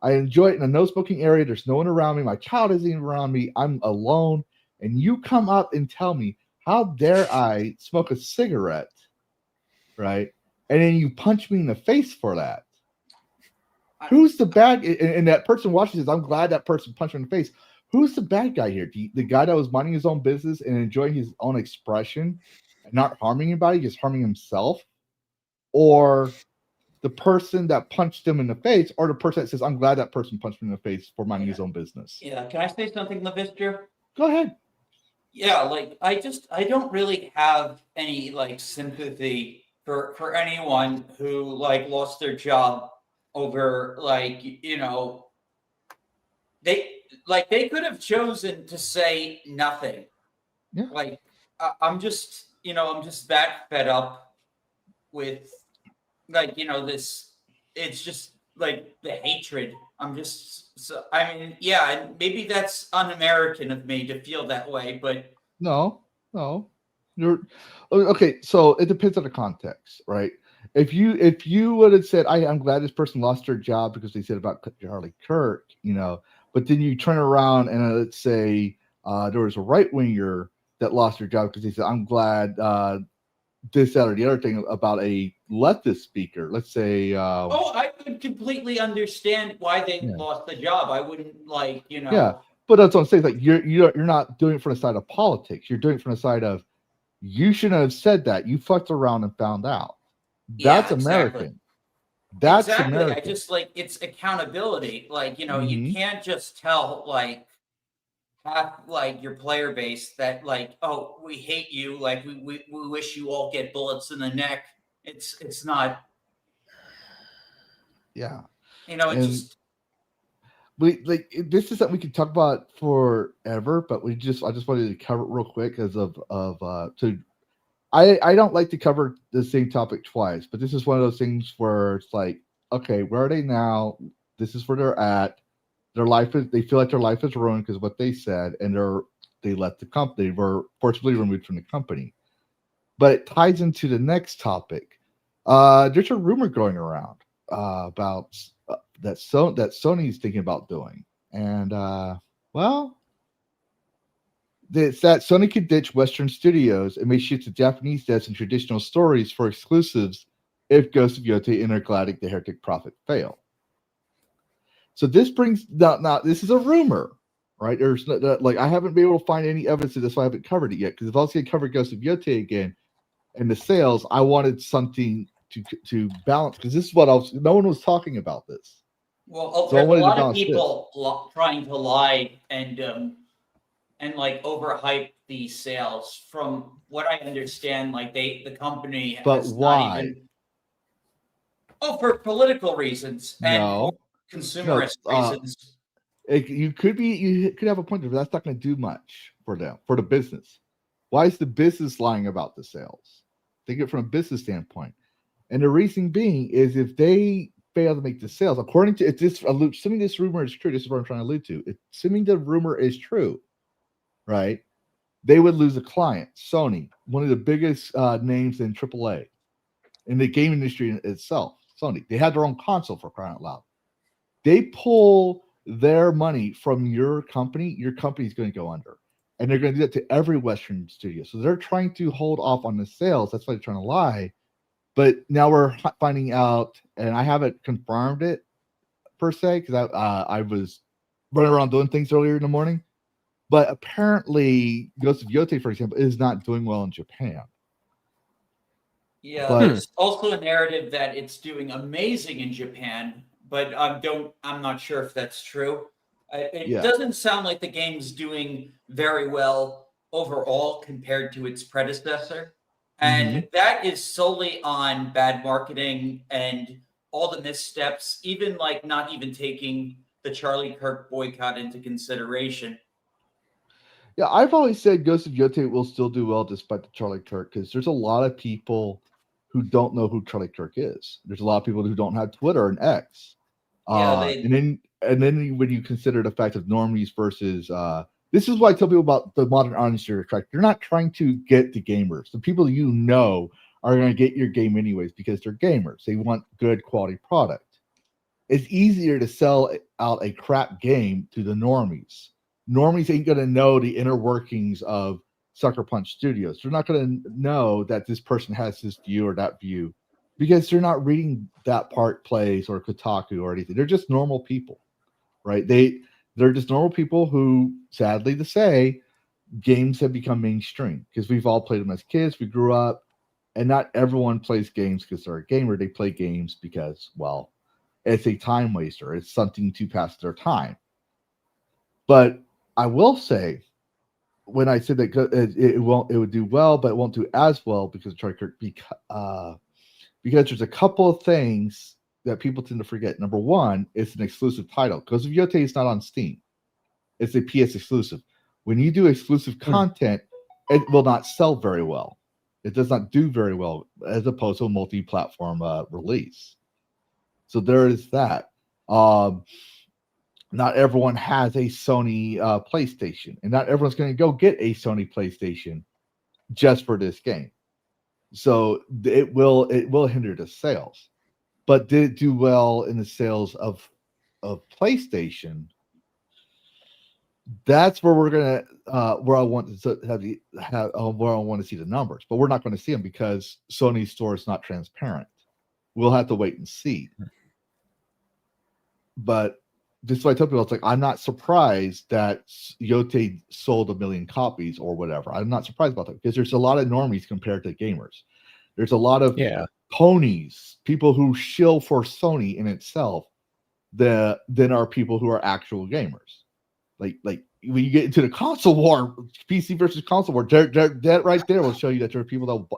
I enjoy it in a no smoking area. There's no one around me. My child isn't even around me. I'm alone. And you come up and tell me, how dare I smoke a cigarette, right? And then you punch me in the face for that. Who's the bad? And that person watching this, I'm glad that person punched me in the face. Who's the bad guy here? The guy that was minding his own business and enjoying his own expression and not harming anybody, just harming himself? Or the person that punched him in the face, or the person that says, I'm glad that person punched me in the face for minding his own business? Yeah. Can I say something, Lavistro? Go ahead. Yeah, like I don't really have any like sympathy for anyone who like lost their job over they could have chosen to say nothing. Yeah. Like I'm just that fed up with this. It's just like the hatred. And maybe that's un-American of me to feel that way, but no, you're okay. So it depends on the context, right? If you would have said, I'm glad this person lost their job because they said about Charlie Kirk, but then you turn around and let's say there was a right winger that lost their job because they said, I'm glad this, that, or the other thing about a leftist speaker. Let's say. I would completely understand why they lost the job. I wouldn't Yeah, but that's what I'm saying. Like you're not doing it from the side of politics. You're doing it from the side of you shouldn't have said that. You fucked around and found out. That's American. That's exactly. American. I just it's accountability. Mm-hmm. You can't just tell half your player base that oh, we hate you. We wish you all get bullets in the neck. It's not. Yeah. This is something we could talk about forever, but I just wanted to cover it real quick because I don't like to cover the same topic twice, but this is one of those things where it's like, okay, where are they now? This is where they're at. They feel like their life is ruined because of what they said, and they left the company. They were forcibly removed from the company. But it ties into the next topic. There's a rumor going around about that Sony's thinking about doing, And well, it's that Sony could ditch Western studios and make shit to Japanese devs and traditional stories for exclusives if Ghost of Yotei, Intergalactic, The Heretic Prophet fail. So this brings now this is a rumor, right? There's like I haven't been able to find any evidence of this, so I haven't covered it yet. Because if I was going to cover Ghost of Yotei again and the sales, I wanted something to balance, because this is what no one was talking about this. Well, So I there's a wanted to lot of balance people trying to lie and like overhype the sales. From what I understand, like the company But has why? not even. Oh, for political reasons and No. for consumerist reasons. You could have a point there, but that's not going to do much for them, for the business. Why is the business lying about the sales? Think it from a business standpoint. And the reason being is if they fail to make the sales, according to assuming this rumor is true, this is what I'm trying to allude to. Assuming the rumor is true, right? They would lose a client, Sony, one of the biggest names in AAA, in the game industry itself. Sony, they had their own console, for crying out loud. They pull their money from your company's going to go under. And they're going to do that to every Western studio. So they're trying to hold off on the sales. That's why they're trying to lie. But now we're finding out, and I haven't confirmed it per se, because I was running around doing things earlier in the morning. But apparently, Ghost of Yotei, for example, is not doing well in Japan. Yeah, there's also a narrative that it's doing amazing in Japan, but I'm not sure if that's true. It doesn't sound like the game's doing very well overall compared to its predecessor. And that is solely on bad marketing and all the missteps, even like not even taking the Charlie Kirk boycott into consideration. Yeah, I've always said Ghost of Yotei will still do well despite the Charlie Kirk, because there's a lot of people who don't know who Charlie Kirk is. There's a lot of people who don't have Twitter and X. And then when you consider the fact of normies versus this is why I tell people about the modern audience you're attracting. They're not trying to get the gamers. The people you know are going to get your game anyways because they're gamers. They want good quality product. It's easier to sell out a crap game to the normies. Normies ain't going to know the inner workings of Sucker Punch Studios. They're not going to know that this person has this view or that view because they're not reading that part plays or Kotaku or anything. They're just normal people, right? They're just normal people who, sadly to say, games have become mainstream because we've all played them as kids. We grew up, and not everyone plays games because they're a gamer. They play games because, well, it's a time waster. It's something to pass their time. But I will say, when I said that it would do well, but it won't do as well because there's a couple of things that people tend to forget. Number one, it's an exclusive title. Ghost of Yotei is not on Steam. It's a PS exclusive. When you do exclusive content, it will not sell very well. It does not do very well as opposed to a multi-platform release. So there is that. Not everyone has a Sony PlayStation, and not everyone's going to go get a Sony PlayStation just for this game. So it will hinder the sales. But did it do well in the sales of PlayStation? That's where we're gonna where I want to where I want to see the numbers, but we're not going to see them because Sony's store is not transparent. We'll have to wait and see. But this is what I tell people. It's like I'm not surprised that Yotei sold 1 million copies or whatever. I'm not surprised about that because there's a lot of normies compared to gamers. There's a lot of ponies, people who shill for Sony in itself, than are people who are actual gamers. Like when you get into the console war, PC versus console war, that right there will show you that there are people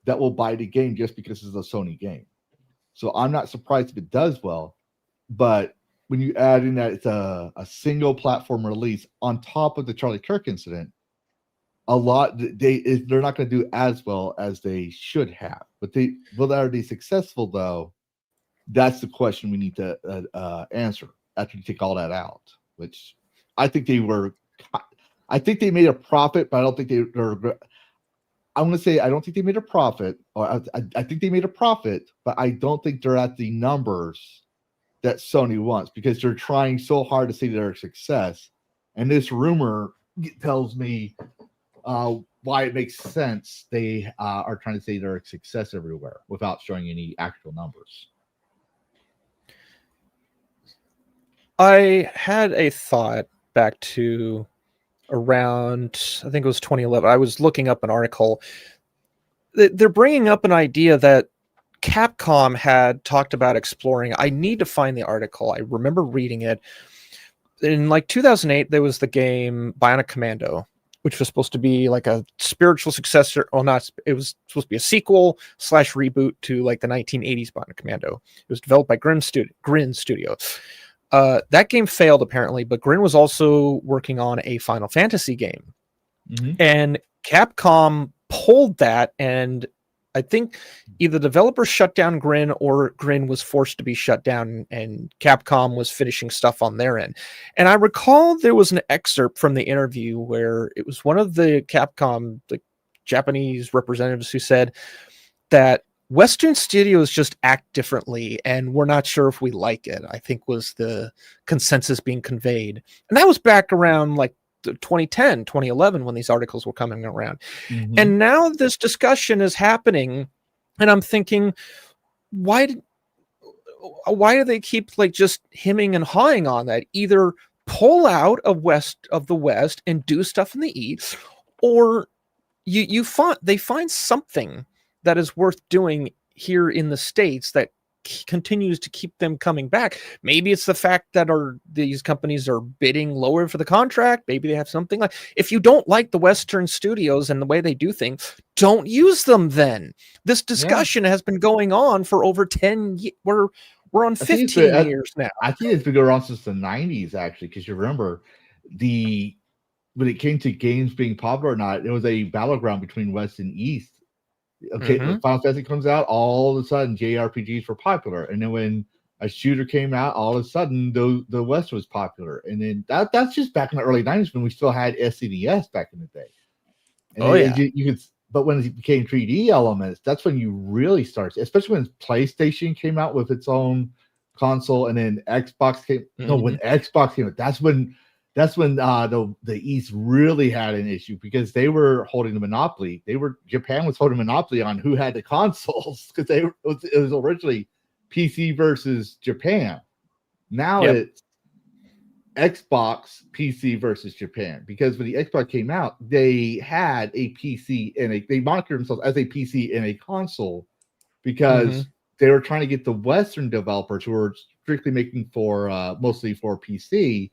that will buy the game just because it's a Sony game. So I'm not surprised if it does well, but when you add in that it's a single platform release on top of the Charlie Kirk incident, they're not going to do as well as they should have. But are they successful though? That's the question we need to answer after you take all that out. Which I think they were. I think they made a profit, but I don't think they're. I'm going to say I don't think they made a profit, or I think they made a profit, but I don't think they're at the numbers that Sony wants, because they're trying so hard to say they're a success. And this rumor tells me why it makes sense they are trying to say they're a success everywhere without showing any actual numbers. I had a thought back to around, I think it was 2011. I was looking up an article. They're bringing up an idea that Capcom had talked about exploring. I need to find the article. I remember reading it. In like 2008, there was the game Bionic Commando, which was supposed to be like a spiritual successor. Well, not, it was supposed to be a sequel / reboot to like the 1980s Bionic Commando. It was developed by Grin Studio. That game failed apparently, but Grin was also working on a Final Fantasy game. And Capcom pulled that, and I think either the developer shut down Grin or Grin was forced to be shut down, and Capcom was finishing stuff on their end. And I recall there was an excerpt from the interview where it was one of the Capcom, the Japanese representatives, who said that Western studios just act differently, and we're not sure if we like it, I think was the consensus being conveyed. And that was back around like 2010, 2011, when these articles were coming around. And now this discussion is happening, and I'm thinking, why do they keep like just hemming and hawing on that? Either pull out of the West and do stuff in the East, or they find something that is worth doing here in the States that continues to keep them coming back. Maybe it's the fact that these companies are bidding lower for the contract. Maybe they have something like, if you don't like the Western studios and the way they do things, don't use them then. This discussion has been going on for over 10 years. We're on 15 years now. I think it's been going on since the 90s, actually, because you remember when it came to games being popular or not, it was a battleground between West and East. Okay, when Final Fantasy comes out, all of a sudden JRPGs were popular, and then when a shooter came out, all of a sudden the West was popular, and then that's just back in the early 90s when we still had SNES back in the day. And you could, but when it became 3D elements, that's when you really start, especially when PlayStation came out with its own console, and then Xbox came. No, when Xbox came out, that's when the East really had an issue, because they were holding the monopoly. Japan was holding a monopoly on who had the consoles, because it was originally PC versus Japan. Now it's Xbox PC versus Japan, because when the Xbox came out, they had a PC and they marketed themselves as a PC and a console, because they were trying to get the Western developers who were strictly making for mostly for PC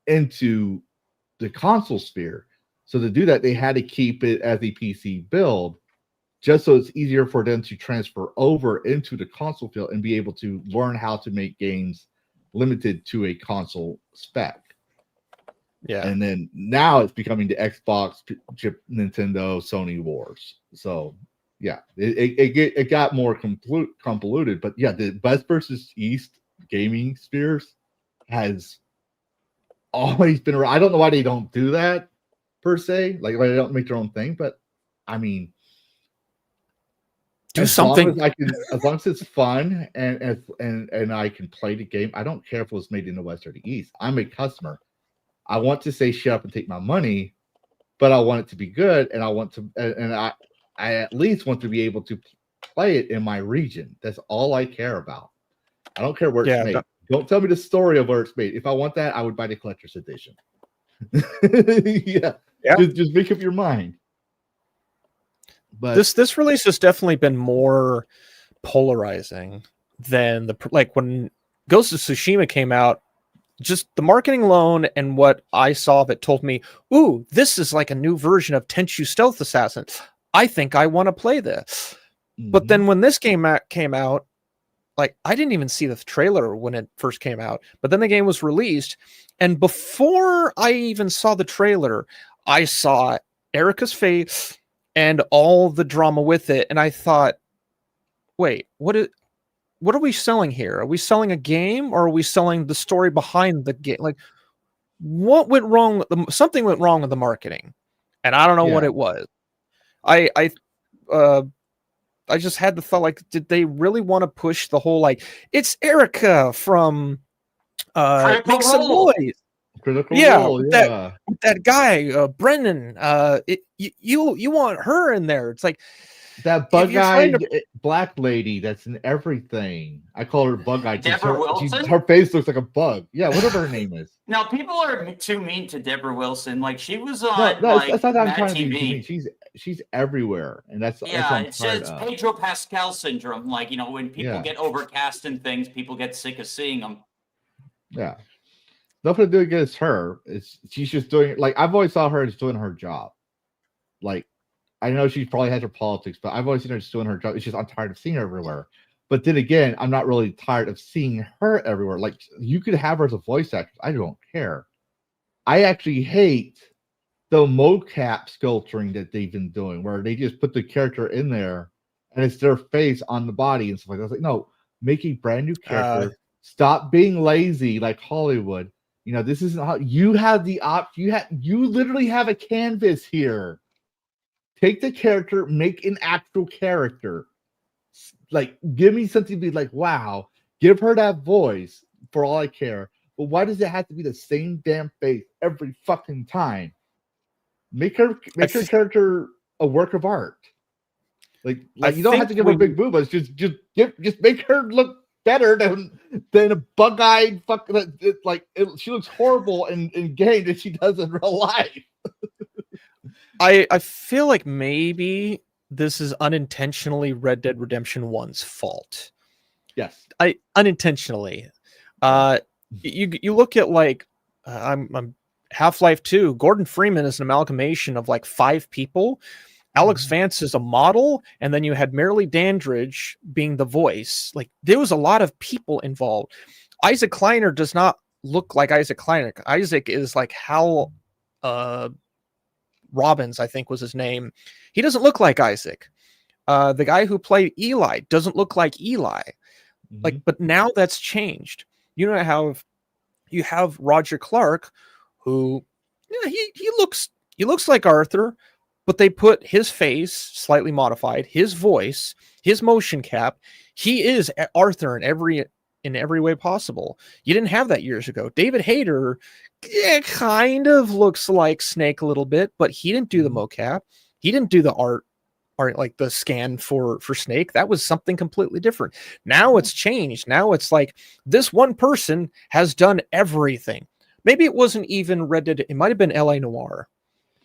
into the console sphere. So to do that, they had to keep it as a PC build, just so it's easier for them to transfer over into the console field and be able to learn how to make games limited to a console spec. And then now it's becoming the Xbox, Nintendo, Sony wars. So it got more convoluted. But the West versus East gaming spheres has always been around. I don't know why they don't do that per se, like why they don't make their own thing, but I mean, do something. As long as it's fun and I can play the game, I don't care if it was made in the West or the East. I'm a customer. I want to say shut up and take my money, but I want it to be good, and I at least want to be able to play it in my region. That's all I care about. I don't care where it's made. Don't tell me the story of where it's made. If I want that, I would buy the collector's edition. Just make up your mind. But this release has definitely been more polarizing than when Ghost of Tsushima came out. Just the marketing alone and what I saw of it told me, ooh, this is like a new version of Tenchu Stealth Assassin. I think I want to play this. But then when this game came out, like, I didn't even see the trailer when it first came out, but then the game was released, and before I even saw the trailer, I saw Erica's face and all the drama with it, and I thought, wait, what are we selling here? Are we selling a game, or are we selling the story behind the game? Like, what went wrong? Something went wrong with the marketing, and I don't know what it was. I just had the thought, like, did they really want to push the whole, like, it's Erica from Make Some Noise? Critical Yeah, Role, yeah. that guy, Brennan. You want her in there? It's like That bug-eyed black lady that's in everything. I call her bug-eyed. Deborah Wilson? Her face looks like a bug. Yeah, whatever her name is. Now, people are too mean to Deborah Wilson. Like, she was on that's not Mad trying to TV. be mean. She's everywhere, and that's It's Pedro Pascal syndrome. Like, when people get overcast and things, people get sick of seeing them. Yeah, nothing to do against her. She's just doing, like, I've always saw her as doing her job. Like, I know she probably has her politics, but I've always seen her just doing her job. It's just I'm tired of seeing her everywhere. But then again, I'm not really tired of seeing her everywhere. Like, you could have her as a voice actress. I don't care. I actually hate the mocap sculpturing that they've been doing, where they just put the character in there and it's their face on the body and stuff like that. I was like, no, make a brand new character. Stop being lazy like Hollywood. This isn't how you have the you literally have a canvas here. Take the character, make an actual character. Like, give me something to be like, wow, give her that voice for all I care. But why does it have to be the same damn face every fucking time? Make her character a work of art. Like you don't have to give her big boobas. Just make her look better than a bug-eyed fucking, she looks horrible in game than she does in real life. I feel like maybe this is unintentionally Red Dead Redemption 1's fault. Yes. Unintentionally. You look at, like, I'm Half-Life 2. Gordon Freeman is an amalgamation of like 5 people. Alex Vance is a model, and then you had Marilee Dandridge being the voice. Like, there was a lot of people involved. Isaac Kleiner does not look like Isaac Kleiner. Isaac is like Hal Robbins, I think was his name. He doesn't look like Isaac. The guy who played Eli doesn't look like Eli. Like, but now that's changed. You know how you have Roger Clark, who he looks like Arthur, but they put his face slightly modified, his voice, his motion cap. He is Arthur in every way possible. You didn't have that years ago. David Hayter kind of looks like Snake a little bit, but he didn't do the mocap. He didn't do the art like the scan for Snake. That was something completely different. Now it's changed. Now it's like this one person has done everything. Maybe it wasn't even Red Dead. It might have been L.A. Noire.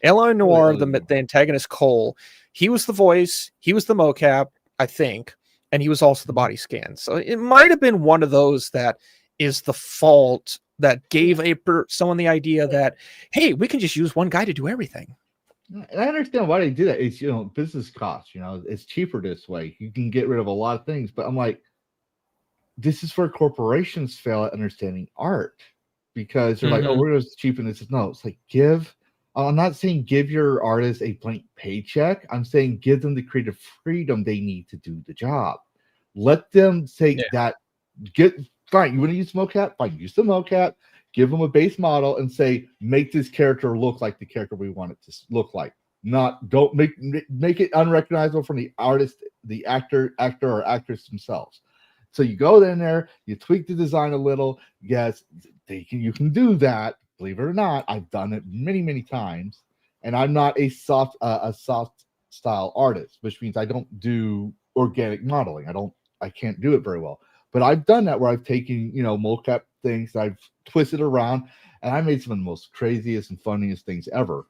L.A. Noire, the antagonist Cole. He was the voice. He was the mocap, I think. And he was also the body scan. So it might have been one of those that is the fault that gave someone the idea that, hey, we can just use one guy to do everything. And I understand why they do that. It's, business costs. It's cheaper this way. You can get rid of a lot of things. But I'm like, this is where corporations fail at understanding art, because they're like, oh, we're just cheapen this. No, it's like I'm not saying give your artist a blank paycheck. I'm saying give them the creative freedom they need to do the job. Let them say that. Fine, you want to use mocap? Fine, use the mocap. Give them a base model and say, make this character look like the character we want it to look like. Don't make it unrecognizable from the artist, the actor or actress themselves. So you go in there, you tweak the design a little. Yes, you can do that. Believe it or not, I've done it many, many times, and I'm not a soft style artist, which means I don't do organic modeling. I can't do it very well. But I've done that where I've taken, mocap things, I've twisted around, and I made some of the most craziest and funniest things ever.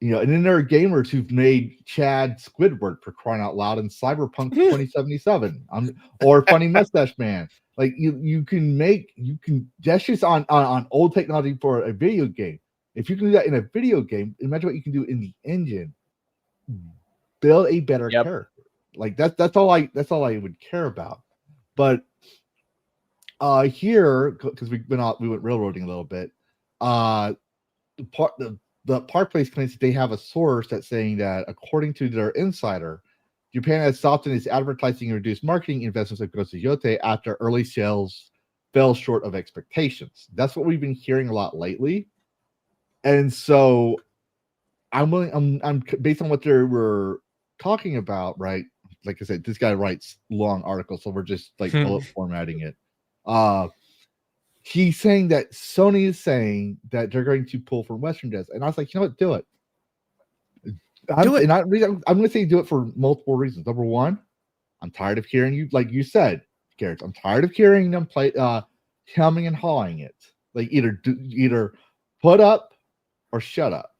And then there are gamers who've made Chad Squidward, for crying out loud, in Cyberpunk 2077, or Funny Mustache Man. Like, you can that's just on old technology for a video game. If you can do that in a video game, imagine what you can do in the engine. Build a better character. Like that's all I would care about. But here, because we went railroading a little bit, the Park Place claims that they have a source that's saying that, according to their insider, Japan has softened its advertising and reduced marketing investments of Ghost of Yote after early sales fell short of expectations. That's what we've been hearing a lot lately. And so I'm based on what they were talking about, right? like I said, this guy writes long articles, so we're just like bullet formatting it. He's saying that Sony is saying that they're going to pull from Western devs, and I was like, you know what, do it. I'm going to say do it for multiple reasons. Number one, I'm tired of hearing you, like you said, Garrett. I'm tired of hearing them play, humming and hawing it. Like either put up or shut up.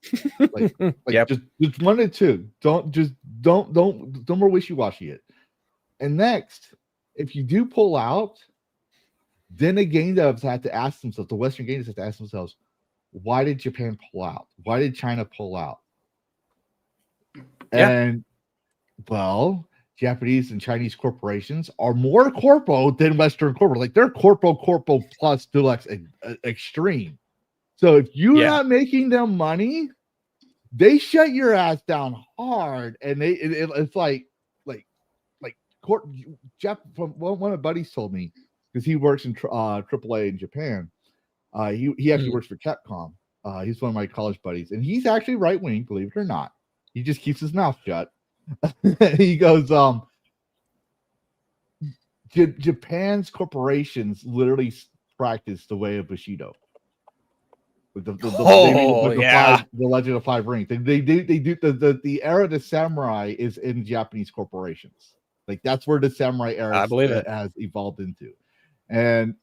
Just one or two. Don't more wishy-washy it. And next, if you do pull out, then the game devs have to ask themselves, the Western game devs have to ask themselves, why did Japan pull out? Why did China pull out? And well, Japanese and Chinese corporations are more corpo than Western corpo. Like they're corpo plus deluxe extreme. So if you're not making them money, they shut your ass down hard. And it's like from one of my buddies told me, because he works in AAA in Japan. He actually works for Capcom. He's one of my college buddies, and he's actually right wing, believe it or not. He just keeps his mouth shut. He goes, Japan's corporations literally practice the way of Bushido. The Legend of Five Rings. They do the era of the samurai is in Japanese corporations. Like that's where the samurai era has evolved into. And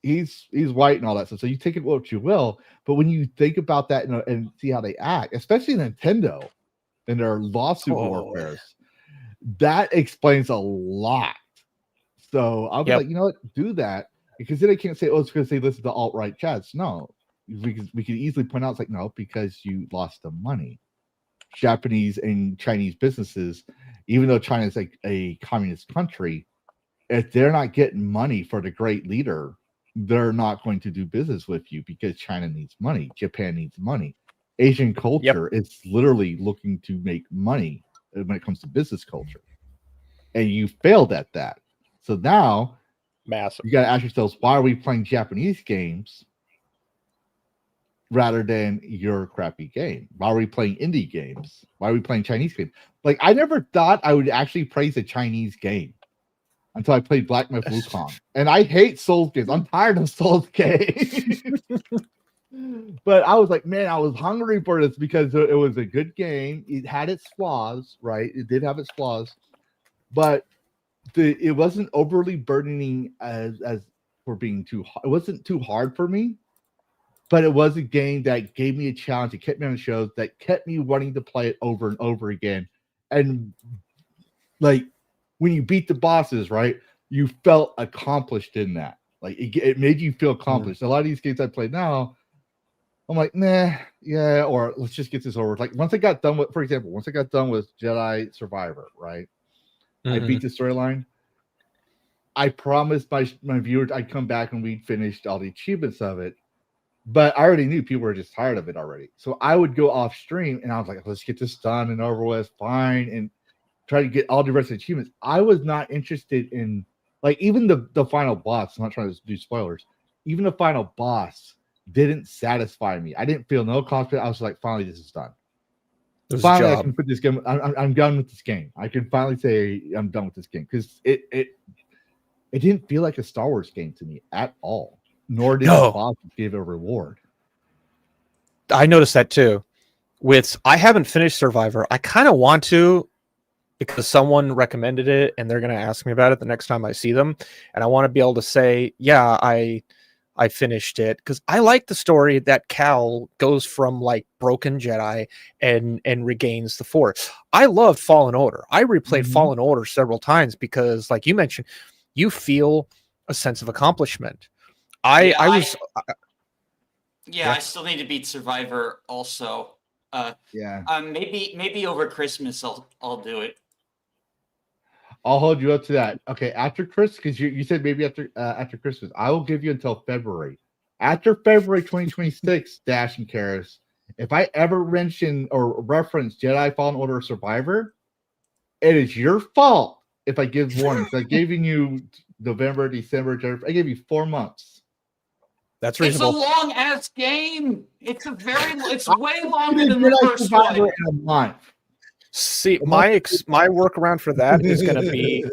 he's white and all that stuff. So you take it what you will, but when you think about that and see how they act, especially Nintendo and their lawsuit warfares, that explains a lot. So I was like, you know what, do that, because then they can't say, oh, it's because they listen to alt-right chats. No, we can easily point out, it's like, no, because you lost the money. Japanese and Chinese businesses, even though China is like a communist country, if they're not getting money for the great leader, they're not going to do business with you, because China needs money. Japan needs money. Asian culture is literally looking to make money when it comes to business culture. And you failed at that. So now you got to ask yourselves, why are we playing Japanese games rather than your crappy game? Why are we playing indie games? Why are we playing Chinese games? Like, I never thought I would actually praise a Chinese game until I played Black Myth Wukong. And I hate Souls games. I'm tired of Souls games. But I was like, man, I was hungry for this because it was a good game. It had its flaws, right? It did have its flaws. But it wasn't overly burdening as for being too hard. It wasn't too hard for me. But it was a game that gave me a challenge. It kept me on the shows, that kept me wanting to play it over and over again. And like when you beat the bosses, right, you felt accomplished in that. Like it made you feel accomplished. A lot of these games I play now, I'm like, nah, yeah, or let's just get this over. Like once I got done with, for example, once I got done with Jedi Survivor, right? I beat the storyline. I promised my viewers I'd come back and we'd finished all the achievements of it. But I already knew people were just tired of it already. So I would go off stream and I was like, let's get this done and over with, fine, and try to get all the rest of the achievements. I was not interested in, like, even the final boss. I'm not trying to do spoilers. Even the final boss didn't satisfy me. I didn't feel no confidence. I was like, finally, this is done. Finally, I can put this game. I'm done with this game. I can finally say I'm done with this game, because it didn't feel like a Star Wars game to me at all. Nor did the boss give a reward. I noticed that too. I haven't finished Survivor. I kind of want to, because someone recommended it and they're going to ask me about it the next time I see them. And I want to be able to say, yeah, I finished it, because I like the story that Cal goes from like broken Jedi and regains the Force. I loved Fallen Order. I replayed Fallen Order several times because, like you mentioned, you feel a sense of accomplishment. I still need to beat Survivor also. Maybe over Christmas I'll do it. I'll hold you up to that. Okay, after Christmas, because you said maybe after Christmas. I will give you until February. After February 2026, Dash and Karrus, if I ever mention or reference Jedi Fallen Order or Survivor, it is your fault if I give warnings. I gave you November, December, January. I gave you 4 months. That's reasonable. It's a long ass game. It's way longer than the first one. In a month. See, my workaround for that is going to be,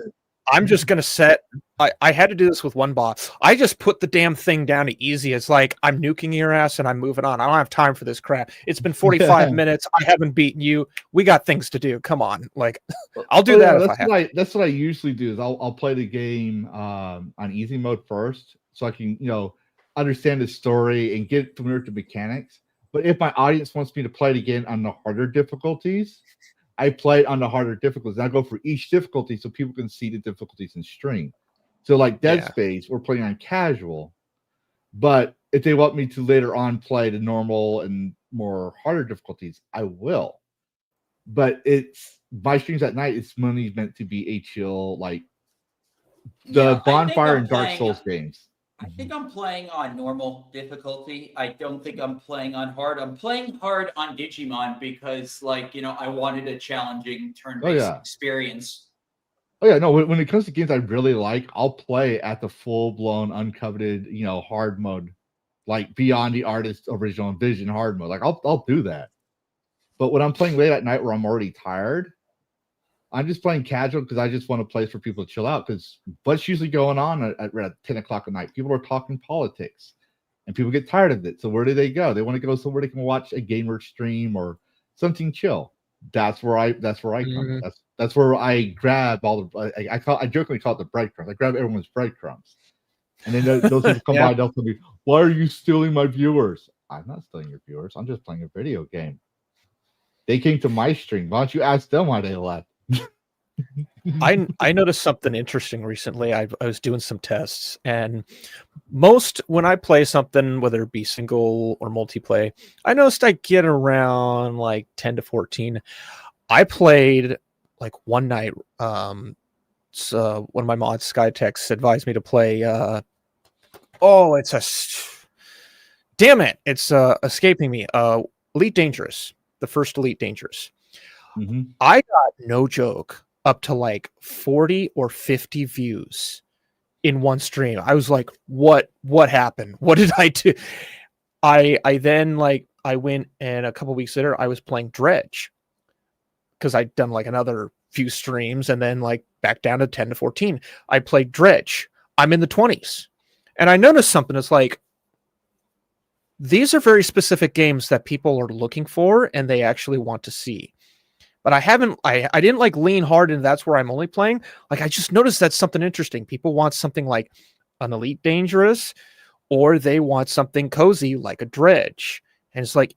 I'm just going to set, I had to do this with one boss. I just put the damn thing down to easy. It's like, I'm nuking your ass and I'm moving on. I don't have time for this crap. It's been 45 minutes. I haven't beaten you. We got things to do. Come on. Like, I'll do that if I have. That's what I usually do is I'll play the game on easy mode first so I can, understand the story and get familiar with the mechanics. But if my audience wants me to play it again on the harder difficulties, I play it on the harder difficulties. I go for each difficulty so people can see the difficulties in stream. So like Dead Space, we're playing on casual. But if they want me to later on play the normal and more harder difficulties, I will. But it's my streams at night, it's mainly meant to be a chill, like the Bonfire and Dark Souls games. I think I'm playing on normal difficulty. I don't think I'm playing on hard. I'm playing hard on Digimon because, I wanted a challenging turn-based experience. Oh yeah, no. When it comes to games I really like, I'll play at the full-blown, uncoveted, hard mode, like beyond the artist's original vision hard mode. Like I'll do that. But when I'm playing late at night where I'm already tired, I'm just playing casual because I just want a place for people to chill out. Because what's usually going on at 10 o'clock at night? People are talking politics, and people get tired of it. So where do they go? They want to go somewhere they can watch a gamer stream or something chill. That's where I come. That's where I grab all the. I jokingly call it the breadcrumbs. I grab everyone's breadcrumbs, and then those people come by. They'll tell me, "Why are you stealing my viewers?" I'm not stealing your viewers. I'm just playing a video game. They came to my stream. Why don't you ask them why they left? I noticed something interesting recently. I was doing some tests, and when I play something, whether it be single or multiplayer, I noticed I get around like 10 to 14. I played like one night. So one of my mods, Skytex, advised me to play. Damn it! It's escaping me. Elite Dangerous, the first Elite Dangerous. Mm-hmm. I got, no joke, up to like 40 or 50 views in one stream. I was like, what happened? What did I do? I then I went, and a couple weeks later I was playing Dredge because I'd done like another few streams, and then like back down to 10 to 14. I played Dredge. I'm in the 20s. And I noticed something. It's like, these are very specific games that people are looking for and they actually want to see. But I didn't like lean hard and that's where I'm only playing. Like, I just noticed that's something interesting. People want something like an Elite Dangerous, or they want something cozy like a Dredge. And it's like,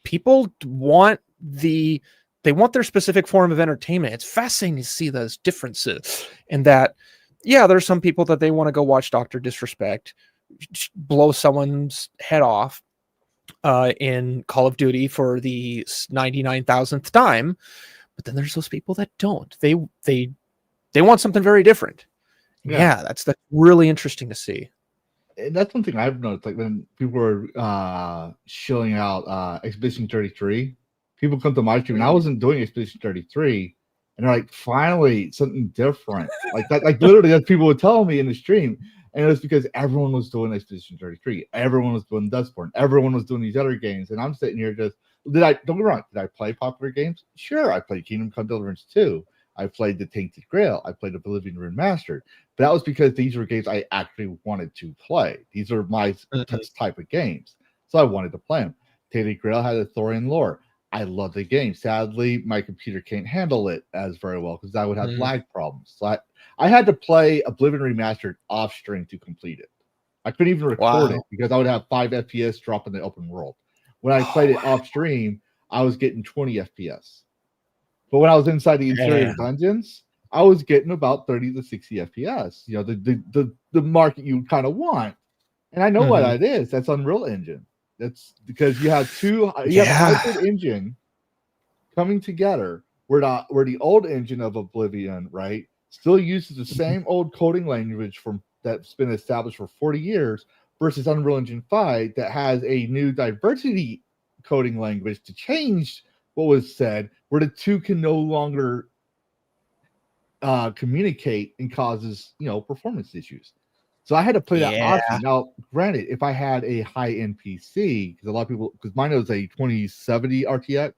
people want their specific form of entertainment. It's fascinating to see those differences. And that, there's some people that they want to go watch Dr. Disrespect blow someone's head off in Call of Duty for the 99,000th time, but then there's those people that don't. They want something very different. That's really interesting to see. And that's one thing I've noticed. Like when people are shilling out Expedition 33, people come to my stream, and I wasn't doing Expedition 33, and they're like, finally something different. Like that, like literally, as people would tell me in the stream. And it was because everyone was doing Expedition 33. Everyone was doing Dustborn. Everyone was doing these other games. And I'm sitting here don't get me wrong, did I play popular games? Sure, I played Kingdom Come Deliverance 2. I played The Tainted Grail. I played Oblivion Remastered. But that was because these were games I actually wanted to play. These are my type of games. So I wanted to play them. Tainted Grail had a Thorian lore. I love the game. Sadly, my computer can't handle it as very well because I would have lag problems. So I had to play Oblivion Remastered off stream to complete it. I couldn't even record it because I would have 5 FPS drop in the open world. When I played it off stream, I was getting 20 FPS. But when I was inside the interior dungeons, I was getting about 30 to 60 FPS. You know, the market you kind of want. And I know what that is. That's Unreal Engine. That's because you have a hybrid engine coming together where the old engine of Oblivion, right, still uses the same old coding language that's been established for 40 years versus Unreal Engine 5 that has a new diversity coding language to change what was said, where the two can no longer communicate and causes, performance issues. So I had to play that option. Now, granted, if I had a high-end PC, because a lot of people, because mine was a 2070 RTX,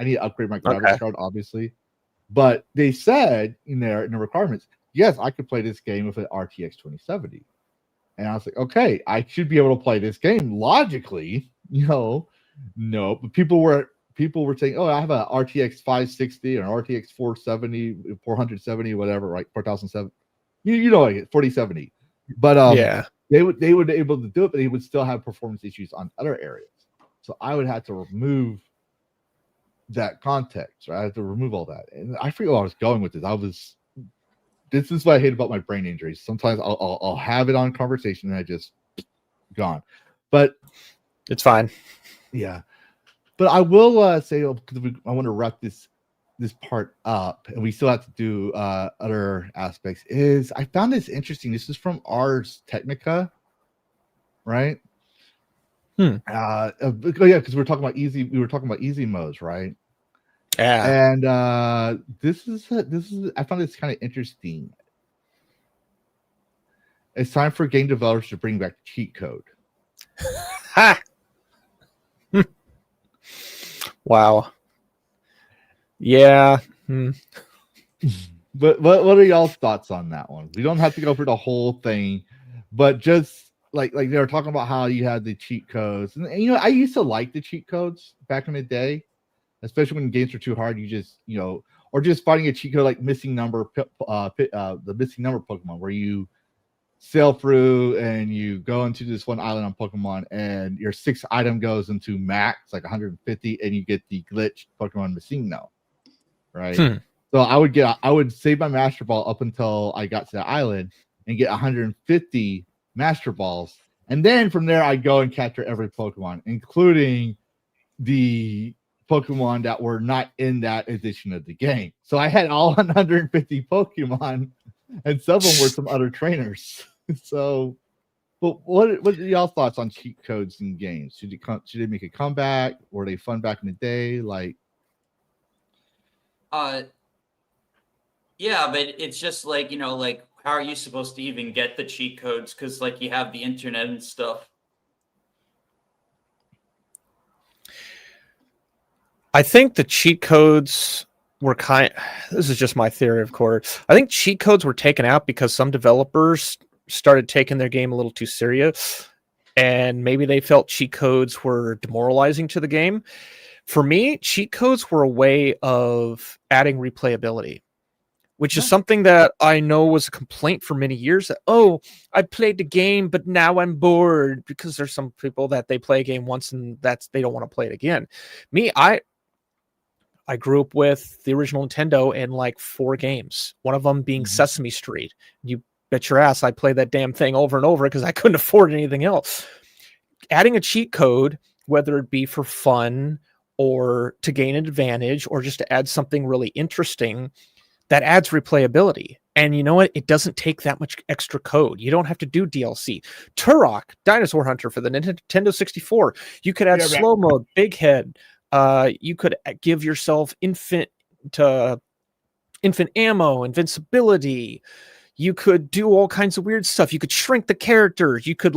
I need to upgrade my graphics Okay. card, obviously. But they said in the requirements, yes, I could play this game with an RTX 2070. And I was like, okay, I should be able to play this game logically. No, but people were saying, oh, I have a RTX 560 or an RTX 470, 470, whatever, right? 4007. You know, like 4070. But Yeah. they would be able to do it, but they would still have performance issues on other areas. So I would have to remove that context, right? I have to remove all that. And I forget where I was going with this. This is what I hate about my brain injuries. Sometimes I'll have it on conversation and I just gone. But It's fine. yeah. But I will say, because I want to wrap this part up, and we still have to do other aspects. Is I found this interesting. This is from Ars Technica, right? Yeah, because we're talking about easy. We were talking about easy modes, right? Yeah. And this is I found this kind of interesting. It's time for game developers to bring back cheat code. Ha! Wow. Yeah. But what are y'all's thoughts on that one? We don't have to go through the whole thing, but just like they were talking about how you had the cheat codes, and you know, I used to like the cheat codes back in the day, especially when games were too hard. You just, you know, or just finding a cheat code like missing number, the missing number Pokemon, where you sail through and you go into this one island on Pokemon, and your 6th item goes into max like 150, and you get the glitched Pokemon missing now, right? So I would save my Master Ball up until I got to the island and get 150 Master Balls, and then from there I go and capture every Pokemon, including the Pokemon that were not in that edition of the game. So I had all 150 Pokemon, and some of them were some other trainers. So, but what are y'all thoughts on cheat codes in games? Should they make a comeback? Were they fun back in the day? Like, yeah, but it's just like, you know, like, how are you supposed to even get the cheat codes? Because like you have the internet and stuff. I think the cheat codes were this is just my theory, of course. I think cheat codes were taken out because some developers started taking their game a little too serious, and maybe they felt cheat codes were demoralizing to the game. For me, cheat codes were a way of adding replayability, which is something that I know was a complaint for many years. That, oh, I played the game, but now I'm bored, because there's some people that they play a game once and they don't want to play it again. Me, I grew up with the original Nintendo and like 4 games, one of them being Sesame Street. You bet your ass I played that damn thing over and over because I couldn't afford anything else. Adding a cheat code, whether it be for fun or to gain an advantage or just to add something really interesting, that adds replayability. And you know what? It doesn't take that much extra code. You don't have to do DLC. Turok, Dinosaur Hunter for the Nintendo 64. You could add slow mode, big head. You could give yourself infinite ammo, invincibility. You could do all kinds of weird stuff. You could shrink the characters. You could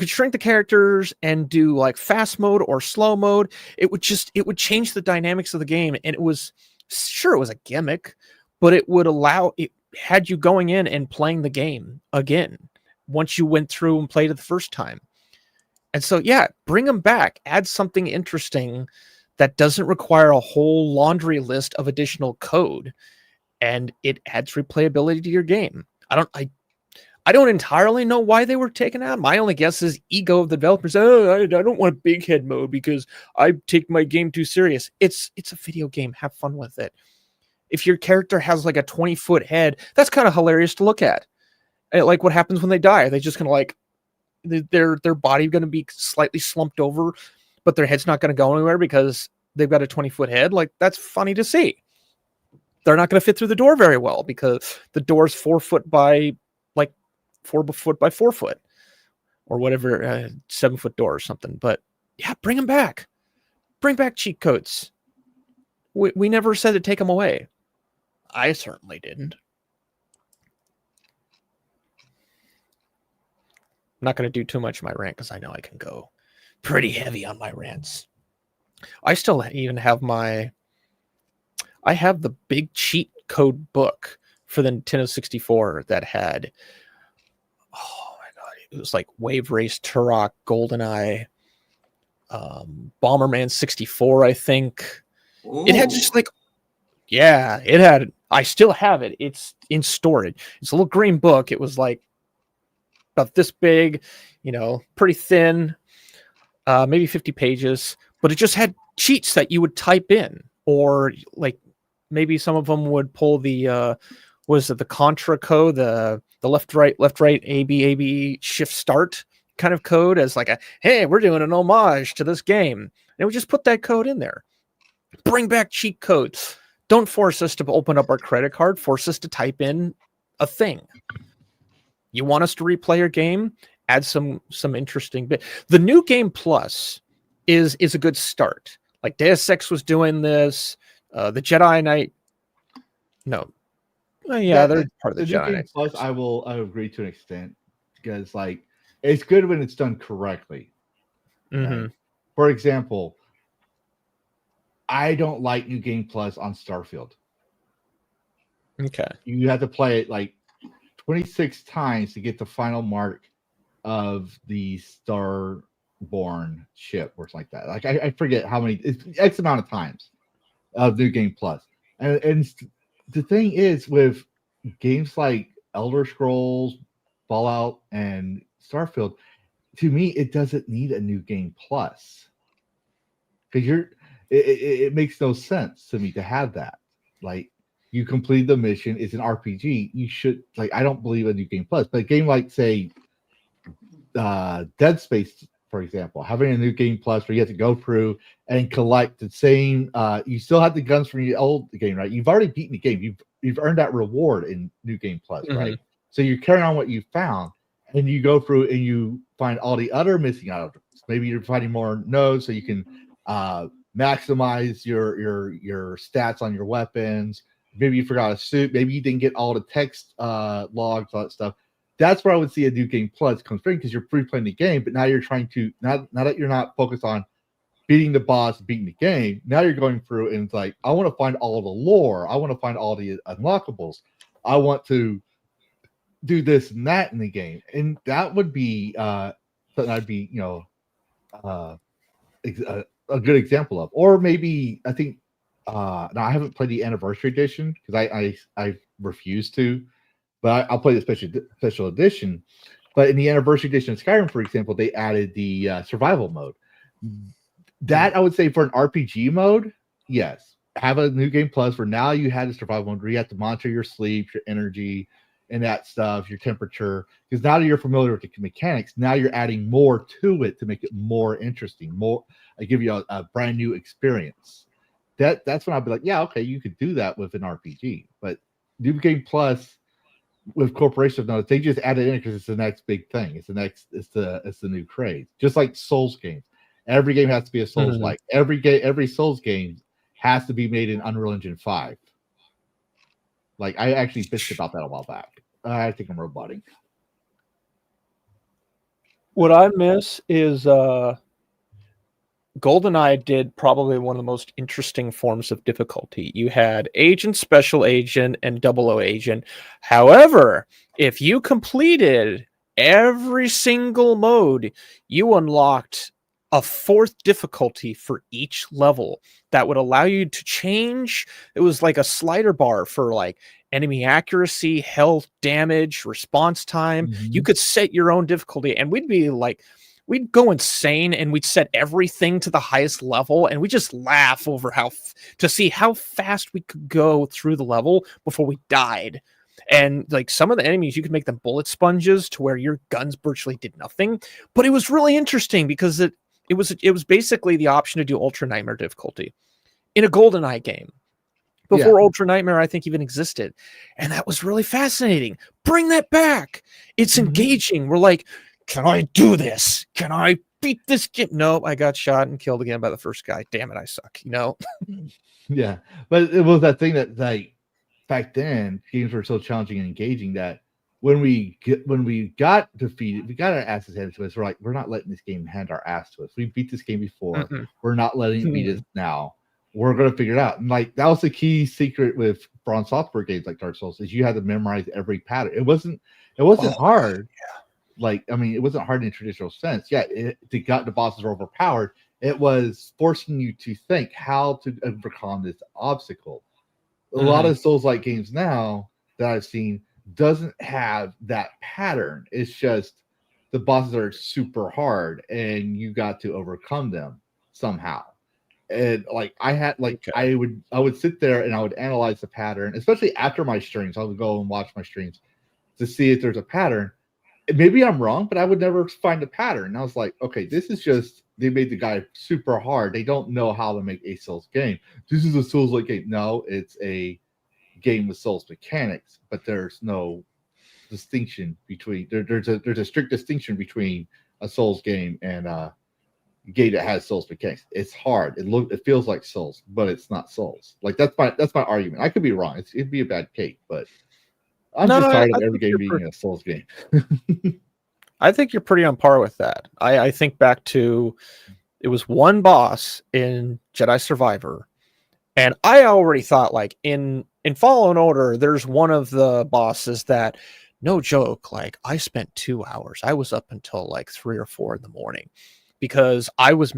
shrink the characters and do like fast mode or slow mode. It would change the dynamics of the game. And it was a gimmick, but it had you going in and playing the game again once you went through and played it the first time. And so, yeah, bring them back. Add something interesting that doesn't require a whole laundry list of additional code, and it adds replayability to your game. I don't entirely know why they were taken out. My only guess is ego of the developers. Oh, I don't want a big head mode because I take my game too serious. It's a video game. Have fun with it. If your character has like a 20-foot head, that's kind of hilarious to look at. Like what happens when they die? Are they just gonna like their body going to be slightly slumped over, but their head's not going to go anywhere because they've got a 20-foot head? Like, that's funny to see. They're not going to fit through the door very well because the door's 4 foot by 4 foot by 4 foot or whatever, 7 foot door or something. But yeah, bring them back. Bring back cheat codes. We never said to take them away. I certainly didn't. I'm not going to do too much of my rant because I know I can go pretty heavy on my rants. I still even have I have the big cheat code book for the Nintendo 64 that had, oh my god, it was like Wave Race, Turok, GoldenEye, Bomberman 64, I think. It had just like, yeah, it had, I still have it. It's in storage. It's a little green book. It was like about this big, pretty thin, maybe 50 pages, but it just had cheats that you would type in, or like maybe some of them would pull the was it the Contra code, the left right AB shift start kind of code as like a, hey, we're doing an homage to this game, and we just put that code in there. Bring back cheat codes. Don't force us to open up our credit card. Force us to type in a thing. You want us to replay your game? Add some interesting bit. The new game plus is a good start. Like Deus Ex was doing this. The Jedi Knight. No. Yeah, they're part of the Jedi Knight. Plus, I will agree to an extent, because like it's good when it's done correctly. Mm-hmm. Right? For example, I don't like New Game Plus on Starfield. Okay. You have to play it like 26 times to get the final mark of the Starborn ship or something like that. Like I forget how many, it's X amount of times of New Game Plus. And the thing is, with games like Elder Scrolls, Fallout, and Starfield, to me, it doesn't need a New Game Plus. Because it makes no sense to me to have that. Like, you complete the mission, it's an RPG, you should, like, I don't believe a New Game Plus. But a game like, say, Dead Space, for example, having a New Game Plus where you have to go through and collect the same, you still have the guns from your old game, right? You've already beaten the game. You've earned that reward in New Game Plus, Mm-hmm. right? So you're carrying on what you found, and you go through and you find all the other missing items. Maybe you're finding more nodes so you can maximize your stats on your weapons. Maybe you forgot a suit. Maybe you didn't get all the text logs, all that stuff. That's where I would see a New Game Plus come through, because you're pre-playing the game, but now you're trying to, now that you're not focused on beating the boss, beating the game, now you're going through and it's like, I want to find all the lore. I want to find all the unlockables. I want to do this and that in the game. And that would be something I'd be, a good example of. Or maybe, I think, now I haven't played the Anniversary Edition because I refuse to, but I'll play the special edition. But in the Anniversary Edition of Skyrim, for example, they added the survival mode. That I would say for an RPG mode, yes, have a New Game Plus where now you had the survival mode where you have to monitor your sleep, your energy, and that stuff, your temperature. Because now that you're familiar with the mechanics, now you're adding more to it to make it more interesting. More, I give you a brand new experience. That's when I'll be like, yeah, okay, you could do that with an RPG. But New Game Plus with Corporation of Knowledge, they just added in because it's the next big thing. It's the new craze. Just like Souls games. Every game has to be a Souls like. Every Souls game has to be made in Unreal Engine 5. Like, I actually bitched about that a while back. I think I'm roboting. What I miss is GoldenEye did probably one of the most interesting forms of difficulty. You had Agent, Special Agent, and 00 Agent. However, if you completed every single mode, you unlocked a fourth difficulty for each level that would allow you to change. It was like a slider bar for like enemy accuracy, health, damage, response time. Mm-hmm. You could set your own difficulty, and we'd go insane, and we'd set everything to the highest level, and we just laugh over to see how fast we could go through the level before we died. And like some of the enemies, you could make them bullet sponges to where your guns virtually did nothing. But it was really interesting because it was basically the option to do Ultra Nightmare difficulty in a GoldenEye game before Ultra Nightmare, I think, even existed. And that was really fascinating. Bring that back. It's engaging. We're like, can I do this? Can I beat this game? Nope, I got shot and killed again by the first guy. Damn it, I suck, Yeah, but it was that thing that, like, back then, games were so challenging and engaging that when we got defeated, we got our asses handed to us. We're like, we're not letting this game hand our ass to us. We beat this game before. We're not letting it beat us now. We're gonna figure it out. And like that was the key secret with From Software games like Dark Souls is you had to memorize every pattern. It wasn't hard. Like, I mean, it wasn't hard in a traditional sense. Yeah, the bosses were overpowered. It was forcing you to think how to overcome this obstacle. A lot of Souls-like games now that I've seen doesn't have that pattern. It's just the bosses are super hard and you got to overcome them somehow. And like I would sit there and I would analyze the pattern, especially after my streams. I would go and watch my streams to see if there's a pattern. Maybe I'm wrong, but I would never find a pattern. And I was like, okay, this is just they made the guy super hard. They don't know how to make a Souls game. This is a Souls-like game. No, it's a game with Souls mechanics, but there's no distinction between there's a strict distinction between a Souls game and a game that has Souls mechanics. It's hard. It feels like Souls, but it's not Souls. Like that's my argument. I could be wrong. It'd be a bad cake, but I'm just tired of every game being a Souls game. I think you're pretty on par with that. I think back to it was one boss in Jedi Survivor, and I already thought like in Fallen Order, there's one of the bosses that, no joke, like I spent 2 hours. I was up until like 3 or 4 in the morning because I was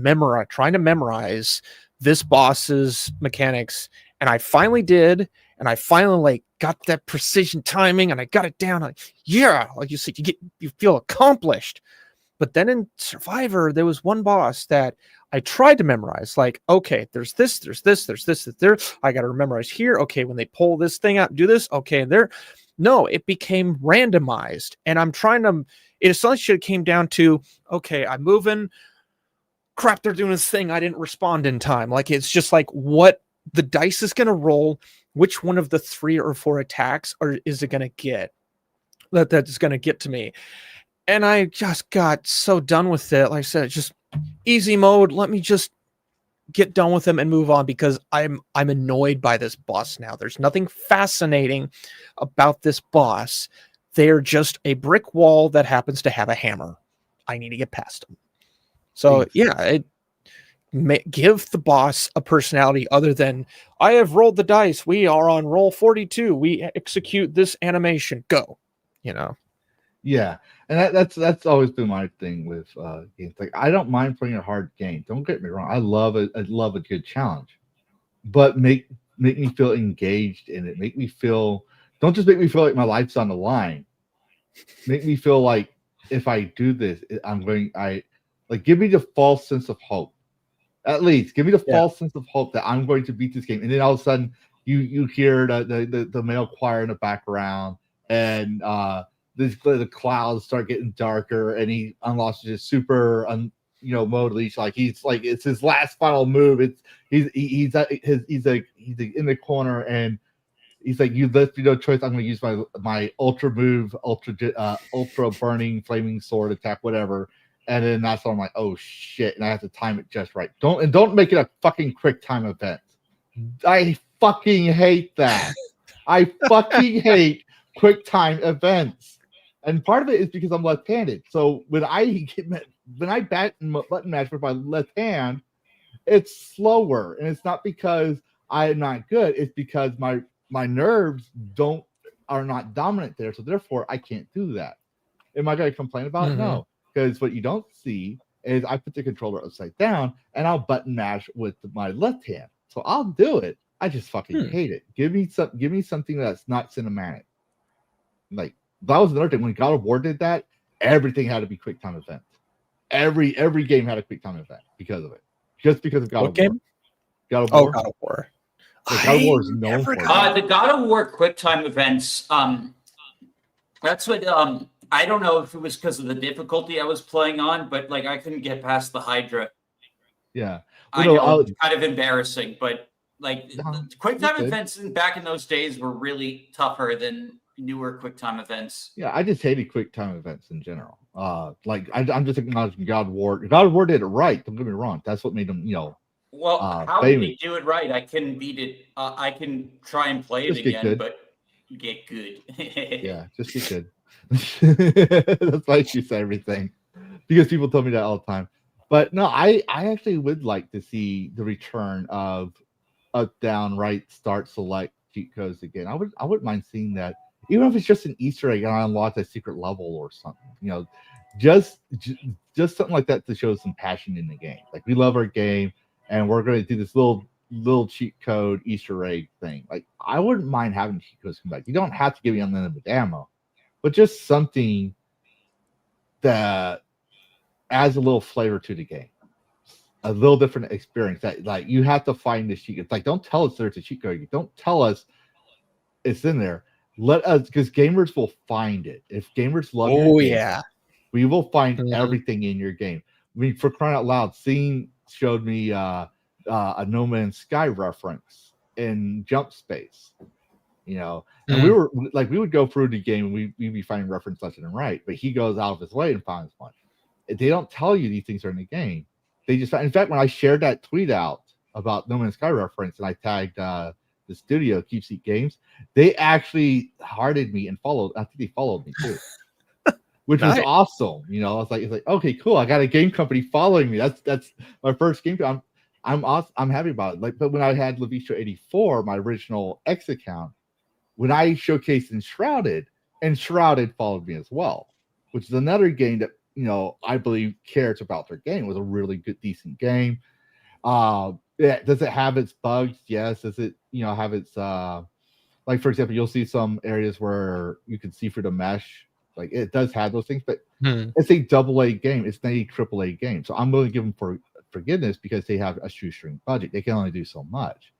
trying to memorize this boss's mechanics, and I finally did. And I finally like got that precision timing, and I got it down. Like, yeah, like you said, you feel accomplished. But then in Survivor, there was one boss that I tried to memorize. Like, okay, there's this, there. I got to memorize here. Okay, when they pull this thing out, do this. Okay, and there. No, it became randomized, and I'm trying to. It essentially came down to, okay, I'm moving. Crap, they're doing this thing. I didn't respond in time. Like it's just like what the dice is going to roll. Which one of the 3 or 4 attacks is it going to get? That's going to get to me. And I just got so done with it. Like I said, just easy mode. Let me just get done with them and move on because I'm annoyed by this boss now. There's nothing fascinating about this boss. They're just a brick wall that happens to have a hammer. I need to get past them. So yeah, give the boss a personality other than I have rolled the dice. We are on roll 42. We execute this animation. Go, Yeah, and that's always been my thing with games. Like I don't mind playing a hard game. Don't get me wrong. I love a good challenge, but make me feel engaged in it. Don't just make me feel like my life's on the line. Make me feel like if I do this, give me the false sense of hope. At least give me the false sense of hope that I'm going to beat this game, and then all of a sudden you hear the male choir in the background, and the clouds start getting darker, and he unlocks his super mode leash. Like it's his last final move. He's in the corner, and he's like, you left me no choice. I'm going to use my ultra move, ultra burning flaming sword attack, whatever. And then that's when I'm like, oh shit, and I have to time it just right. Don't make it a fucking quick time event. I fucking hate that. I fucking hate quick time events. And part of it is because I'm left-handed. So when I button mash with my left hand, it's slower. And it's not because I'm not good, it's because my nerves are not dominant there. So therefore I can't do that. Am I gonna complain about it? No. Because what you don't see is I put the controller upside down and I'll button mash with my left hand. So I'll do it. I just fucking hate it. Give me something that's not cinematic. Like that was another thing. When God of War did that, everything had to be quick time events. Every game had a quick time event because of it. Just because of God of War. God of War. God of War. God of War is known for that. The God of War quick time events. That's what I don't know if it was because of the difficulty I was playing on, but like I couldn't get past the Hydra. Yeah, I know it's kind of embarrassing, but like quick time events back in those days were really tougher than newer quick time events. Yeah, I just hated quick time events in general. I'm just acknowledging God of War. God of War did it right. Don't get me wrong. That's what made them, Well, how did he do it right? I can beat it. I can try and play it again, but get good. Yeah, just get good. That's why she said everything, because people tell me that all the time. But no, I actually would like to see the return of up, down, right, start, select cheat codes again. I wouldn't mind seeing that, even if it's just an Easter egg and I unlock a secret level or something. Just something like that to show some passion in the game. Like, we love our game, and we're going to do this little cheat code Easter egg thing. Like, I wouldn't mind having cheat codes come back. You don't have to give me unlimited ammo, but just something that adds a little flavor to the game, a little different experience. That, like, you have to find the cheat. It's like, don't tell us there's a cheat code. Don't tell us it's in there. Let us, because gamers will find it. If gamers love your game, we will find everything in your game. I mean, for crying out loud, Scene showed me a No Man's Sky reference in Jump Space. And we were like, we would go through the game and we'd be finding reference left and right, but he goes out of his way and finds one. They don't tell you these things are in the game. They just, in fact, when I shared that tweet out about No Man's Sky reference and I tagged the studio, Keep Seat Games, they actually hearted me and followed. I think they followed me too, which was awesome. It's like, okay, cool. I got a game company following me. That's my first game. I'm awesome. I'm happy about it. Like, but when I had Lavistro 84, my original X account, when I showcased Enshrouded followed me as well, which is another game that, I believe cares about their game. It was a really good, decent game. Does it have its bugs? Yes. Does it, have its, like, for example, you'll see some areas where you can see through the mesh. Like, it does have those things, but it's a AA game. It's not a AAA game. So I'm willing to give them forgiveness because they have a shoestring budget. They can only do so much.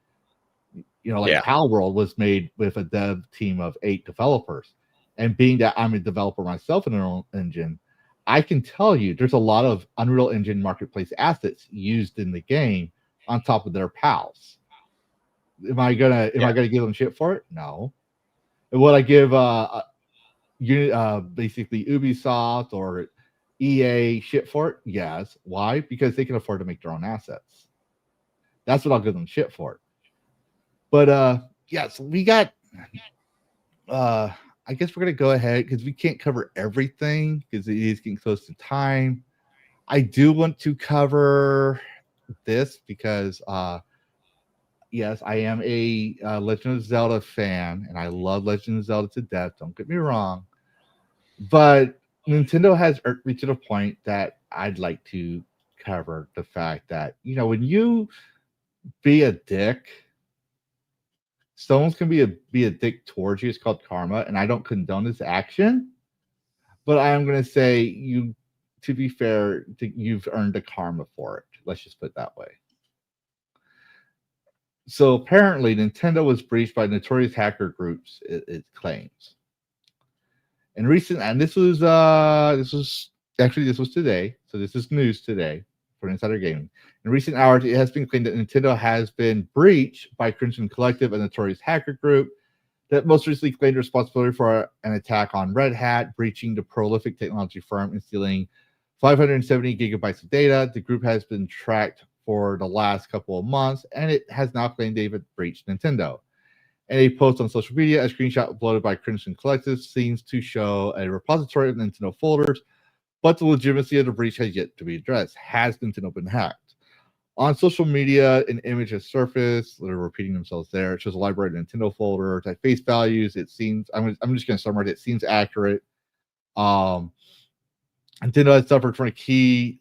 Pal World was made with a dev team of 8 developers. And being that I'm a developer myself in Unreal Engine, I can tell you there's a lot of Unreal Engine marketplace assets used in the game on top of their pals. Am I gonna give them shit for it? No. Would I give basically Ubisoft or EA shit for it? Yes. Why? Because they can afford to make their own assets. That's what I'll give them shit for. But so we got I guess we're gonna go ahead because we can't cover everything because it is getting close to time. I do want to cover this because yes, I am a Legend of Zelda fan and I love Legend of Zelda to death. Don't get me wrong, but Nintendo has reached a point that I'd like to cover the fact that, when you be a dick, someone's can be a dick towards you. It's called karma, and I don't condone this action. But I am going to say, to be fair, you've earned the karma for it. Let's just put it that way. So apparently, Nintendo was breached by notorious hacker groups. It claims. And this was today. So this is news today for Insider Gaming. In recent hours, it has been claimed that Nintendo has been breached by Crimson Collective, a notorious hacker group that most recently claimed responsibility for an attack on Red Hat, breaching the prolific technology firm and stealing 570 gigabytes of data. The group has been tracked for the last couple of months, and it has now claimed they've breached Nintendo. In a post on social media, a screenshot uploaded by Crimson Collective seems to show a repository of Nintendo folders, but the legitimacy of the breach has yet to be addressed. Has Nintendo been hacked? On social media, an image has surfaced. They're repeating themselves there. It shows a library of Nintendo folders. At face values, it seems, I'm just going to summarize it. It seems accurate. Nintendo has suffered from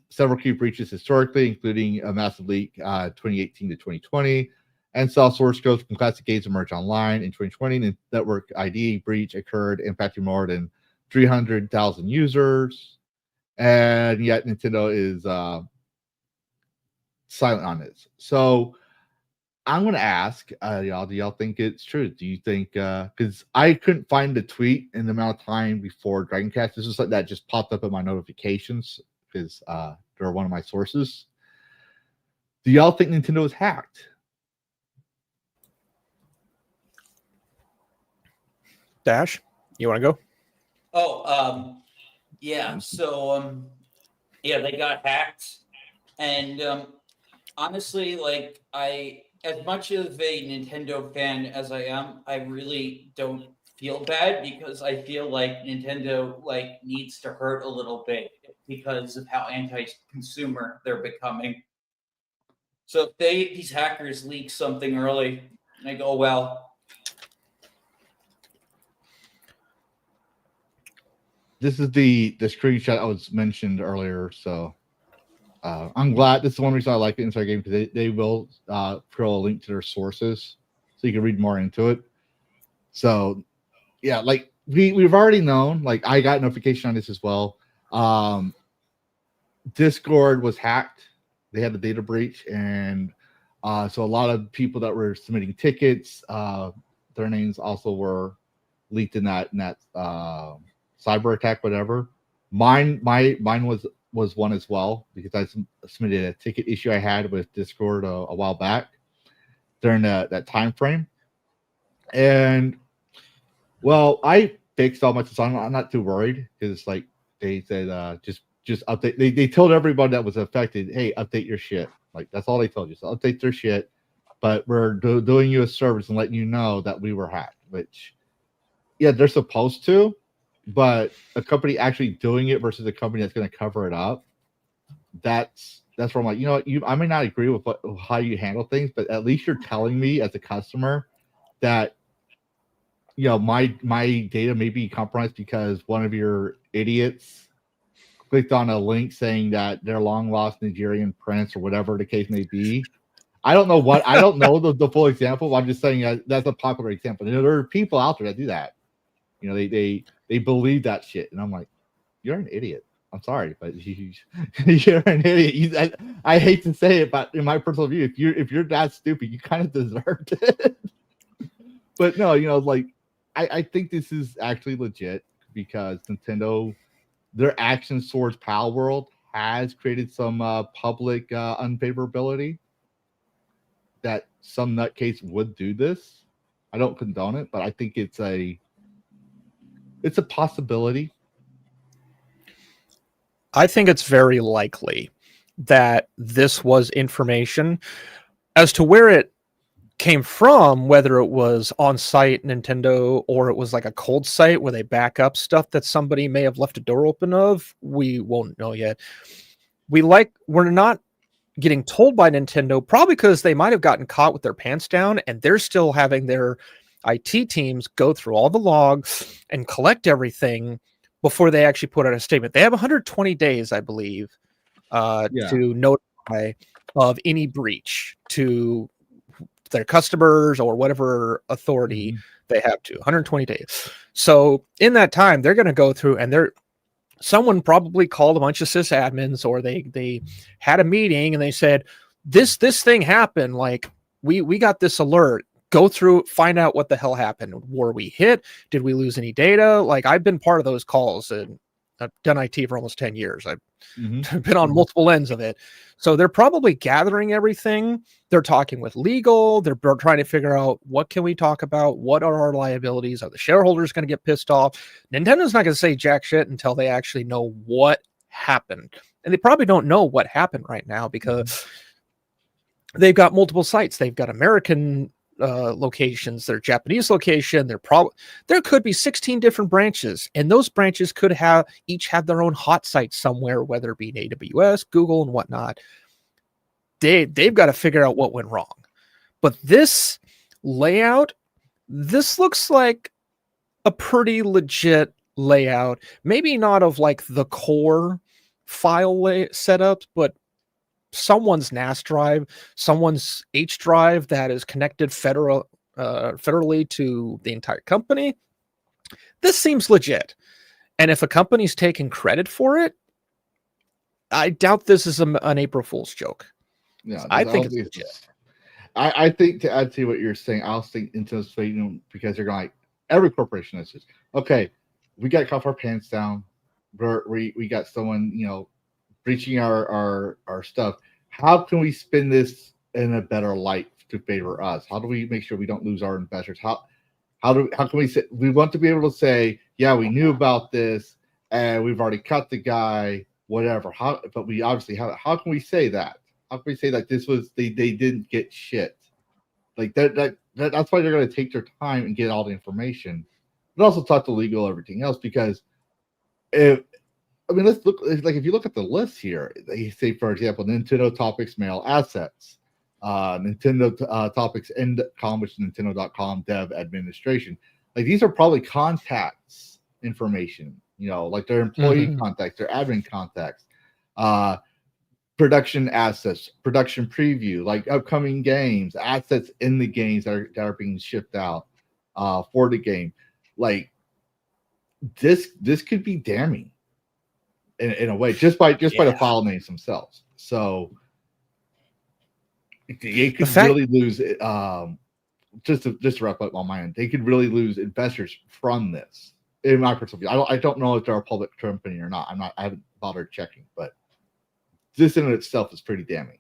several key breaches historically, including a massive leak 2018 to 2020, and saw source codes from classic games emerge online in 2020. The network ID breach occurred, impacting more than 300,000 users, and yet Nintendo is silent on this. So I'm going to ask y'all, do y'all think it's true? Do you think, because I couldn't find the tweet in the amount of time before DragonCast. This is something that just popped up in my notifications because they're one of my sources. Do y'all think Nintendo was hacked? Dash, you want to go? Oh, yeah. So, yeah, they got hacked. And honestly, like, as much of a Nintendo fan as I am, I really don't feel bad because I feel like Nintendo needs to hurt a little bit because of how anti-consumer they're becoming. So if these hackers leak something early, I go, well. This is the screenshot I was mentioned earlier. So I'm glad. This is one reason I like the Inside Game, because they will throw a link to their sources so you can read more into it. So yeah, like we've already known. Like I got notification on this as well. Discord was hacked. They had a data breach, and so a lot of people that were submitting tickets, their names also were leaked in that cyber attack, whatever. Mine was one as well, because I submitted a ticket issue I had with Discord a while back during that time frame. And well, I fixed all my stuff. I'm not too worried, because like they said, just update. They told everybody that was affected, hey, update your shit. Like that's all they told you. So update their shit. But we're doing you a service and letting you know that we were hacked. Which, yeah, they're supposed to, but a company actually doing it versus a company that's going to cover it up. That's where I'm like, you know what? I may not agree with how you handle things, but at least you're telling me as a customer that, you know, my data may be compromised because one of your idiots clicked on a link saying that their long lost Nigerian prince or whatever the case may be. I don't know the full example. But I'm just saying that's a popular example. You know, there are people out there that do that. You know, they believe that shit, and I'm like, you're an idiot. I'm sorry, but you're an idiot. I hate to say it, but in my personal view, if you're that stupid, you kind of deserved it. But no, you know, like I think this is actually legit, because Nintendo, their actions towards Pal World has created some public unfavorability that some nutcase would do this. I don't condone it, but I think it's a possibility. I think it's very likely that this was information. As to where it came from, whether it was on-site Nintendo or it was like a cold site where they back up stuff that somebody may have left a door open of, we won't know yet. We're not getting told by Nintendo, probably because they might have gotten caught with their pants down, and they're still having their IT teams go through all the logs and collect everything before they actually put out a statement. They have 120 days, I believe, to notify of any breach to their customers or whatever authority they have to. 120 days. So in that time, they're going to go through, and someone probably called a bunch of sysadmins, or they had a meeting and they said, this thing happened. Like we got this alert. Go through, find out what the hell happened. Were we hit? Did we lose any data? Like I've been part of those calls, and I've done IT for almost 10 years. I've been on multiple ends of it. So they're probably gathering everything. They're talking with legal. They're trying to figure out, what can we talk about? What are our liabilities? Are the shareholders going to get pissed off? Nintendo's not going to say jack shit until they actually know what happened. And they probably don't know what happened right now, because they've got multiple sites. They've got American locations, their Japanese location, there could be 16 different branches, and those branches could each have their own hot site somewhere, whether it be AWS, Google, and whatnot. They've got to figure out what went wrong. But this layout, this looks like a pretty legit layout. Maybe not of like the core file setup, but someone's NAS drive, someone's H drive that is connected federally to the entire company. This seems legit. And if a company's taking credit for it, I doubt this is an April Fool's joke. Yeah, I think it's legit. I think, to add to what you're saying, I'll think into this, because they're going, like, every corporation is just, okay, we got caught our pants down. We got someone, you know, breaching our stuff. How can we spin this in a better light to favor us? How do we make sure we don't lose our investors? How can we say, we want to be able to say, yeah, we knew about this and we've already cut the guy, whatever. But we obviously how can we say that? How can we say that this was they didn't get shit? Like that's why they're going to take their time and get all the information. but also talk to legal everything else, because let's look, like, if you look at the list here, they say, for example, Nintendo Topics mail assets, Nintendo Topics End.com, which is Nintendo.com dev administration. Like, these are probably contacts information, like their employee contacts, their admin contacts, production assets, production preview, like upcoming games, assets in the games that are being shipped out for the game. Like, this could be damning in a way, just by the file names themselves. So they could really lose just to wrap up on my end, they could really lose investors from this, in my personal view. I don't know if they're a public company or not. I haven't bothered checking, but this in itself is pretty damning.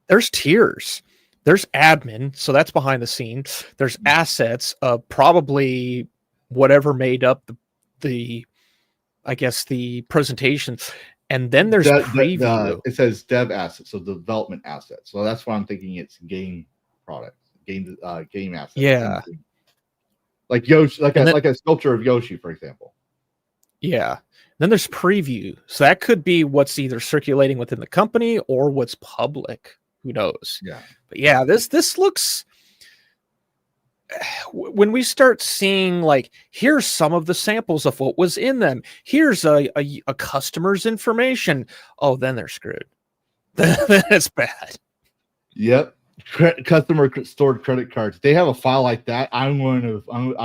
There's tiers. There's admin, so that's behind the scenes. There's assets of probably whatever made up the I guess the presentation, and then there's preview. It says dev assets, so development assets. So that's why I'm thinking it's game products, game assets. Yeah, like Yoshi, like a sculpture of Yoshi, for example. Yeah. Then there's preview. So that could be what's either circulating within the company or what's public. Who knows? Yeah. But yeah, this looks, when we start seeing, like, here's some of the samples of what was in them. Here's a customer's information. Oh, then they're screwed. Then it's bad. Yep. Customer stored credit cards. They have a file like that. I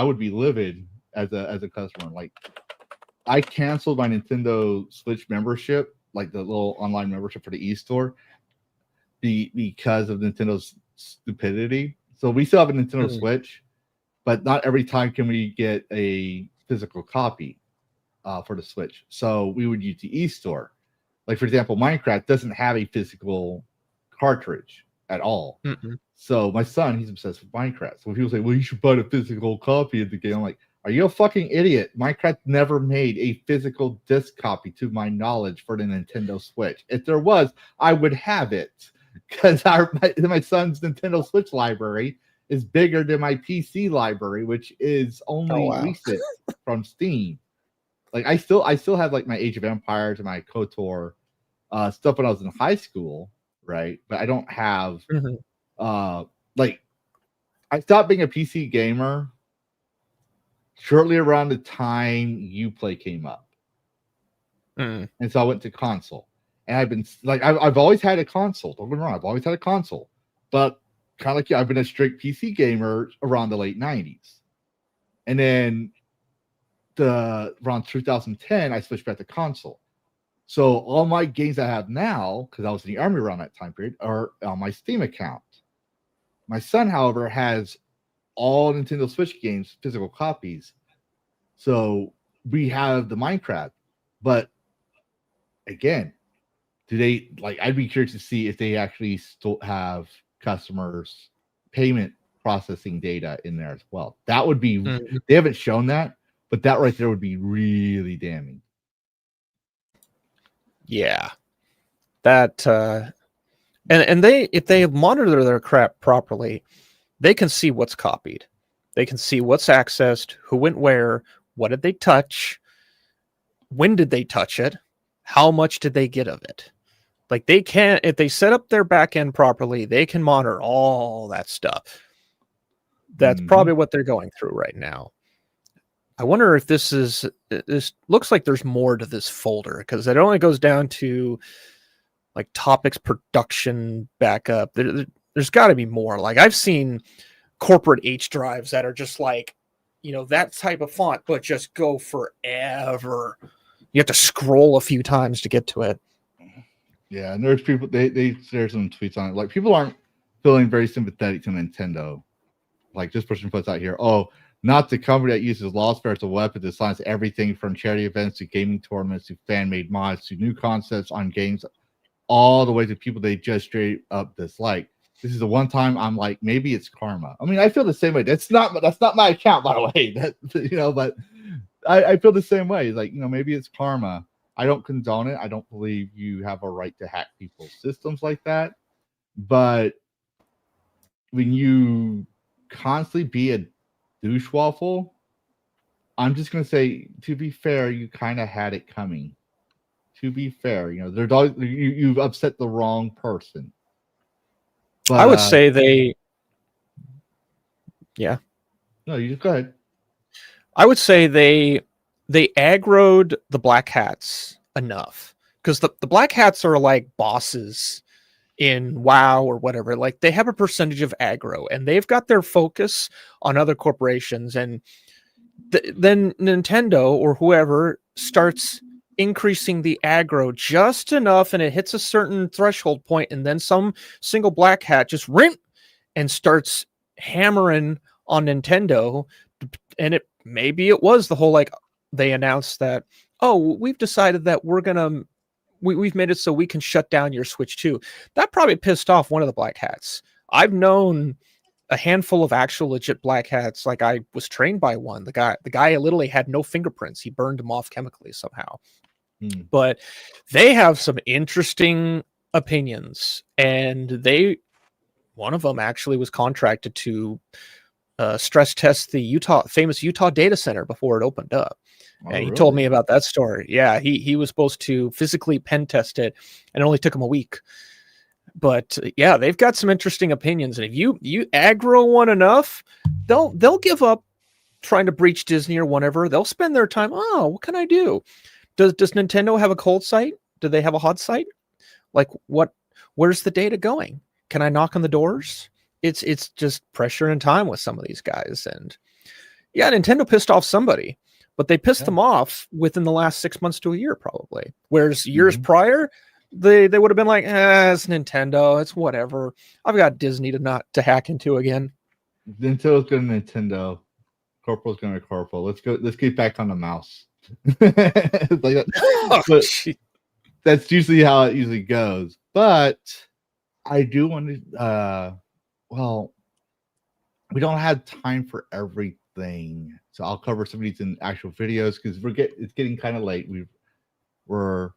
would be livid as a customer. Like, I canceled my Nintendo Switch membership, like the little online membership for the e-store, because of Nintendo's stupidity. So we still have a Nintendo Switch, but not every time can we get a physical copy for the Switch. So we would use the e-store. Like, for example, Minecraft doesn't have a physical cartridge at all. So my son, he's obsessed with Minecraft. So people say, well, you should buy a physical copy of the game. I'm like, are you a fucking idiot? Minecraft never made a physical disc copy, to my knowledge, for the Nintendo Switch. If there was, I would have it, because my son's Nintendo Switch library is bigger than my PC library, which is only recent from Steam. Like, I still have, like, my Age of Empires and my KOTOR stuff when I was in high school, right? But I don't have like, I stopped being a PC gamer shortly around the time Uplay came up. And so I went to console. And I've been, like, I've always had a console. Don't get me wrong, I've always had a console. But kind of like you, I've been a strict PC gamer around the late 90s. And then around 2010, I switched back to console. So all my games I have now, because I was in the Army around that time period, are on my Steam account. My son, however, has all Nintendo Switch games, physical copies. So we have the Minecraft. But again, do they, like, I'd be curious to see if they actually still have customers' payment processing data in there as well. That would be, they haven't shown that, but that right there would be really damning. Yeah. That and they, if they monitor their crap properly, they can see what's copied. They can see what's accessed, who went where, what did they touch, when did they touch it, how much did they get of it. Like, they can, if they set up their back end properly, they can monitor all that stuff. That's probably what they're going through right now. I wonder if this looks like there's more to this folder, because it only goes down to, like, topics, production, backup. There's got to be more. Like, I've seen corporate H drives that are just like, that type of font, but just go forever. You have to scroll a few times to get to it. Yeah, and there's people, they share some tweets on it. Like, people aren't feeling very sympathetic to Nintendo. Like, this person puts out here, not the company that uses Lavistro as a weapon to silence everything from charity events to gaming tournaments to fan-made mods to new concepts on games, all the way to people they just straight up dislike. This is the one time I'm like, maybe it's karma. I mean, I feel the same way. That's not my account, by the way. But I feel the same way. Like, maybe it's karma. I don't condone it. I don't believe you have a right to hack people's systems like that. But when you constantly be a douche waffle, I'm just gonna say, to be fair, you kind of had it coming. To be fair, there's always you've upset the wrong person. But I would say they. Yeah. No, you just go ahead. I would say they aggroed the black hats enough, because the black hats are like bosses in WoW or whatever. Like, they have a percentage of aggro, and they've got their focus on other corporations, and then Nintendo or whoever starts increasing the aggro just enough, and it hits a certain threshold point, and then some single black hat just and starts hammering on Nintendo. And maybe it was the whole, like, they announced that, oh, we've decided that we've made it so we can shut down your Switch too. That probably pissed off one of the black hats. I've known a handful of actual legit black hats. Like, I was trained by one. The guy literally had no fingerprints. He burned them off chemically somehow. But they have some interesting opinions, and one of them actually was contracted to stress test the famous Utah data center before it opened up. And he told me about that story. Yeah, he was supposed to physically pen test it, and it only took him a week. But yeah, they've got some interesting opinions, and if you aggro one enough, they'll give up trying to breach Disney or whatever. They'll spend their time. Oh, what can I do? Does Nintendo have a cold site? Do they have a hot site? Like, where's the data going? Can I knock on the doors? It's just pressure and time with some of these guys. And yeah, Nintendo pissed off somebody, but they pissed them off within the last 6 months to a year, probably. Whereas years prior, they would have been like, it's Nintendo, it's whatever. I've got Disney to hack into again. Nintendo's going to Nintendo. Corporal's going to Corporal. Let's get back on the mouse. That's usually how it usually goes. But I do want to we don't have time for everything, so I'll cover some of these in actual videos, because it's getting kind of late. We're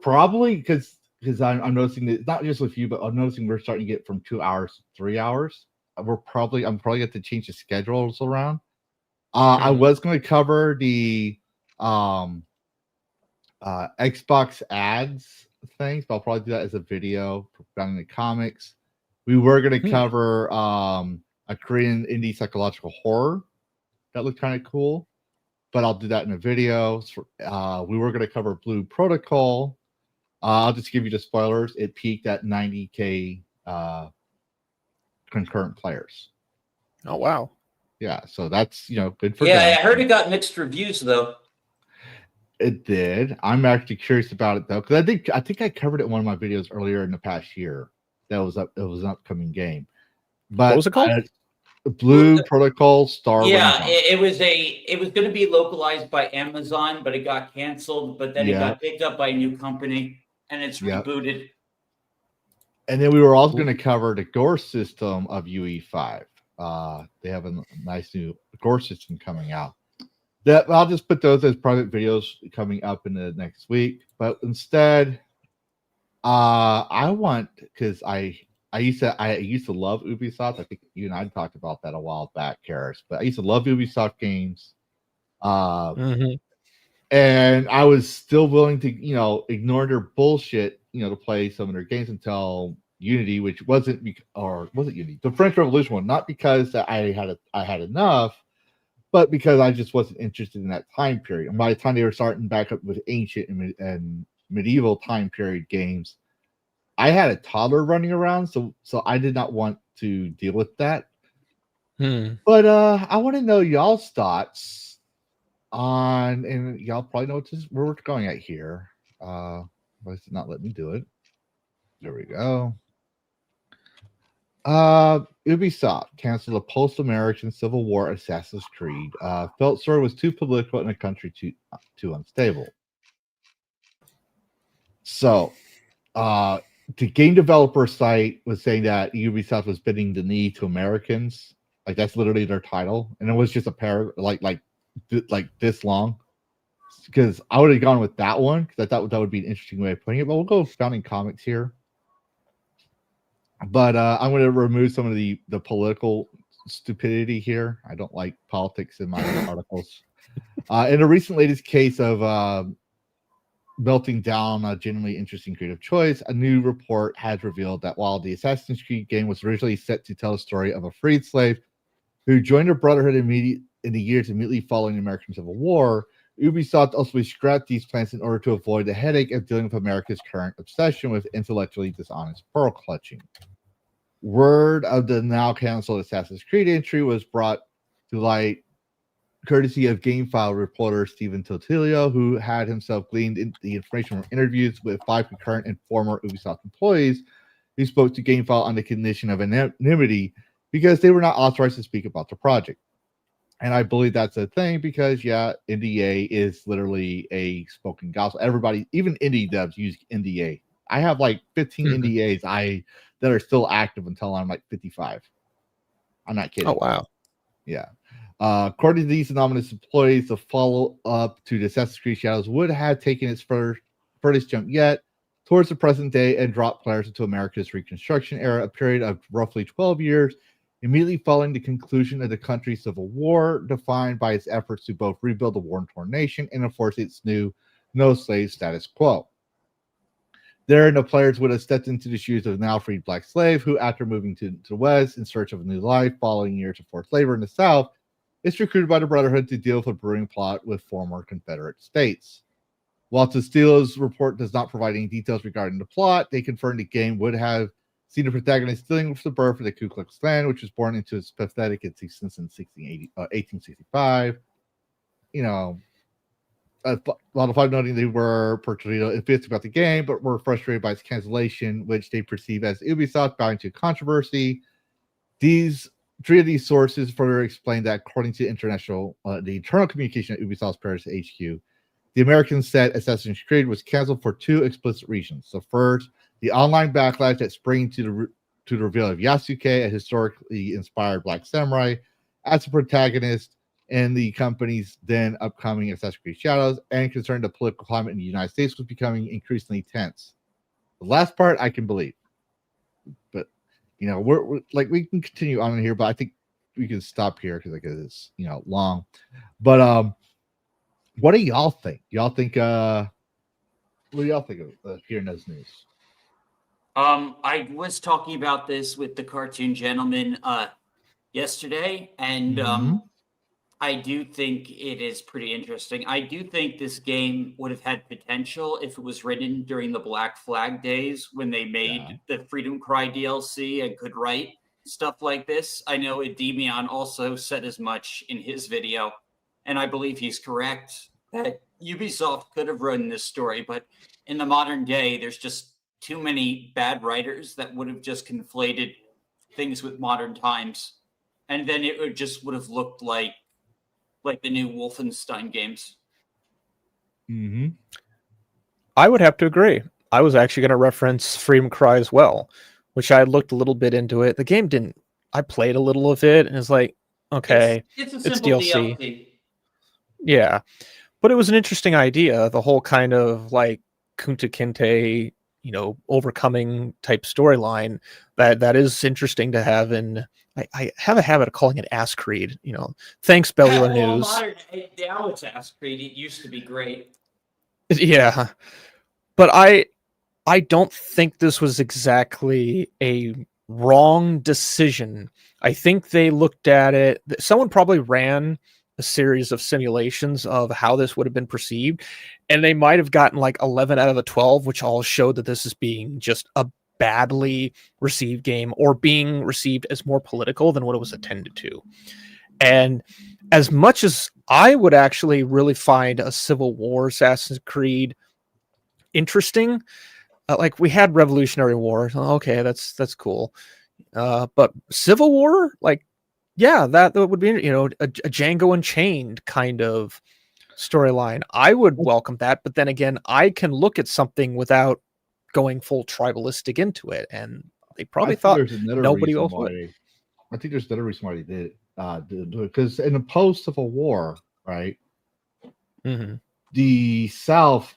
probably, because I'm noticing that, not just with you, but I'm noticing we're starting to get from 2 hours to 3 hours. I'm probably going to have to change the schedules around. I was going to cover the Xbox ads things, but I'll probably do that as a video down in the comics. We were going to cover a Korean indie psychological horror that looked kind of cool, but I'll do that in a video. We were going to cover Blue Protocol. I'll just give you the spoilers. It peaked at 90K concurrent players. Oh, wow. Yeah, so that's, good for them. I heard it got mixed reviews, though. It did. I'm actually curious about it, though, because I think I covered it in one of my videos earlier in the past year. It was an upcoming game. But what was it called? Blue Protocol Star. Yeah, it was going to be localized by Amazon, but it got canceled. But then it got picked up by a new company, and it's rebooted. And then we were also going to cover the gore system of UE5. They have a nice new gore system coming out. I'll just put those as private videos coming up in the next week. But instead, because I used to love Ubisoft. I think you and I talked about that a while back, Karrus. But I used to love Ubisoft games. And I was still willing to, ignore their bullshit, to play some of their games until Unity, which wasn't Unity, the French Revolution one, not because I had enough, but because I just wasn't interested in that time period. And by the time they were starting back up with ancient and medieval time period games, I had a toddler running around, so I did not want to deal with that. But I want to know y'all's thoughts on, and y'all probably know where we're going at here. Why does it not let me do it? There we go. Ubisoft canceled a post-American Civil War Assassin's Creed. Felt story was too political and the country too unstable. So, the game developer site was saying that Ubisoft was bending the knee to Americans. Like, that's literally their title, and it was just a paragraph like this long. Because I would have gone with that one, because I thought that would be an interesting way of putting it. But we'll go founding comics here. But I'm going to remove some of the political stupidity here. I don't like politics in my articles. In a recent latest case of melting down a genuinely interesting creative choice, a new report has revealed that while the Assassin's Creed game was originally set to tell the story of a freed slave who joined the Brotherhood in the years immediately following the American Civil War, Ubisoft ultimately scrapped these plans in order to avoid the headache of dealing with America's current obsession with intellectually dishonest pearl clutching. Word of the now canceled Assassin's Creed entry was brought to light courtesy of GameFile reporter Stephen Totilio, who had himself gleaned the information from interviews with 5 concurrent and former Ubisoft employees who spoke to GameFile on the condition of anonymity because they were not authorized to speak about the project. And I believe that's a thing because, NDA is literally a spoken gospel. Everybody, even indie devs, use NDA. I have like 15 NDAs that are still active until I'm like 55. I'm not kidding. Oh, wow. Yeah. According to these anonymous employees, the follow-up to the Assassin's Creed Shadows would have taken its furthest jump yet towards the present day and dropped players into America's Reconstruction era, a period of roughly 12 years, immediately following the conclusion of the country's civil war, defined by its efforts to both rebuild the war-torn nation and enforce its new no-slave status quo. There, the players would have stepped into the shoes of a now freed black slave who, after moving to the West in search of a new life following years of forced labor in the South, is recruited by the Brotherhood to deal with a brewing plot with former Confederate states. While Tostilo's report does not provide any details regarding the plot, they confirmed the game would have seen the protagonist dealing with the birth of the Ku Klux Klan, which was born into its pathetic existence in 1865. A lot of people noting they were particularly enthusiastic about the game, but were frustrated by its cancellation, which they perceive as Ubisoft bound to controversy. Three of these sources further explain that, according to the internal communication at Ubisoft's Paris HQ, the American set Assassin's Creed was canceled for 2 explicit reasons. The first, the online backlash that sprang to the reveal of Yasuke, a historically inspired black samurai, as a protagonist in the company's then upcoming Assassin's Creed Shadows, and concerned the political climate in the United States was becoming increasingly tense. The last part I can believe, but we're like, we can continue on in here, but I think we can stop here because it's long. But what do y'all think? What do y'all think of hearing those news? I was talking about this with the cartoon gentleman yesterday, and I do think it is pretty interesting. I do think this game would have had potential if it was written during the Black Flag days when they made the Freedom Cry DLC and could write stuff like this. I know Edemion also said as much in his video, and I believe he's correct that Ubisoft could have written this story, but in the modern day, there's just too many bad writers that would have just conflated things with modern times, and then it would have looked like the new Wolfenstein games. I would have to agree. I was actually going to reference Freedom Cry as well, which I looked a little bit into it. The game didn't. I played a little of it, and it's like, okay, it's a simple DLC. DLC. Yeah, but it was an interesting idea. The whole kind of like Kunta Kinte, overcoming type storyline that is interesting to have. And I have a habit of calling it Ass Creed. Thanks, Bellular News. Now it's Ass Creed. It used to be great. Yeah, but I don't think this was exactly a wrong decision. I think they looked at it. Someone probably ran a series of simulations of how this would have been perceived, and they might have gotten like 11 out of the 12, which all showed that this is being just a badly received game, or being received as more political than what it was intended to. And as much as I would actually really find a Civil War Assassin's Creed interesting, like we had Revolutionary War, okay, that's cool, but Civil War, like, yeah, that would be, a Django Unchained kind of storyline. I would welcome that, but then again, I can look at something without going full tribalistic into it, and they probably thought nobody else would. I think there's another reason why they did do it, because in the post-Civil War, right, the South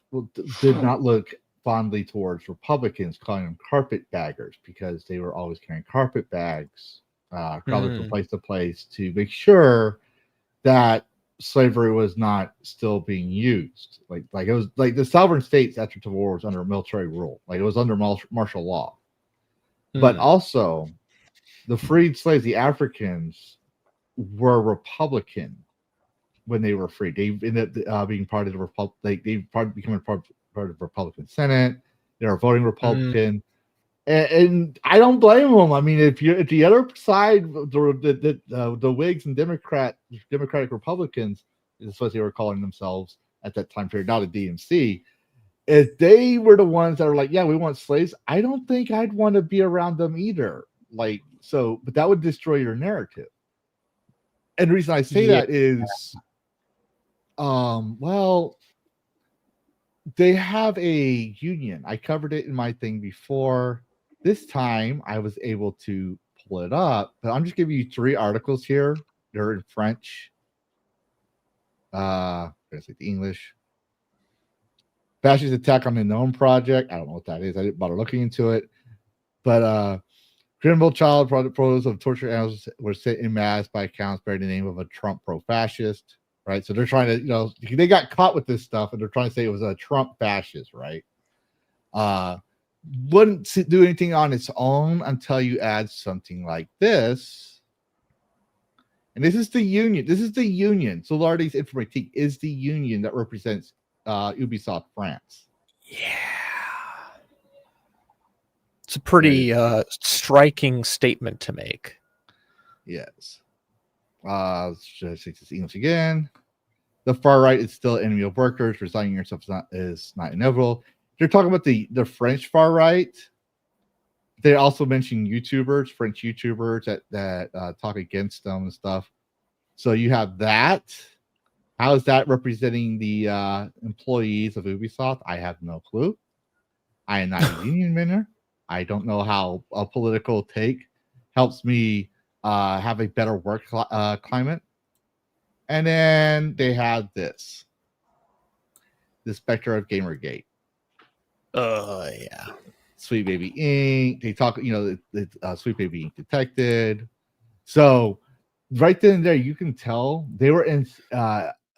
did not look fondly towards Republicans, calling them carpetbaggers, because they were always carrying carpet bags, traveling from place to place to make sure that slavery was not still being used. Like it was like the sovereign states after the war was under military rule. Like it was under martial law. But also the freed slaves, the Africans, were Republican when they were freed. They ended up being part of the Republic. Like they becoming part of the Republican Senate. They were voting Republican. And I don't blame them. I mean, if the other side, the Whigs and Democratic Republicans, is what they were calling themselves at that time period, not a DMC, if they were the ones that are like, yeah, we want slaves, I don't think I'd want to be around them either. Like, so, but that would destroy your narrative. And the reason I say that is, well, they have a union. I covered it in my thing before. This time I was able to pull it up, but I'm just giving you 3 articles here. They're in French. I'm gonna say the English. Fascist attack on the Gnome Project. I don't know what that is. I didn't bother looking into it. But criminal child photos of torture animals were sent in mass by accounts bearing the name of a Trump pro-fascist. Right. So they're trying to, they got caught with this stuff and they're trying to say it was a Trump fascist, right? Wouldn't do anything on its own until you add something like this. And this is the union. This is the union. Solardi's Informatique is the union that represents Ubisoft France. Yeah. It's a pretty striking statement to make. Yes. Let's take this English again. The far right is still enemy of workers. Resigning yourself is not inevitable. They're talking about the French far right. They also mention YouTubers, French YouTubers that talk against them and stuff. So you have that. How is that representing the employees of Ubisoft? I have no clue. I am not a union member. I don't know how a political take helps me have a better work climate. And then they have this. The specter of Gamergate. Yeah. Sweet Baby Inc. They talk, the Sweet Baby Inc. detected. So right then and there, you can tell they were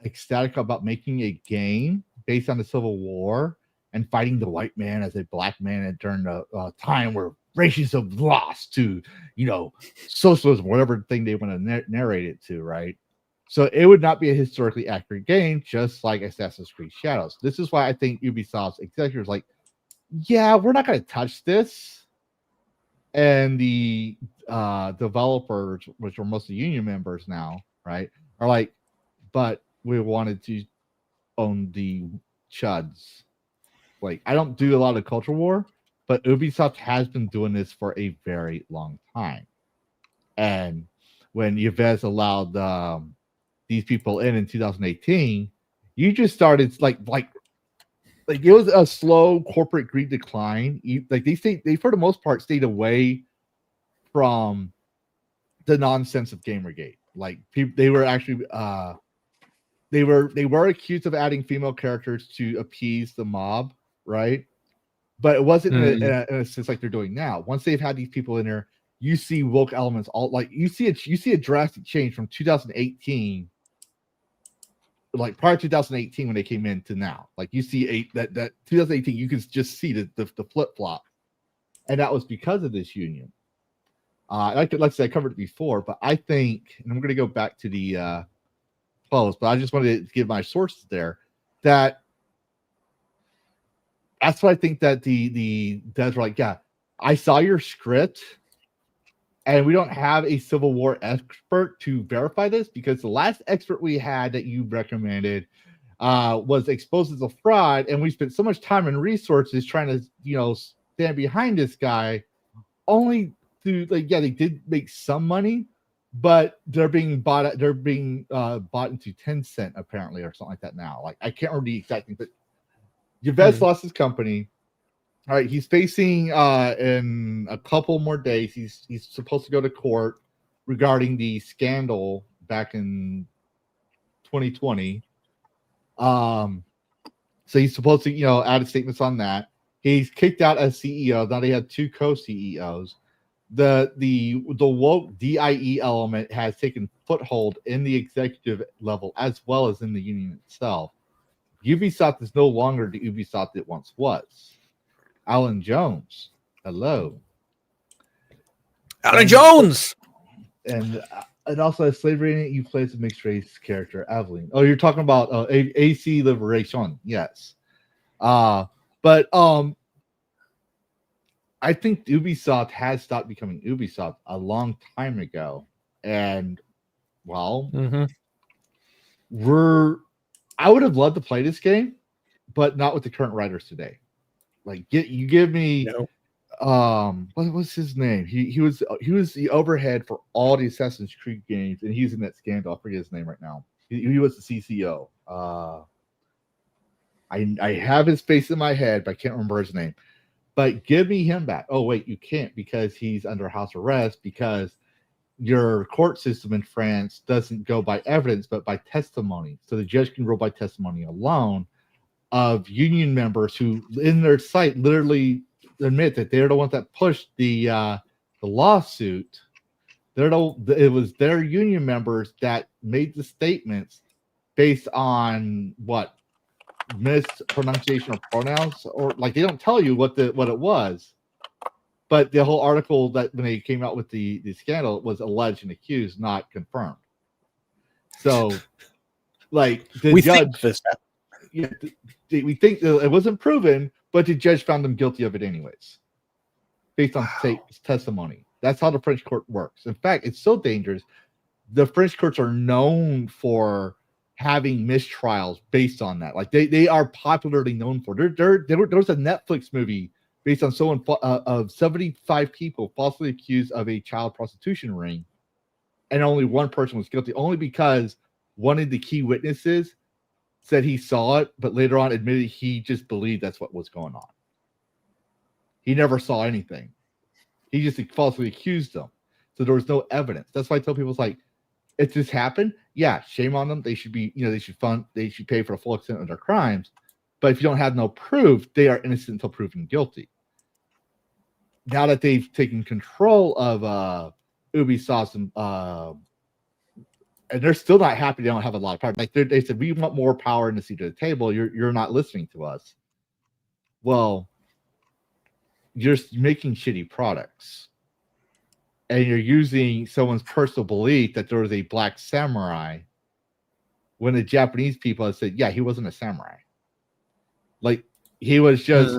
ecstatic about making a game based on the Civil War and fighting the white man as a black man during the time where racism lost to, socialism, whatever thing they want to narrate it to, right? So it would not be a historically accurate game, just like Assassin's Creed Shadows. This is why I think Ubisoft's executives like, yeah, we're not going to touch this. And the developers, which are mostly union members now, right, are like, but we wanted to own the chuds. Like, I don't do a lot of culture war, but Ubisoft has been doing this for a very long time. And when Yves allowed these people in 2018, you just started like it was a slow corporate greed decline. They for the most part stayed away from the nonsense of Gamergate. Like they were actually they were accused of adding female characters to appease the mob, right? But it wasn't in a sense like they're doing now. Once they've had these people in there, you see woke elements all like you see a drastic change from 2018. Like prior to 2018 when they came in to now, like you see that 2018, you can just see the flip flop, and that was because of this union. Like I said, I covered it before, but I think, and I'm going to go back to the post, but I just wanted to give my sources there. That's what I think that the devs were like, yeah, I saw your script. And we don't have a Civil War expert to verify this because the last expert we had that you recommended was exposed as a fraud, and we spent so much time and resources trying to, stand behind this guy, only to they did make some money, but they're being bought. They're being bought into Tencent apparently or something like that now. Like I can't remember the exact thing, but Yves lost his company. All right, he's facing in a couple more days. He's supposed to go to court regarding the scandal back in 2020. So he's supposed to, add statements on that. He's kicked out as CEO. Now they had 2 co-CEOs. the woke DIE element has taken foothold in the executive level as well as in the union itself. Ubisoft is no longer the Ubisoft it once was. Alan Jones, hello. Alan Jones. And also has slavery in it. You play as a mixed race character, Evelyn. Oh, you're talking about AC Liberation, yes. But I think Ubisoft has stopped becoming Ubisoft a long time ago, and well, I would have loved to play this game, but not with the current writers today. Like, you give me, what was his name? He was the overhead for all the Assassin's Creed games, and he's in that scandal. I forget his name right now. He was the CCO. I have his face in my head, but I can't remember his name. But give me him back. Oh, wait, you can't because he's under house arrest because your court system in France doesn't go by evidence, but by testimony. So the judge can rule by testimony alone of union members who, in their site, literally admit that they're the ones that pushed the lawsuit. It was their union members that made the statements based on what? Mispronunciation of pronouns, or like they don't tell you what it was, but the whole article that when they came out with the scandal was alleged and accused, not confirmed. So, like the judge, we think it wasn't proven, but the judge found them guilty of it anyways, based on testimony. That's how the French court works. In fact, it's so dangerous. The French courts are known for having mistrials based on that. Like they are popularly known for. There was a Netflix movie based on someone of 75 people falsely accused of a child prostitution ring, and only one person was guilty, only because one of the key witnesses said he saw it, but later on admitted he just believed that's what was going on. He never saw anything. He just falsely accused them. So there was no evidence. That's why I tell people, it's like, if this happened, yeah, shame on them. They should be, they should pay for the full extent of their crimes. But if you don't have no proof, they are innocent until proven guilty. Now that they've taken control of Ubisoft, and they're still not happy they don't have a lot of power. Like they said, we want more power in the seat of the table. You're not listening to us. Well, you're making shitty products. And you're using someone's personal belief that there was a black samurai when the Japanese people have said, yeah, he wasn't a samurai. Like, he was just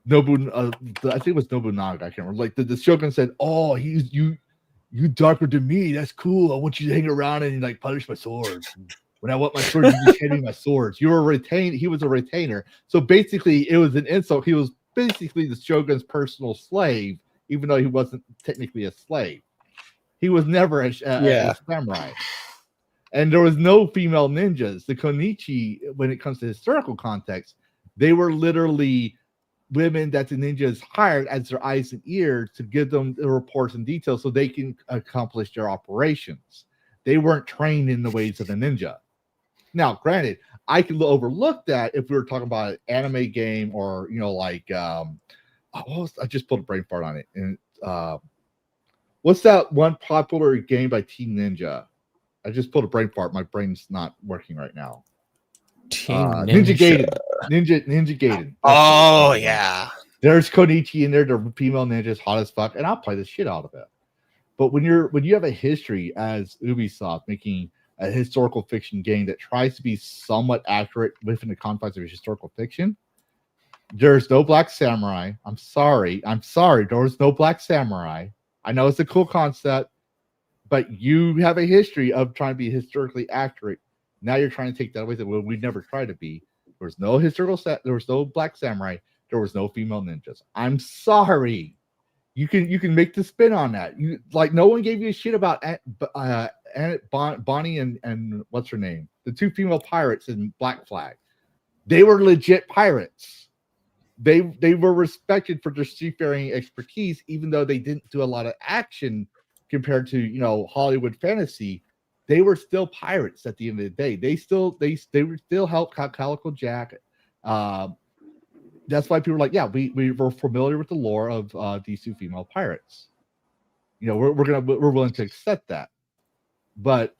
I think it was Nobunaga. I can't remember. Like, the shogun said, oh, you darker than me. That's cool. I want you to hang around and, like, polish my swords. When I want my sword, you just hand me my swords. You were a retainer. He was a retainer. So, basically, it was an insult. He was basically the shogun's personal slave, even though he wasn't technically a slave. He was never a samurai. And there was no female ninjas. The Konichi, when it comes to historical context, they were literally women that the ninjas hired as their eyes and ears to give them the reports and details so they can accomplish their operations. They weren't trained in the ways of a ninja. Now, granted, I could overlook that if we were talking about an anime game or, I just pulled a brain fart on it. And what's that one popular game by Team Ninja? I just pulled a brain fart. My brain's not working right now. Ninja Gaiden. Ninja Gaiden. Oh, yeah. There's Konichi in there. They're female ninjas, hot as fuck, and I'll play the shit out of it. But when you have a history as Ubisoft making a historical fiction game that tries to be somewhat accurate within the confines of historical fiction, there's no black samurai. I'm sorry. There was no black samurai. I know it's a cool concept, but you have a history of trying to be historically accurate. Now you're trying to take that away. Well, we never tried to be. There was no there was no black samurai. There was no female ninjas. I'm sorry. You can make the spin on that. You like no one gave you a shit about Bonnie and what's her name, the two female pirates in Black Flag. They were legit pirates. They were respected for their seafaring expertise, even though they didn't do a lot of action compared to Hollywood fantasy. They were still pirates at the end of the day. They were still help Calico Jack. That's why people are like, yeah, we were familiar with the lore of these two female pirates. we're willing to accept that. But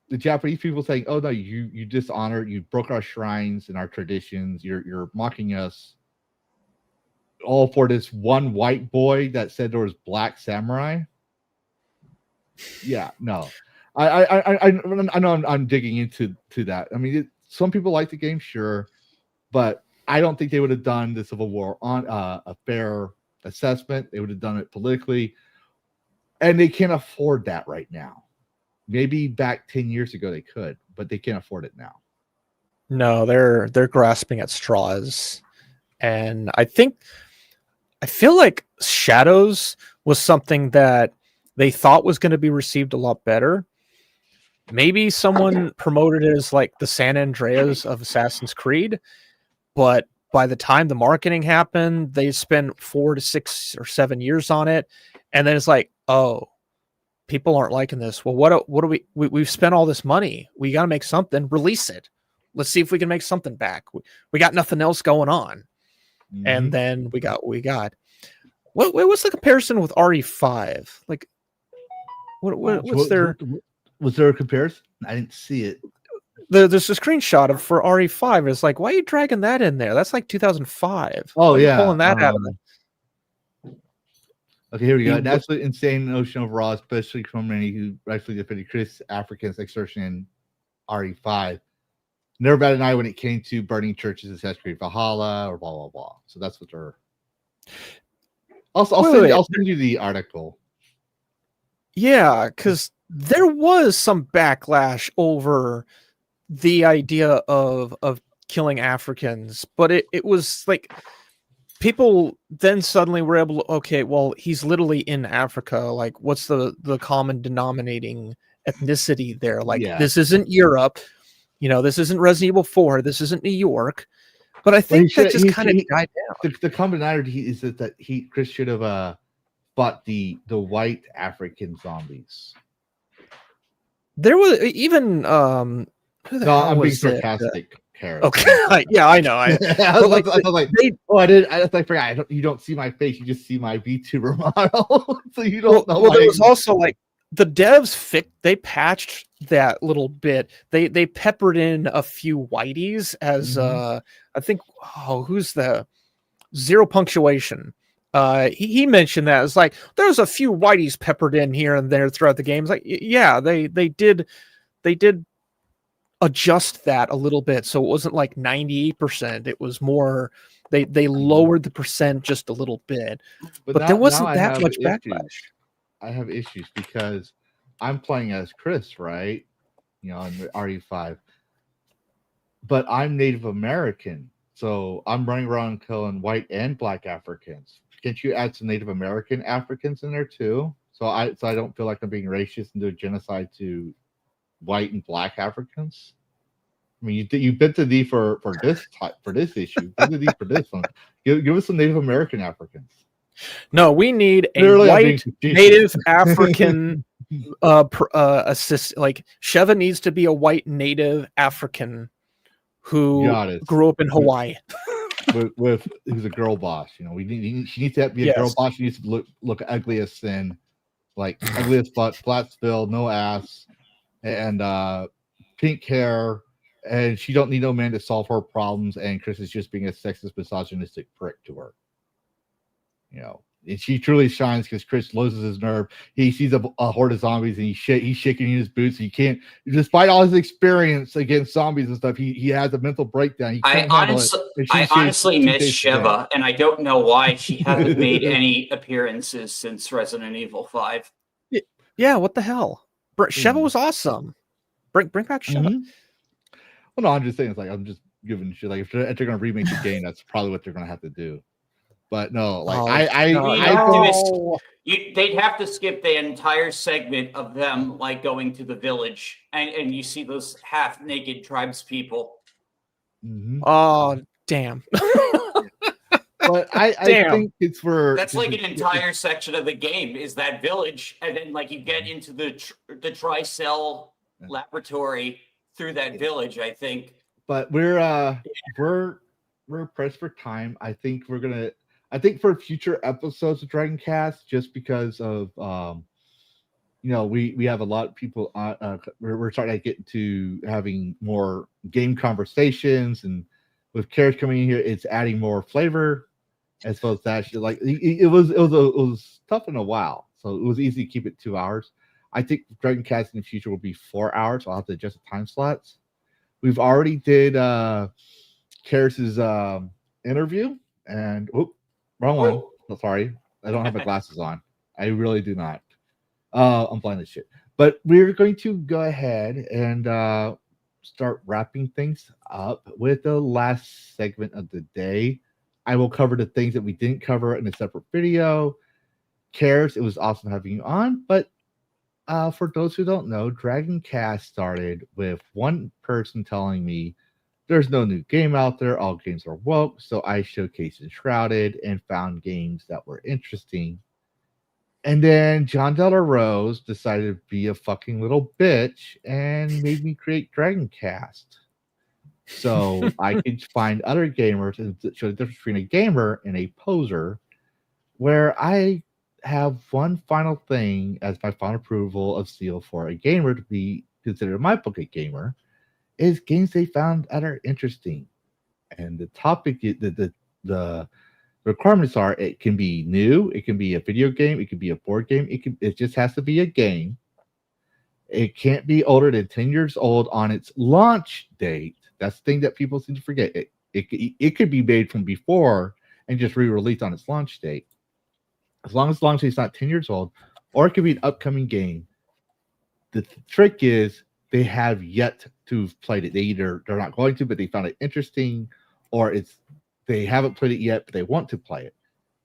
the Japanese people saying, "Oh no, you dishonored, you broke our shrines and our traditions. You're mocking us." All for this one white boy that said there was black samurai. Yeah, no, I know I'm digging into that. I mean, some people like the game, sure, but I don't think they would have done the Civil War on a fair assessment. They would have done it politically, and they can't afford that right now. Maybe back 10 years ago they could, but they can't afford it now. No, they're grasping at straws, and I feel like Shadows was something that they thought was going to be received a lot better. Maybe someone promoted it as like the San Andreas of Assassin's Creed, but by the time the marketing happened, they spent 4 to 6 or 7 years on it, and then it's like, oh, people aren't liking this. Well, what do we've spent all this money. We got to make something. Release it. Let's see if we can make something back. We got nothing else going on. Mm-hmm. And then we got what's the comparison with RE5? Like what's there? Was there a comparison? I didn't see it. There's a screenshot of for RE5. It's like, why are you dragging that in there? That's like 2005. Oh yeah, pulling that out of it. Okay, here we go. An absolutely insane notion overall, especially from many who rightfully defended Chris African's exertion in RE5. Never batted an eye when it came to burning churches, Assassin's Creed Valhalla, or blah blah blah. So that's what they're. I'll send you the article. Yeah, because there was some backlash over the idea of killing Africans, but it was like people then suddenly were able to, okay, well, he's literally in Africa. Like, what's the common denominating ethnicity there? Like, this isn't Europe. This isn't Resident Evil 4. This isn't New York. But I think that just kind of died down. The commonality is that Chris should have fought the white African zombies. There was even I'm being sarcastic. Okay, yeah, I know. I forgot. You don't see my face; you just see my VTuber model, so you don't know. Well, there was also like the devs they patched that little bit. They peppered in a few whiteys as I think. Oh, who's the Zero Punctuation? He mentioned that it's like there's a few whiteys peppered in here and there throughout the game. It's like, yeah, they did adjust that a little bit, so it wasn't like 98%. It was more they lowered the percent just a little bit, but there wasn't that much backlash. I have issues because I'm playing as Chris, right? In RE5, but I'm Native American, so I'm running around killing white and black Africans. Can't you add some Native American Africans in there too? So I don't feel like I'm being racist and do a genocide to white and black Africans. I mean, you bent the knee for this issue. Bend the knee for this one. Give us some Native American Africans. No, we need a white Native African assist. Like Sheva needs to be a white Native African who grew up in Hawaii. with who's a girl boss. She needs to be a girl boss. She needs to look ugly as sin, like ugly as butt, flat spill, no ass, and pink hair. And she don't need no man to solve her problems. And Chris is just being a sexist, misogynistic prick to her. And she truly shines because Chris loses his nerve. He sees a horde of zombies and he's shaking in his boots. He can't, despite all his experience against zombies and stuff, he has a mental breakdown. I honestly miss Sheva, and I don't know why she hasn't made any appearances since Resident Evil 5. Yeah, what the hell? Sheva was awesome. Bring back Sheva. Mm-hmm. Well, no, I'm just saying, I'm just giving shit. Like, if they're going to remake the game, that's probably what they're going to have to do. But no, they'd have to skip the entire segment of them like going to the village, and you see those half-naked tribes people. Mm-hmm. Oh, damn! But I think it's for that's like an entire section of the game is that village, and then like you get into the Tricell laboratory through that village. I think. But we're pressed for time. I think for future episodes of DragonCast, just because of we have a lot of people. We're starting to get to having more game conversations, and with Karrus coming in here, it's adding more flavor. As well as that, like it was tough in a while, so it was easy to keep it 2 hours. I think DragonCast in the future will be 4 hours. So I'll have to adjust the time slots. We've already did Karrus's interview, and wrong one. Oh, sorry, I don't have my glasses on. I really do not. I'm blind as shit. But we're going to go ahead and start wrapping things up with the last segment of the day. I will cover the things that we didn't cover in a separate video. Karrus, it was awesome having you on. But for those who don't know, DragonCast started with one person telling me there's no new game out there. All games are woke. So I showcased Enshrouded and found games that were interesting. And then John Della Rose decided to be a fucking little bitch and made me create DragonCast. So I could find other gamers and show the difference between a gamer and a poser, where I have one final thing as my final approval of seal for a gamer to be considered in my book a gamer, is games they found that are interesting. And the topic, the requirements are, it can be new, it can be a video game, it can be a board game, it just has to be a game. It can't be older than 10 years old on its launch date. That's the thing that people seem to forget. It could be made from before and just re-released on its launch date. As long as it's not 10 years old, or it could be an upcoming game. The trick is they have yet to have played it. They're not going to, but they found it interesting, or they haven't played it yet, but they want to play it.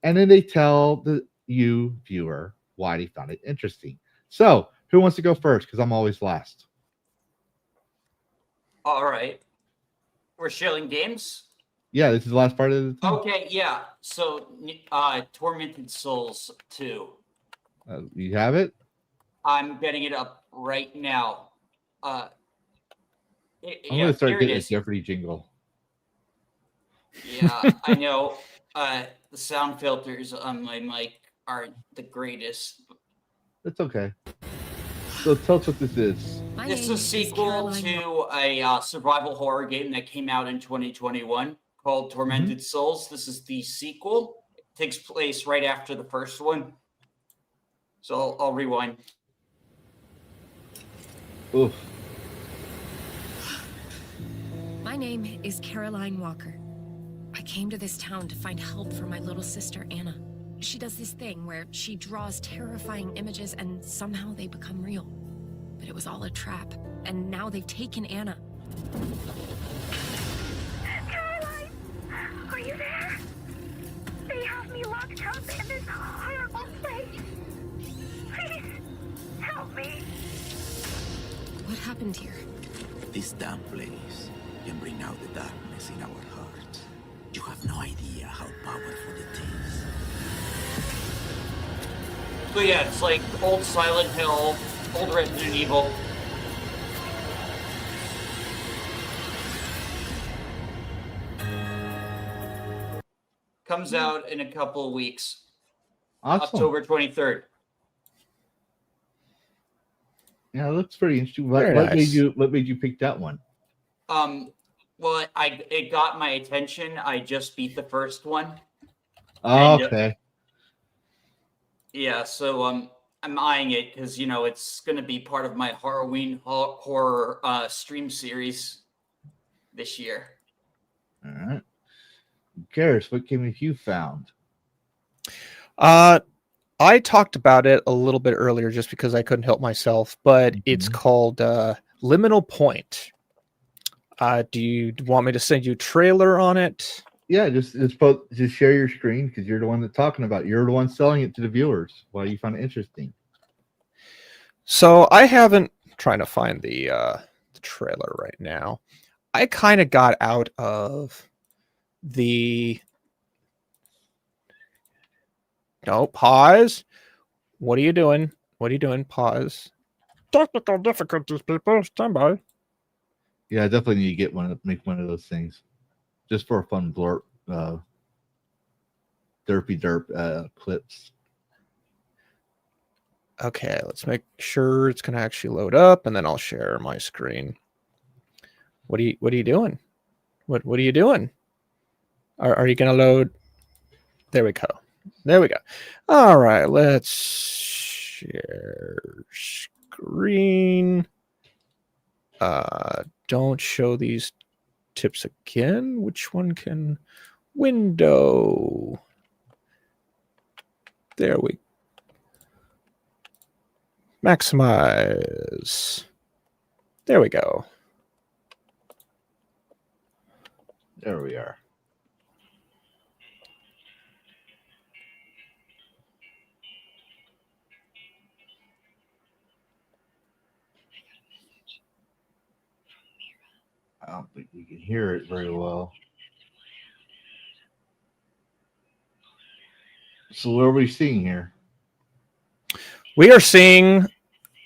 And then they tell the viewer why they found it interesting. So who wants to go first? Because I'm always last. All right. We're sharing games? Yeah, this is the last part of the thing. Okay, yeah. So, Tormented Souls 2. You have it? I'm getting it up right now. I'm going to start getting a Jeopardy jingle. Yeah, I know. The sound filters on my mic aren't the greatest. It's okay. So tell us what this is. This is a sequel to a survival horror game that came out in 2021 called Tormented Souls. This is the sequel. It takes place right after the first one. So I'll rewind. Oof. My name is Caroline Walker. I came to this town to find help for my little sister, Anna. She does this thing where she draws terrifying images and somehow they become real. But it was all a trap, and now they've taken Anna. Caroline, are you there? They have me locked up in this horrible place. Please, help me. What happened here? This damn place can bring out the darkness in our hearts. You have no idea how powerful it is. So yeah, it's like old Silent Hill, old Resident Evil. Comes out in a couple of weeks. Awesome. October 23rd. Yeah, it looks pretty interesting. What made you pick that one? Well, it got my attention. I just beat the first one. Oh, okay. Yeah, so I'm eyeing it because it's going to be part of my Halloween horror stream series this year. All right. Karrus, what game have you found? I talked about it a little bit earlier just because I couldn't help myself, but it's called Liminal Point. Do you want me to send you a trailer on it? Yeah, just share your screen because you're the one that's talking about it. You're the one selling it to the viewers. Why you find it interesting? So I haven't trying to find the trailer right now. I kind of got out of the pause. What are you doing? What are you doing? Pause. Technical difficulties, people. Stand by. Yeah, I definitely need to make one of those things. Just for a fun blurb, derpy derp clips. Okay, let's make sure it's going to actually load up, and then I'll share my screen. What are you doing? What are you doing? Are you going to load? There we go. There we go. All right, let's share screen. Don't show these tips again. Which one can window? There we maximize. There we go. There we are. I don't think we can hear it very well. So what are we seeing here? We are seeing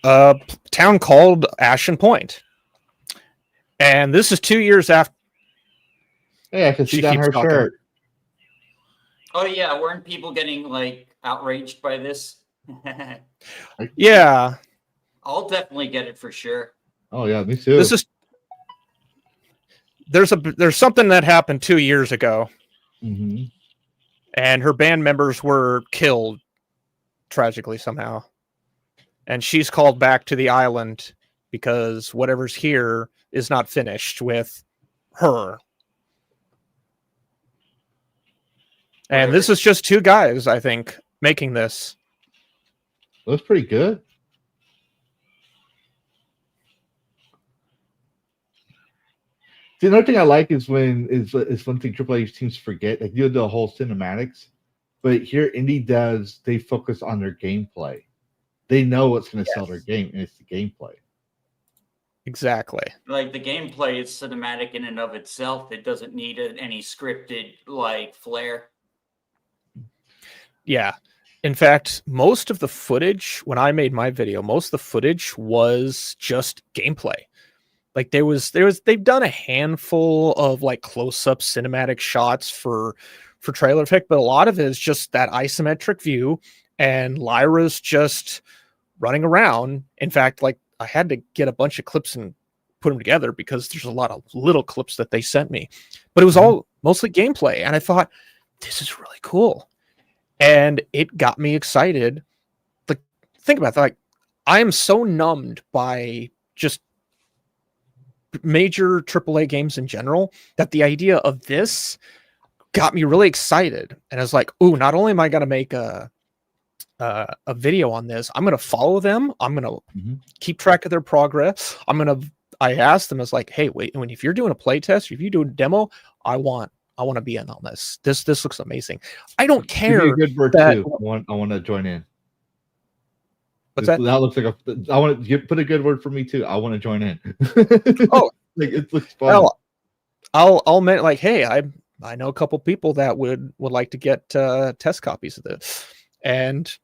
a town called Ashen Point. And this is 2 years after. Hey, I can see She down keeps her talking. shirt. Oh yeah, weren't people getting like outraged by this? Yeah. I'll definitely get it for sure. Oh yeah, me too. This is there's something that happened 2 years ago, and her band members were killed tragically somehow. And she's called back to the island because whatever's here is not finished with her. And this is just two guys, I think, making this. That's pretty good. See, another thing I like is when is one thing AAA teams forget. They do the whole cinematics, but here Indie does. They focus on their gameplay. They know what's going to sell their game, and it's the gameplay. Exactly. Like the gameplay is cinematic in and of itself. It doesn't need any scripted like flair. Yeah. In fact, most of the footage when I made my video, most of the footage was just gameplay. Like they've done a handful of like close-up cinematic shots for trailer effect, but a lot of it is just that isometric view and Lyra's just running around. In fact, like I had to get a bunch of clips and put them together because there's a lot of little clips that they sent me, but it was all mostly gameplay. And I thought, this is really cool. And it got me excited. Like, think about that. Like, I am so numbed by just major AAA games in general that the idea of this got me really excited. And I was like, "Ooh, not only am I going to make a video on this, I'm going to follow them. I'm going to keep track of their progress. I asked them, I was like, hey, wait, if you're doing a play test, if you do a demo, I want to be in on this. This looks amazing. I don't care. Give me a good word that, too. I want to join in. What's that? That looks like I want to put a good word for me too. I want to join in. Oh, like it looks fun. Well, I'll admit, like, hey, I know a couple people that would like to get test copies of this, and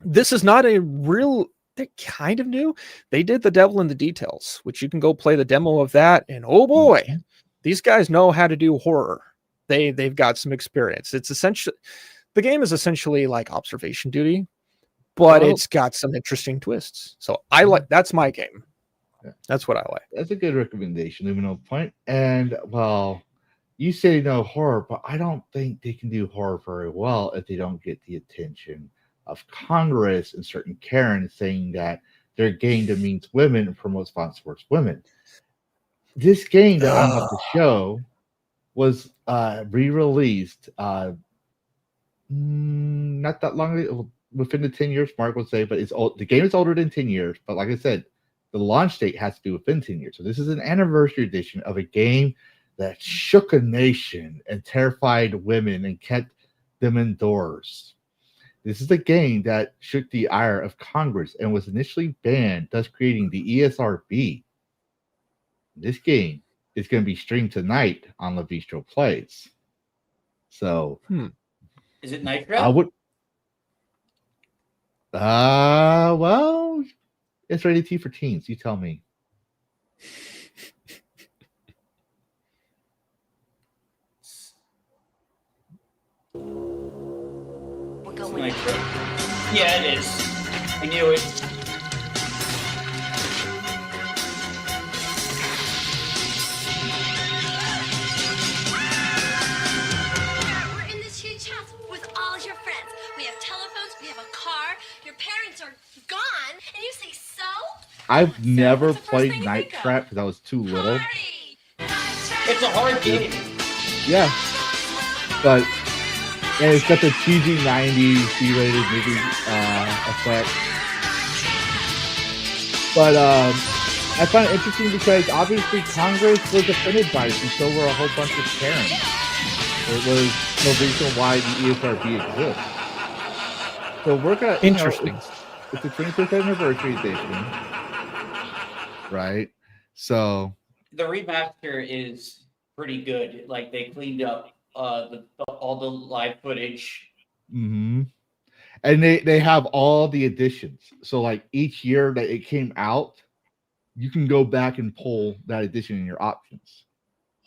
this is not a real. They're kind of new. They did The Devil in the Details, which you can go play the demo of that, and oh boy, these guys know how to do horror. They've got some experience. It's essentially the game is essentially like Observation Duty, but it's got some interesting twists. So I like that's my game. Yeah. That's what I like. That's a good recommendation, Lumino Point. And well, you say no horror, but I don't think they can do horror very well if they don't get the attention of Congress and certain Karens saying that their game demeans women and promotes violence towards women. This game that I'm about to show was re-released not that long ago, within the 10 years mark, we'll say, but it's old. The game is older than 10 years, but like I said, the launch date has to be within 10 years. So this is an anniversary edition of a game that shook a nation and terrified women and kept them indoors. This is a game that shook the ire of Congress and was initially banned, thus creating the ESRB. This game is going to be streamed tonight on Lavistro Plays. So, is it Nitro? I would. Well, it's rated T for teens. You tell me. Nitro. Yeah, it is. I knew it. We're in this huge house with all your friends. We have telephones, we have a car, your parents are gone, and you say so? I've never what's the first thing played you Night think of? Trap because I was too little. Party! It's a hard game. Yeah, but and it's got the cheesy '90s B-rated movie effect. But I find it interesting because obviously Congress was offended by it, and so were a whole bunch of parents. It was no reason why the ESRB exists. So we're gonna Interesting. It's the 25th anniversary edition, right? So The remaster is pretty good. Like they cleaned up all the live footage. and they have all the editions. So like each year that it came out, you can go back and pull that edition in your options.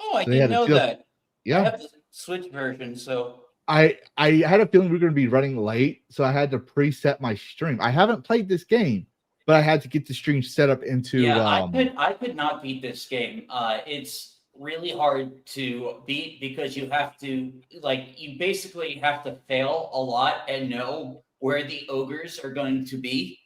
Oh, I So they didn't had know a that. I Yeah. have the Switch version, so I had a feeling we were going to be running late, so I had to preset my stream. I haven't played this game, but I had to get the stream set up into. yeah, I could not beat this game. It's really hard to beat because you have to you basically have to fail a lot and know where the ogres are going to be.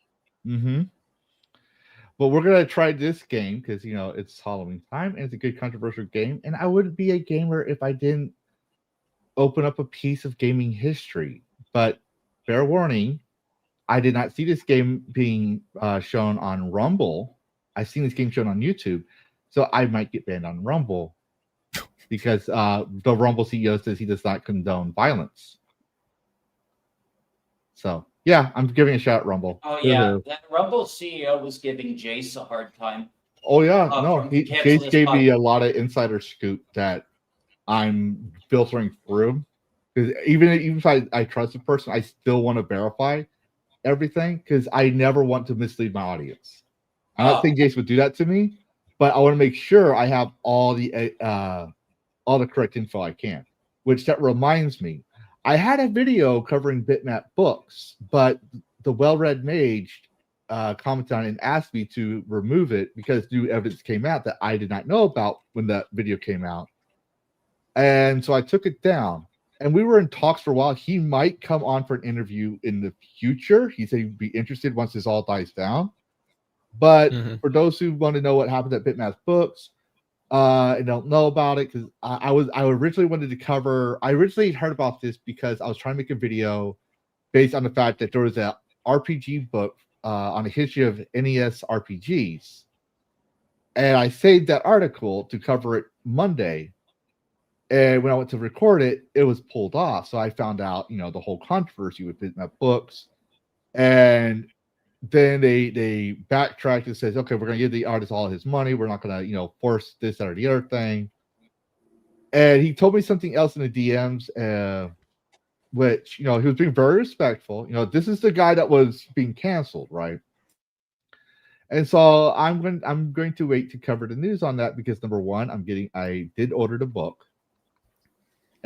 But we're gonna try this game because it's Halloween time and it's a good controversial game. And I wouldn't be a gamer if I didn't open up a piece of gaming history. But fair warning, I did not see this game being shown on Rumble. I've seen this game shown on YouTube, so I might get banned on Rumble because the Rumble CEO says he does not condone violence. So yeah, I'm giving a shout at Rumble. Oh yeah, that Rumble CEO was giving Jace a hard time. Oh yeah, no, from Jace Cancel gave This me a lot of insider scoop that I'm filtering through because even if I trust a person, I still want to verify everything because I never want to mislead my audience. I'm not saying Jace would do that to me, but I want to make sure I have all the correct info I can. Which that reminds me, I had a video covering bitmap books, but the well-read mage commented on it and asked me to remove it because new evidence came out that I did not know about when that video came out. And so I took it down. And we were in talks for a while. He might come on for an interview in the future. He said he'd be interested once this all dies down. But for those who want to know what happened at Bitmap Books, and don't know about it, because I originally wanted to cover. I originally heard about this because I was trying to make a video based on the fact that there was an RPG book on the history of NES RPGs, and I saved that article to cover it Monday. And when I went to record it, it was pulled off. So I found out, the whole controversy with Bitmap Books, and then they backtracked and says, okay, we're going to give the artist all his money. We're not going to, force this or the other thing. And he told me something else in the DMs, which, he was being very respectful. This is the guy that was being canceled, right? And so I'm going to wait to cover the news on that because number one, I did order the book.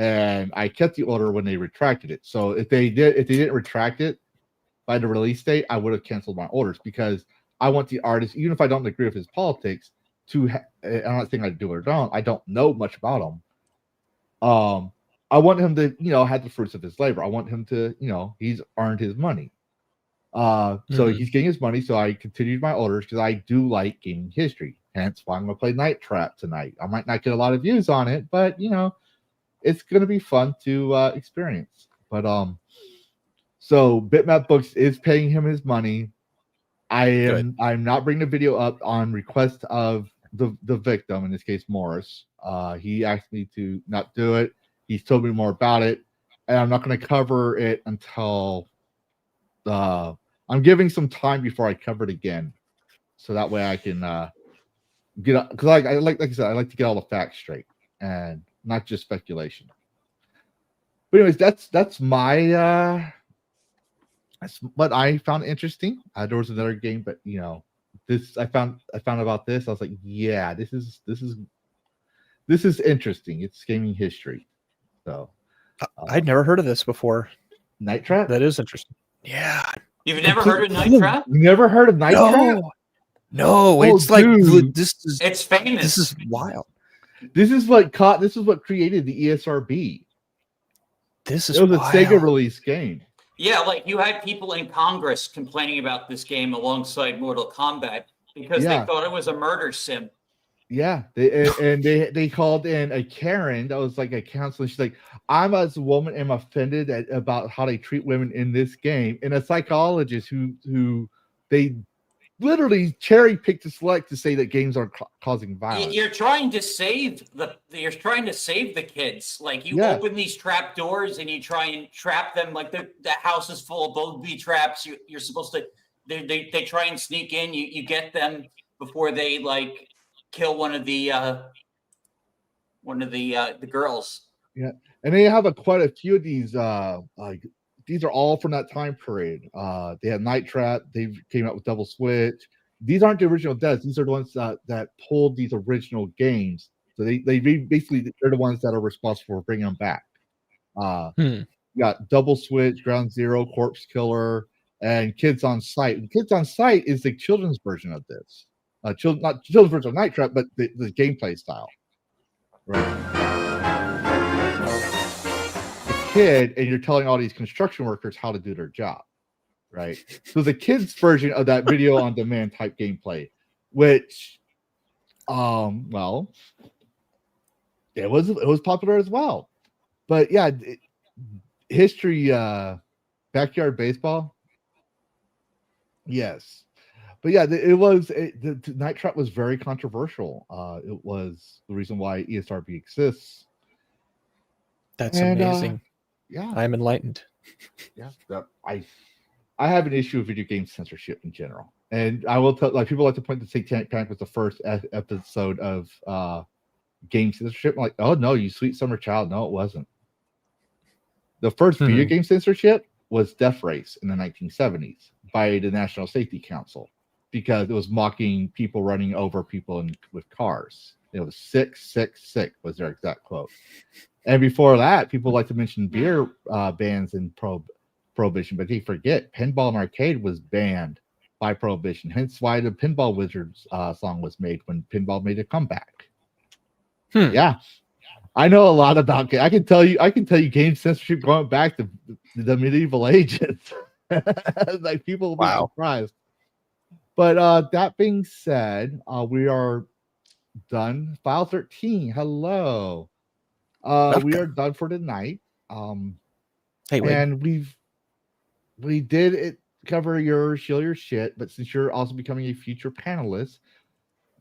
And I kept the order when they retracted it. So if they didn't retract it by the release date, I would have canceled my orders because I want the artist, even if I don't agree with his politics, I'm not saying I do or don't. I don't know much about him. I want him to, have the fruits of his labor. I want him to, he's earned his money. So he's getting his money. So I continued my orders because I do like gaming history. Hence why I'm going to play Night Trap tonight. I might not get a lot of views on it, but it's going to be fun to experience. But so Bitmap Books is paying him his money. I'm not bringing the video up on request of the victim, in this case Morris. He asked me to not do it. He's told me more about it, and I'm not going to cover it until I'm giving some time before I cover it again, so that way I can get, because like I said, I like to get all the facts straight and not just speculation. But anyways, that's my that's what I found interesting. There was another game, but this I found about this. I was like, yeah, this is interesting. It's gaming history. So I'd never heard of this before. Night Trap? That is interesting. Yeah. You've never heard of Night Trap? Never heard of Night Trap? No, it's like this is It's famous. This is wild. This is what created the ESRB. This is it was wild. a Sega release game. Yeah, like you had people in Congress complaining about this game alongside Mortal Kombat because they thought it was a murder sim. Yeah, they called in a Karen that was like a counselor. She's like, I'm as a woman am offended about how they treat women in this game, and a psychologist who they literally cherry picked to select to say that games are causing violence. You're trying to save the kids. Like you open these trap doors and you try and trap them. Like the house is full of bogey traps. You're supposed to. They try and sneak in. You get them before they like kill one of the girls. Yeah, and they have quite a few of these. These are all from that time period. They had Night Trap. They came out with Double Switch. These aren't the original devs. These are the ones that pulled these original games. So they're the ones that are responsible for bringing them back. You got Double Switch, Ground Zero, Corpse Killer, and Kids on Sight. And Kids on Sight is the children's version of this. Not children's version of Night Trap, but the gameplay style. Right. Kid, and you're telling all these construction workers how to do their job, right? So the kids version of that video on demand type gameplay, which well, it was popular as well. But yeah, history, backyard baseball, yes. But yeah, the Night Trap was very controversial. It was the reason why ESRB exists. That's amazing. Yeah, I'm enlightened. Yeah, I have an issue with video game censorship in general, and I will tell. Like people like to point to Satanic Panic was the first episode of game censorship. I'm like, oh no, you sweet summer child. No, it wasn't. The first video game censorship was Death Race in the 1970s by the National Safety Council because it was mocking people running over people with cars. It was sick was their exact quote. And before that, people like to mention beer bans and prohibition, but they forget Pinball and Arcade was banned by prohibition. Hence why the Pinball Wizards song was made when pinball made a comeback. Yeah, I know a lot about. I can tell you game censorship going back to the medieval ages. Like people will be surprised. But that being said, we are done. File 13. Hello. We are done for tonight. Hey, wait. And we did cover your Shill Your Shit, but since you're also becoming a future panelist,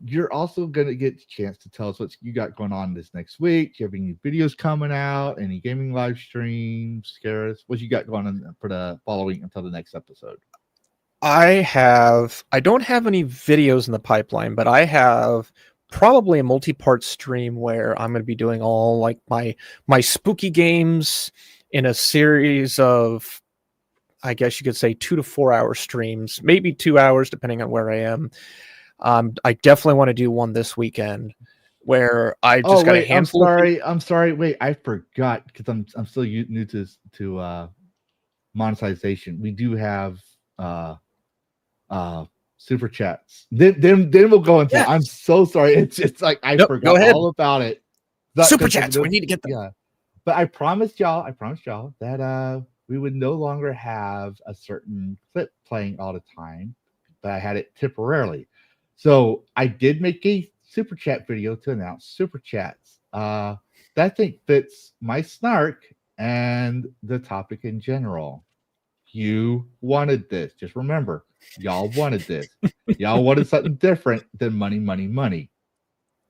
you're also gonna get a chance to tell us what you got going on this next week. Do you have any videos coming out? Any gaming live streams? Scare us. What you got going on for the following until the next episode? I don't have any videos in the pipeline, but I have probably a multi-part stream where I'm going to be doing all like my spooky games in a series of, I guess you could say 2 to 4 hour streams, maybe 2 hours depending on where I am. I definitely want to do one this weekend where I just got a handful. I'm sorry. Wait, I forgot because I'm still new to monetization. We do have super chats. Then we'll go into it. I'm so sorry. It's like I forgot all about it. Super chats. We need to get them. Yeah. But I promised y'all that we would no longer have a certain clip playing all the time, but I had it temporarily. So I did make a super chat video to announce super chats. That thing fits my snark and the topic in general. You wanted this. Just remember, y'all wanted this. Y'all wanted something different than money, money, money.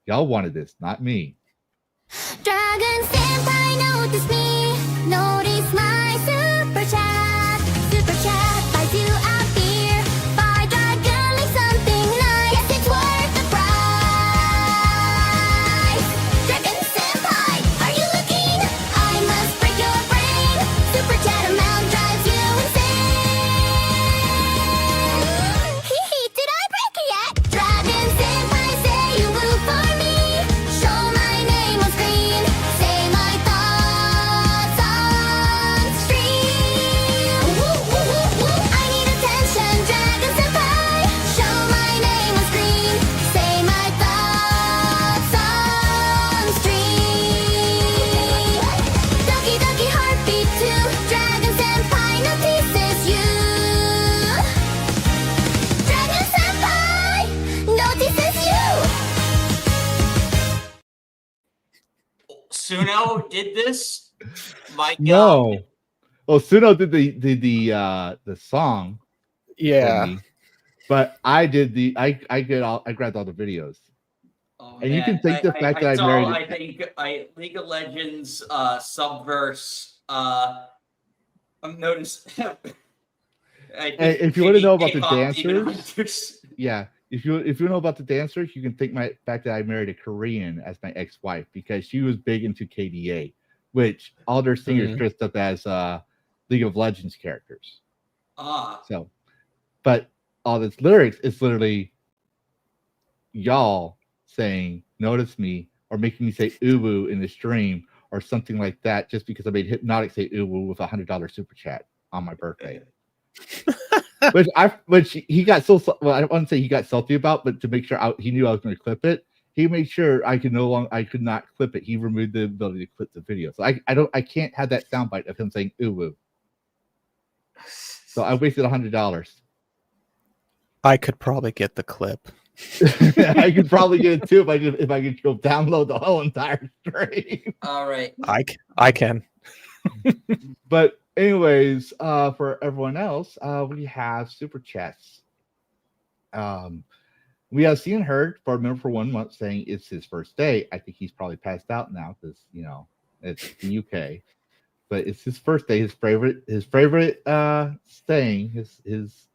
Y'all wanted this, not me. Dragon Senpai, notice me. Notice my super chat. Super chat buys you a beer. Buy Dragon like something nice. Yes, it's worth the price. Dragon Senpai, are you looking? I must break your brain. Super chat amount drives you insane. Did I break it yet? Dragon Senpai, say you will for me. Show my name on screen. Say my thoughts. Suno did this. Mike, No. Well, Suno did the song. Yeah. For me, but I did I grabbed all the videos. Oh, And you can think the fact that I saw, married. I think League of Legends Subverse. I'm noticed. If you want to know about the dancers, dancers, yeah. If you know about the dancers, you can think my fact that I married a Korean as my ex-wife because she was big into KDA, which all their singers dressed up as League of Legends characters. So, but all this lyrics is literally y'all saying "notice me" or making me say "uwu" in the stream or something like that, just because I made Hypnotic say "uwu" with $100 super chat on my birthday. which he got so well. I don't want to say he got salty about, but to make sure he knew I was going to clip it, he made sure I could not clip it. He removed the ability to clip the video, so I can't have that soundbite of him saying "uwu." So I wasted $100. I could probably get the clip. I could probably get it too if I could go download the whole entire stream. All right, I can. But anyways, for everyone else, we have super chats. We have seen and heard for a member for 1 month saying it's his first day. I think he's probably passed out now because it's the UK. But it's his first day. His favorite saying, his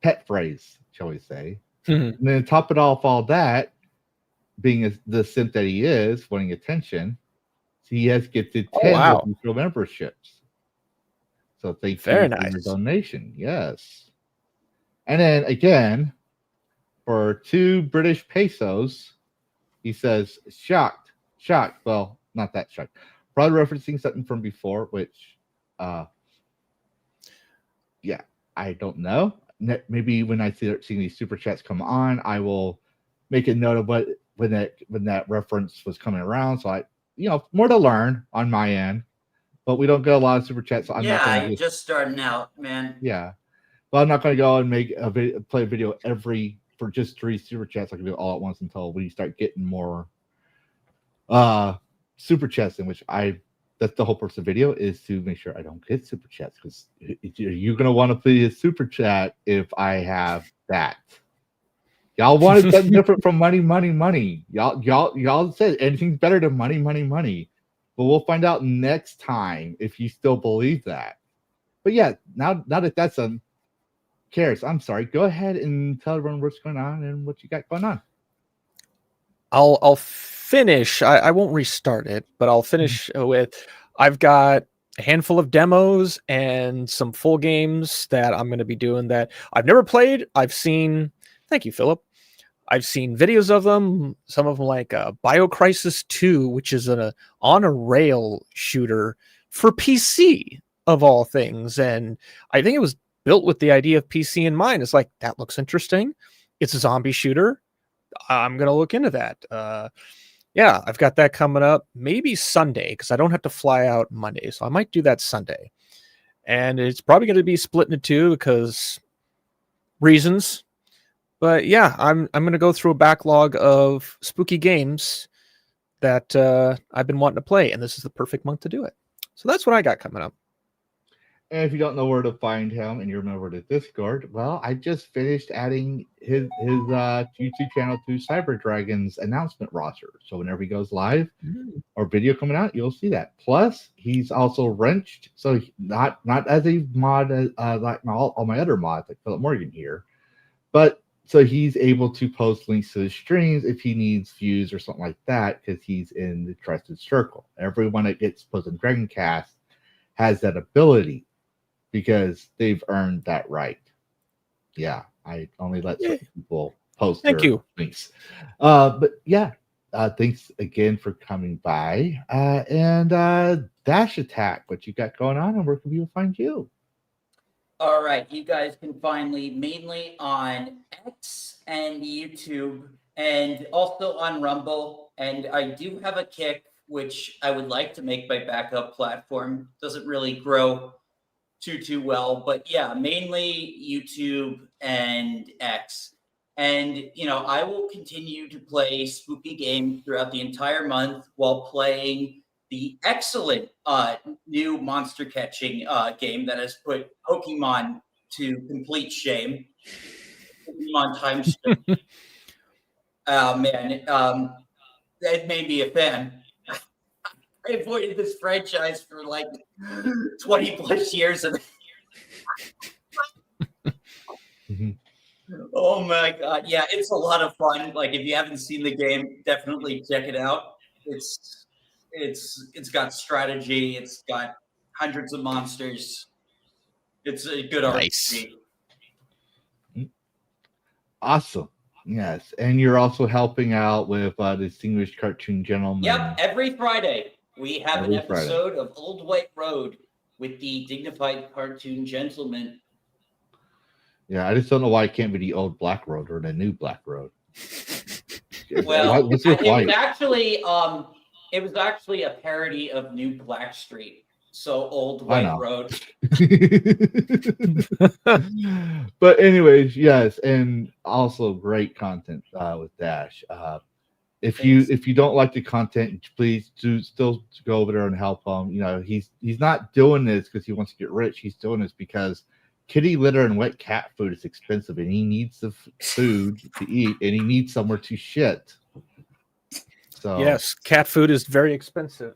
pet phrase, shall we say? And then to top it off, all that being the simp that he is, wanting attention, he has gifted 10 official memberships. So thank you for your donation. Yes. And then again, for 2 British pesos, he says, shocked. Well, not that shocked. Probably referencing something from before, which, yeah, I don't know. Maybe when I see these super chats come on, I will make a note of when that reference was coming around. So more to learn on my end, but we don't get a lot of super chats. So I'm not going to just starting out, man. Yeah, but I'm not going to go and play a video for just 3 super chats. I can do it all at once until we start getting more super chats, in which that's the whole purpose of the video, is to make sure I don't get super chats, because you're going to want to play a super chat if I have that. Y'all wanted something different from money. Y'all said anything's better than money. But we'll find out next time if you still believe that. But yeah, now that that's Karrus, I'm sorry. Go ahead and tell everyone what's going on and what you got going on. I'll finish. I won't restart it, but I'll finish with, I've got a handful of demos and some full games that I'm going to be doing that I've never played. I've seen. Thank you, Philip. I've seen videos of them. Some of them like BioCrisis 2, which is on a rail shooter for PC of all things, and I think it was built with the idea of PC in mind. It's like, that looks interesting. It's a zombie shooter. I'm going to look into that. Yeah, I've got that coming up. Maybe Sunday, because I don't have to fly out Monday. So I might do that Sunday. And it's probably going to be split into 2 because reasons. But yeah, I'm going to go through a backlog of spooky games that I've been wanting to play. And this is the perfect month to do it. So that's what I got coming up. And if you don't know where to find him and you're a member of the Discord, well, I just finished adding his YouTube channel to Cyber Dragon's announcement roster. So whenever he goes live or video coming out, you'll see that. Plus, he's also wrenched, so not as a mod like all my other mods, like Philip Morgan here, but so he's able to post links to the streams if he needs views or something like that, because he's in the trusted circle. Everyone that gets posted on DragonCast has that ability, because they've earned that right. Yeah, I only let certain people post their links. But yeah, thanks again for coming by. And Dash Attack, what you got going on, and where can people find you? All right, you guys can find me mainly on X and YouTube, and also on Rumble. And I do have a Kick, which I would like to make my backup platform. Doesn't really grow too well, but yeah, mainly YouTube and X. And, I will continue to play spooky games throughout the entire month while playing the excellent new monster catching game that has put Pokemon to complete shame. Pokemon Time Stone. Oh, man. That made me a fan. I avoided this franchise for like 20 plus years. Oh my god. Yeah, it's a lot of fun. Like, if you haven't seen the game, definitely check it out. It's got strategy, it's got hundreds of monsters. It's a good RPG. Awesome. Yes. And you're also helping out with Distinguished Cartoon Gentleman. Yep, every Friday we have an episode of Old White Road with the dignified cartoon gentleman. Yeah, I just don't know why it can't be the old Black Road or the new Black Road. Well, it was actually a parody of New Black Street. So Old White Road. But anyways, yes, and also great content with Dash. If you don't like the content, please do still go over there and help him. He's not doing this because he wants to get rich. He's doing this because kitty litter and wet cat food is expensive, and he needs the food to eat, and he needs somewhere to shit. So yes, cat food is very expensive.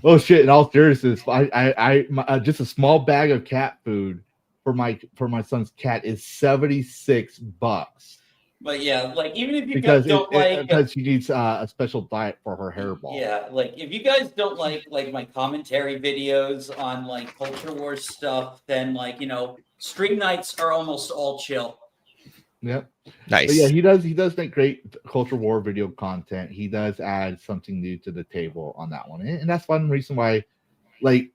Oh shit! In all seriousness, I just a small bag of cat food for my son's cat is $76. But yeah, like even if you guys don't because she needs a special diet for her hairball. Yeah, like if you guys don't like my commentary videos on like Culture Wars stuff, then stream nights are almost all chill. Yep. Nice. But yeah, he does make great Culture War video content. He does add something new to the table on that one, and that's one reason why, like,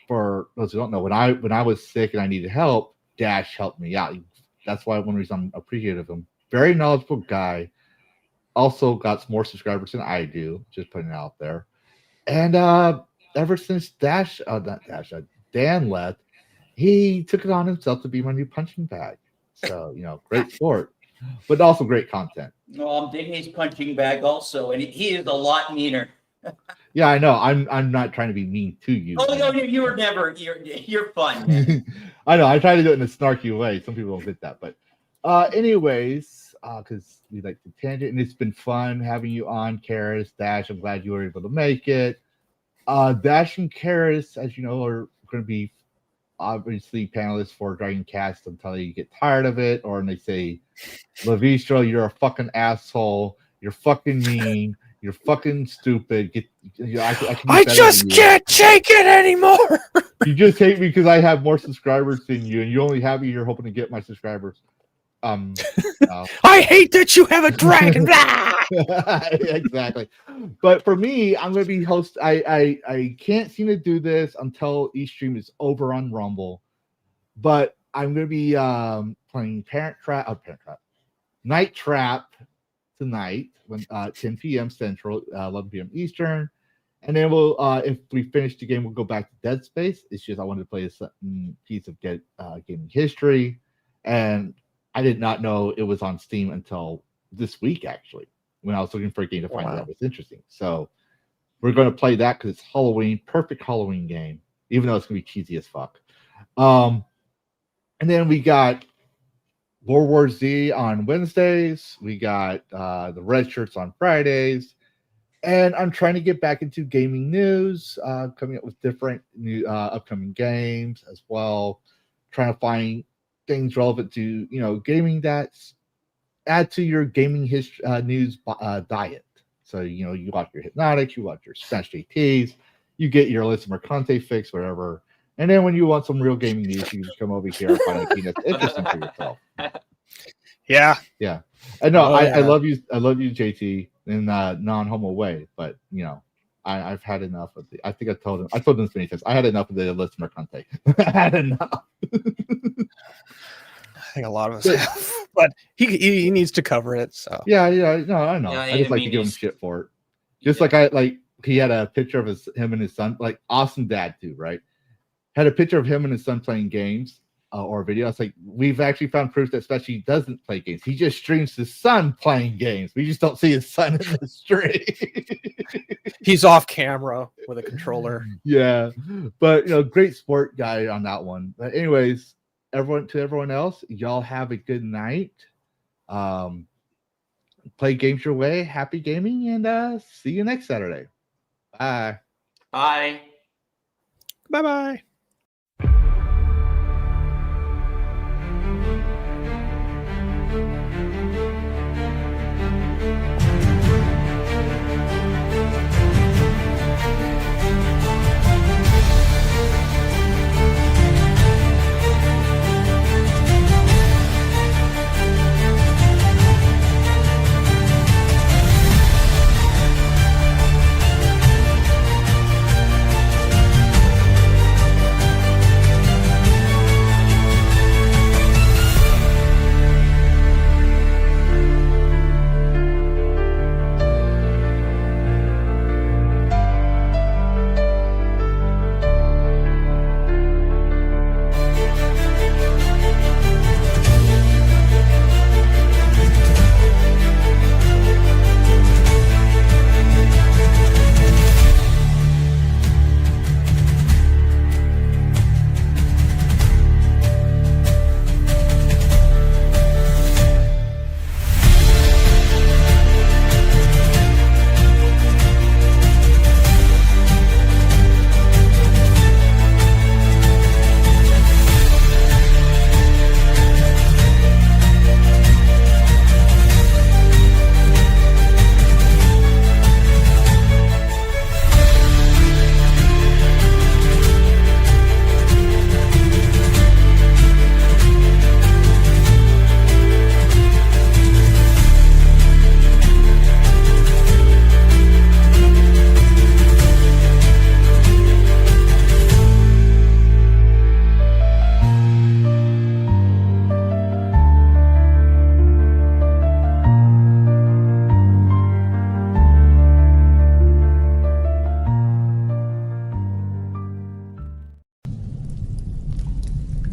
for those who don't know, when I was sick and I needed help, Dash helped me out. That's why one reason I'm appreciative of him. Very knowledgeable guy. Also got more subscribers than I do. Just putting it out there. And ever since Dan left, he took it on himself to be my new punching bag. So, great sport, but also great content. No, I'm digging his punching bag also, and he is a lot meaner. Yeah, I know. I'm not trying to be mean to you. Oh no, you were never. You're fun. Man. I know. I try to do it in a snarky way. Some people don't get that, but anyways, because we like to tangent, and it's been fun having you on, Karrus, Dash. I'm glad you were able to make it. Dash and Karrus, as you know, are going to be obviously panelists for DragonCast until you get tired of it, or when they say, Lavistro, you're a fucking asshole, you're fucking mean, you're fucking stupid. I just can't take it anymore. You just hate me because I have more subscribers than you, and you only have me here hoping to get my subscribers. I hate that you have a dragon. Exactly. But for me, I'm going to be host. I can't seem to do this until each stream is over on Rumble. But I'm going to be playing Night Trap tonight when 10 p.m. Central, 11 p.m. Eastern. And then we'll, if we finish the game, we'll go back to Dead Space. It's just I wanted to play a certain piece of gaming history, and I did not know it was on Steam until this week, actually, when I was looking for a game to find that was interesting. So we're going to play that because it's Halloween, perfect Halloween game, even though it's going to be cheesy as fuck. And then we got World War Z on Wednesdays. We got the Red Shirts on Fridays. And I'm trying to get back into gaming news, coming up with different new upcoming games as well, trying to find things relevant to gaming that's add to your gaming news diet. So you watch your Hypnotics, you watch your Smash JTs, you get your Alyssa Mercante fix, whatever. And then when you want some real gaming news, you just come over here and find anything that's interesting for yourself. Yeah. I know. I love you. I love you, JT, in a non-homo way. But I've had enough of the. I think I told him this many times. I had enough of the Alyssa Mercante. I had enough. I think a lot of us have, but he needs to cover it. So yeah, no, I know. Yeah, I just like to give him shit for it. Just like he had a picture of him and his son, like awesome dad too, right? Had a picture of him and his son playing games, or video. It's like we've actually found proof that especially doesn't play games. He just streams his son playing games. We just don't see his son in the stream. He's off camera with a controller. Yeah, but great sport guy on that one. But anyways, everyone else, y'all have a good night. Play games your way. Happy gaming, and see you next Saturday. Bye. Bye. Bye-bye.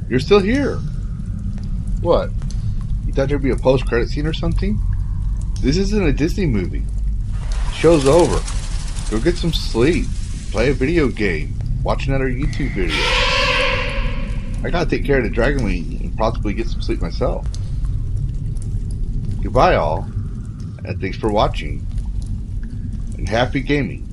You're still here. What? You thought there'd be a post-credit scene or something? This isn't a Disney movie. Show's over. Go get some sleep. Play a video game. Watch another YouTube video. I gotta take care of the Dragon Wing and possibly get some sleep myself. Goodbye all, and thanks for watching. And happy gaming.